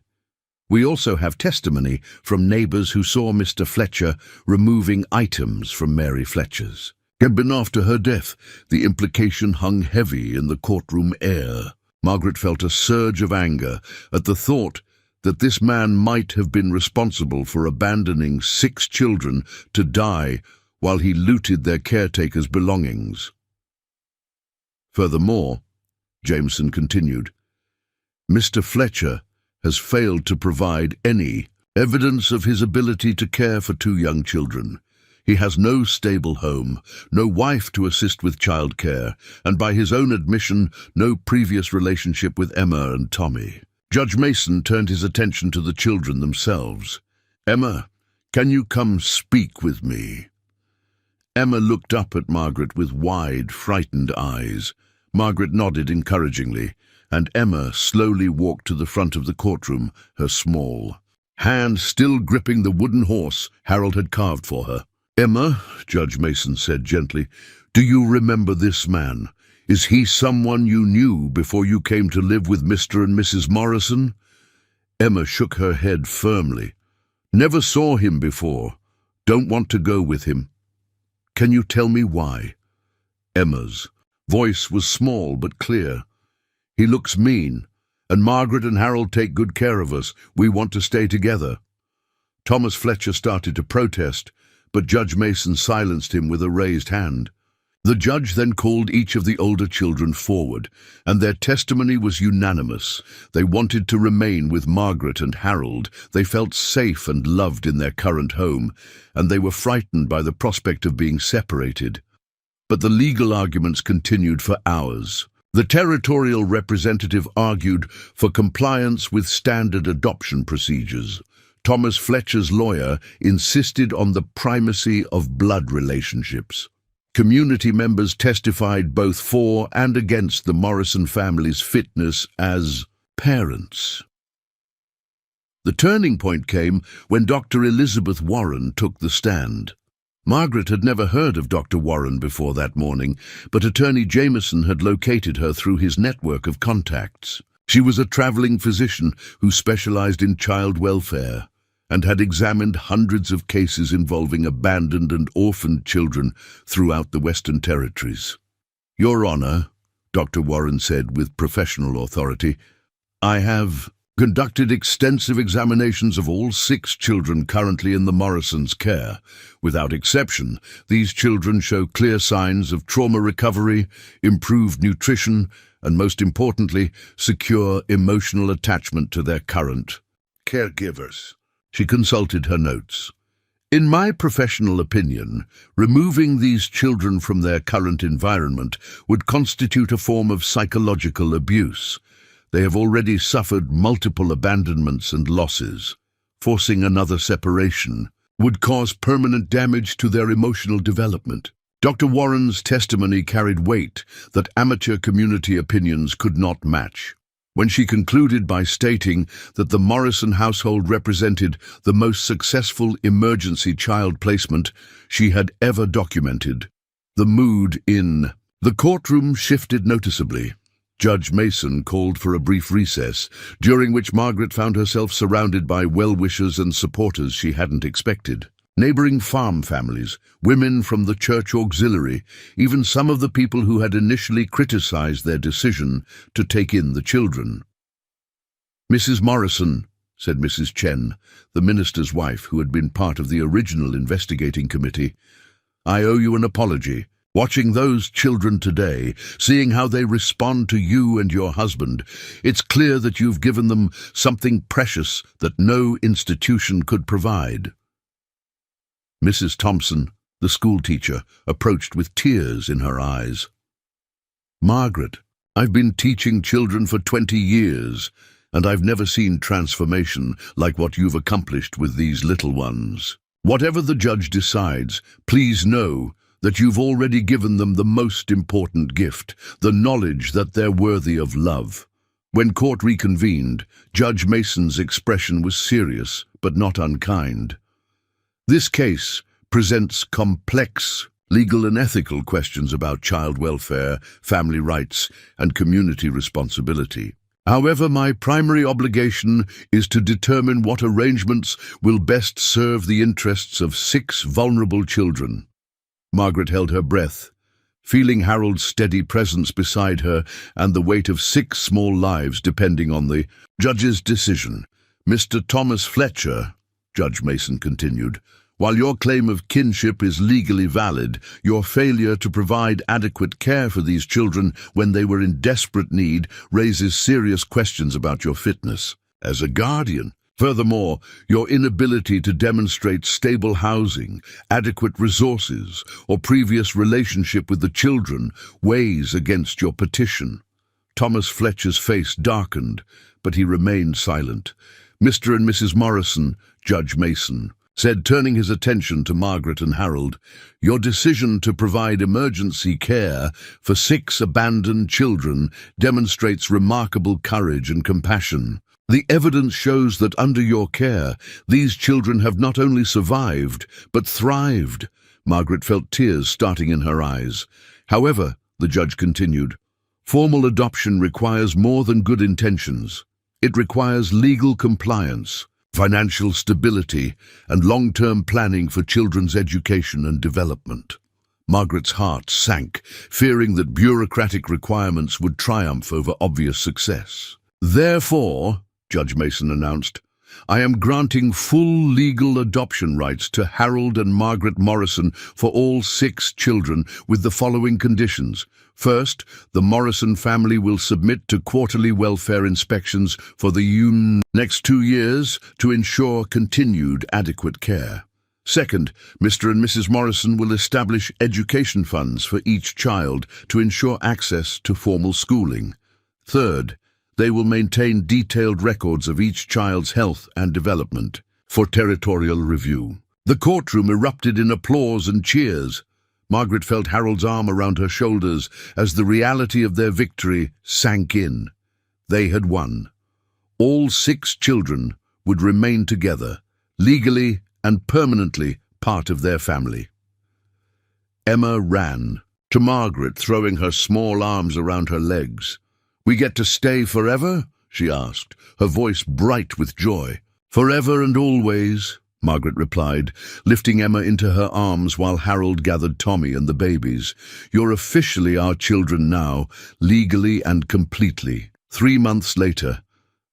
We also have testimony from neighbors who saw Mr. Fletcher removing items from Mary Fletcher's cabin after her death. The implication hung heavy in the courtroom air. Margaret felt a surge of anger at the thought that this man might have been responsible for abandoning 6 children to die while he looted their caretaker's belongings. Furthermore, Jameson continued, Mr. Fletcher has failed to provide any evidence of his ability to care for 2 young children. He has no stable home, no wife to assist with childcare, and by his own admission, no previous relationship with Emma and Tommy. Judge Mason turned his attention to the children themselves. "Emma, can you come speak with me?" Emma looked up at Margaret with wide, frightened eyes. Margaret nodded encouragingly, and Emma slowly walked to the front of the courtroom, her small, hand still gripping the wooden horse Harold had carved for her. "Emma," Judge Mason said gently, "do you remember this man? Is he someone you knew before you came to live with Mr. and Mrs. Morrison?" Emma shook her head firmly. "Never saw him before. Don't want to go with him." "Can you tell me why?" Emma's voice was small but clear. "He looks mean, and Margaret and Harold take good care of us. We want to stay together." Thomas Fletcher started to protest, but Judge Mason silenced him with a raised hand. The judge then called each of the older children forward, and their testimony was unanimous. They wanted to remain with Margaret and Harold. They felt safe and loved in their current home, and they were frightened by the prospect of being separated. But the legal arguments continued for hours. The territorial representative argued for compliance with standard adoption procedures. Thomas Fletcher's lawyer insisted on the primacy of blood relationships. Community members testified both for and against the Morrison family's fitness as parents. The turning point came when Dr. Elizabeth Warren took the stand. Margaret had never heard of Dr. Warren before that morning, but Attorney Jameson had located her through his network of contacts. She was a traveling physician who specialized in child welfare and had examined hundreds of cases involving abandoned and orphaned children throughout the Western Territories. "Your Honor," Dr. Warren said with professional authority, "I have conducted extensive examinations of all 6 children currently in the Morrisons' care. Without exception, these children show clear signs of trauma recovery, improved nutrition, and most importantly, secure emotional attachment to their current caregivers." She consulted her notes. "In my professional opinion, removing these children from their current environment would constitute a form of psychological abuse. They have already suffered multiple abandonments and losses. Forcing another separation would cause permanent damage to their emotional development." Dr. Warren's testimony carried weight that amateur community opinions could not match. When she concluded by stating that the Morrison household represented the most successful emergency child placement she had ever documented, the mood in the courtroom shifted noticeably. Judge Mason called for a brief recess, during which Margaret found herself surrounded by well-wishers and supporters she hadn't expected. Neighboring farm families, women from the church auxiliary, even some of the people who had initially criticized their decision to take in the children. "Mrs. Morrison," said Mrs. Chen, the minister's wife who had been part of the original investigating committee, "I owe you an apology. Watching those children today, seeing how they respond to you and your husband, it's clear that you've given them something precious that no institution could provide." Mrs. Thompson, the schoolteacher, approached with tears in her eyes. "Margaret, I've been teaching children for 20 years, and I've never seen transformation like what you've accomplished with these little ones. Whatever the judge decides, please know that you've already given them the most important gift, the knowledge that they're worthy of love." When court reconvened, Judge Mason's expression was serious but not unkind. "This case presents complex legal and ethical questions about child welfare, family rights, and community responsibility. However, my primary obligation is to determine what arrangements will best serve the interests of 6 vulnerable children." Margaret held her breath, feeling Harold's steady presence beside her and the weight of 6 small lives depending on the judge's decision. "Mr. Thomas Fletcher," Judge Mason continued, "while your claim of kinship is legally valid, your failure to provide adequate care for these children when they were in desperate need raises serious questions about your fitness as a guardian. Furthermore, your inability to demonstrate stable housing, adequate resources, or previous relationship with the children weighs against your petition." Thomas Fletcher's face darkened, but he remained silent. "Mr. and Mrs. Morrison," Judge Mason said, turning his attention to Margaret and Harold, "Your decision to provide emergency care for 6 abandoned children demonstrates remarkable courage and compassion. The evidence shows that under your care, these children have not only survived, but thrived." Margaret felt tears starting in her eyes. "However," the judge continued, "formal adoption requires more than good intentions. It requires legal compliance, financial stability, and long-term planning for children's education and development." Margaret's heart sank, fearing that bureaucratic requirements would triumph over obvious success. "Therefore," Judge Mason announced, "I am granting full legal adoption rights to Harold and Margaret Morrison for all 6 children with the following conditions. First, the Morrison family will submit to quarterly welfare inspections for the next 2 years to ensure continued adequate care. Second, Mr. and Mrs. Morrison will establish education funds for each child to ensure access to formal schooling. Third, they will maintain detailed records of each child's health and development for territorial review." The courtroom erupted in applause and cheers. Margaret felt Harold's arm around her shoulders as the reality of their victory sank in. They had won. All 6 children would remain together, legally and permanently part of their family. Emma ran to Margaret, throwing her small arms around her legs. "We get to stay forever?" she asked, her voice bright with joy. "Forever and always," Margaret replied, lifting Emma into her arms while Harold gathered Tommy and the babies. "You're officially our children now, legally and completely." 3 months later,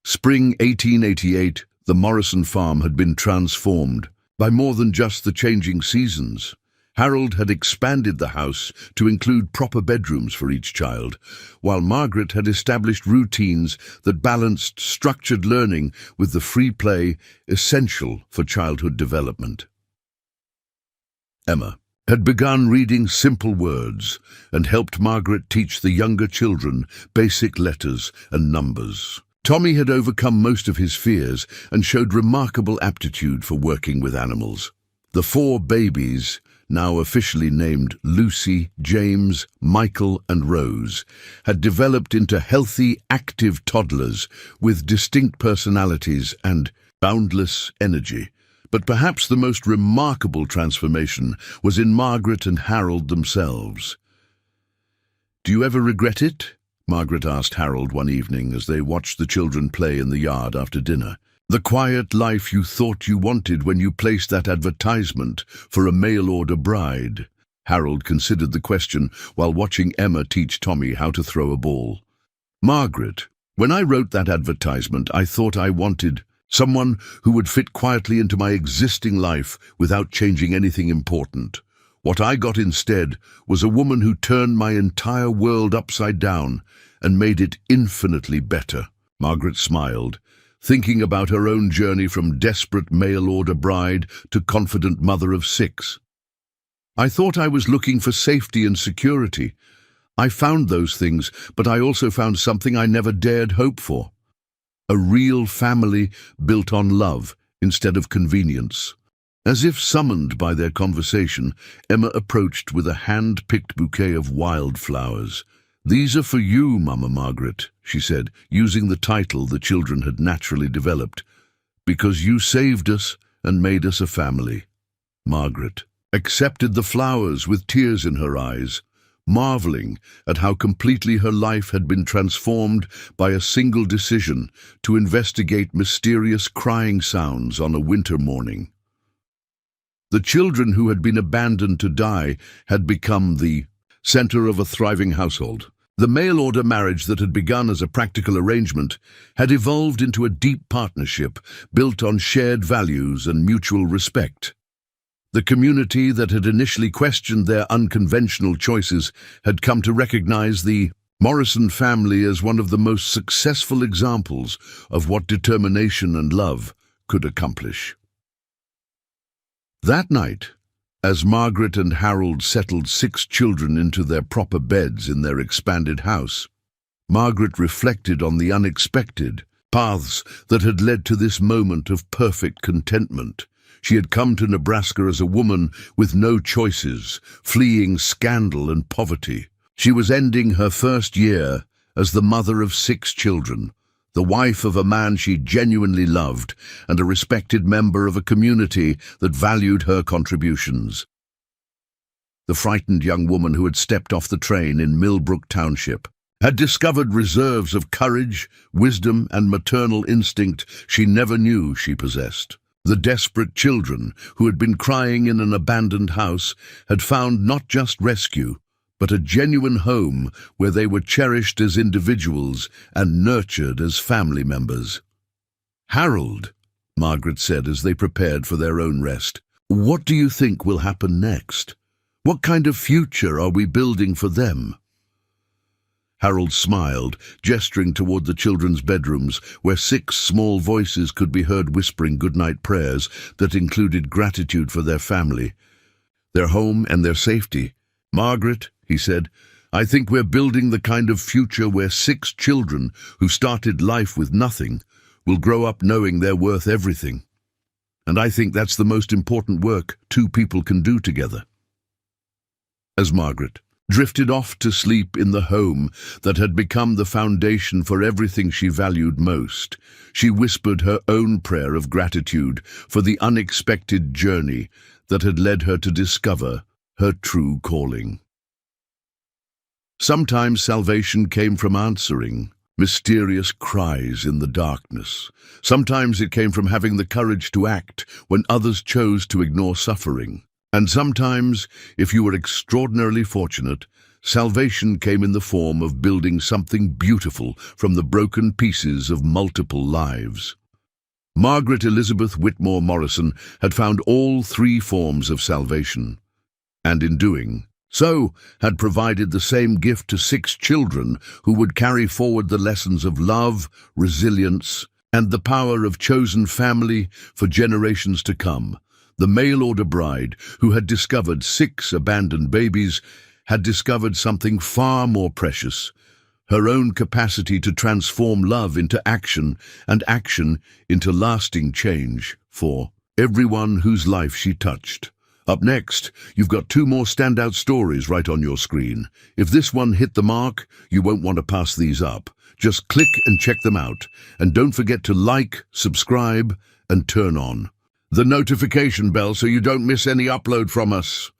spring 1888, the Morrison farm had been transformed by more than just the changing seasons. Harold had expanded the house to include proper bedrooms for each child, while Margaret had established routines that balanced structured learning with the free play essential for childhood development. Emma had begun reading simple words and helped Margaret teach the younger children basic letters and numbers. Tommy had overcome most of his fears and showed remarkable aptitude for working with animals. The 4 babies, now officially named Lucy, James, Michael, and Rose, had developed into healthy, active toddlers with distinct personalities and boundless energy. But perhaps the most remarkable transformation was in Margaret and Harold themselves. "Do you ever regret it?" Margaret asked Harold one evening as they watched the children play in the yard after dinner. "The quiet life you thought you wanted when you placed that advertisement for a mail-order bride?" Harold considered the question while watching Emma teach Tommy how to throw a ball. "Margaret, when I wrote that advertisement, I thought I wanted someone who would fit quietly into my existing life without changing anything important. What I got instead was a woman who turned my entire world upside down and made it infinitely better." Margaret smiled, thinking about her own journey from desperate mail-order bride to confident mother of 6. "I thought I was looking for safety and security. I found those things, but I also found something I never dared hope for. A real family built on love instead of convenience." As if summoned by their conversation, Emma approached with a hand-picked bouquet of wildflowers. "These are for you, Mama Margaret," she said, using the title the children had naturally developed, "because you saved us and made us a family." Margaret accepted the flowers with tears in her eyes, marveling at how completely her life had been transformed by a single decision to investigate mysterious crying sounds on a winter morning. The children who had been abandoned to die had become the center of a thriving household. The mail-order marriage that had begun as a practical arrangement had evolved into a deep partnership built on shared values and mutual respect. The community that had initially questioned their unconventional choices had come to recognize the Morrison family as one of the most successful examples of what determination and love could accomplish. That night, as Margaret and Harold settled 6 children into their proper beds in their expanded house, Margaret reflected on the unexpected paths that had led to this moment of perfect contentment. She had come to Nebraska as a woman with no choices, fleeing scandal and poverty. She was ending her first year as the mother of 6 children, the wife of a man she genuinely loved, and a respected member of a community that valued her contributions. The frightened young woman who had stepped off the train in Millbrook Township had discovered reserves of courage, wisdom, and maternal instinct she never knew she possessed. The desperate children who had been crying in an abandoned house had found not just rescue, but a genuine home where they were cherished as individuals and nurtured as family members. "Harold," Margaret said as they prepared for their own rest, "what do you think will happen next? What kind of future are we building for them?" Harold smiled, gesturing toward the children's bedrooms, where 6 small voices could be heard whispering goodnight prayers that included gratitude for their family, their home, and their safety. "Margaret," he said, "I think we're building the kind of future where 6 children who started life with nothing will grow up knowing they're worth everything. And I think that's the most important work 2 people can do together." As Margaret drifted off to sleep in the home that had become the foundation for everything she valued most, she whispered her own prayer of gratitude for the unexpected journey that had led her to discover her true calling. Sometimes salvation came from answering mysterious cries in the darkness. Sometimes it came from having the courage to act when others chose to ignore suffering. And sometimes, if you were extraordinarily fortunate, salvation came in the form of building something beautiful from the broken pieces of multiple lives. Margaret Elizabeth Whitmore Morrison had found all 3 forms of salvation, and in doing so had provided the same gift to 6 children who would carry forward the lessons of love, resilience, and the power of chosen family for generations to come. The mail-order bride, who had discovered 6 abandoned babies, had discovered something far more precious: her own capacity to transform love into action and action into lasting change for everyone whose life she touched. Up next, you've got 2 more standout stories right on your screen. If this one hit the mark, you won't want to pass these up. Just click and check them out. And don't forget to like, subscribe, and turn on the notification bell so you don't miss any upload from us.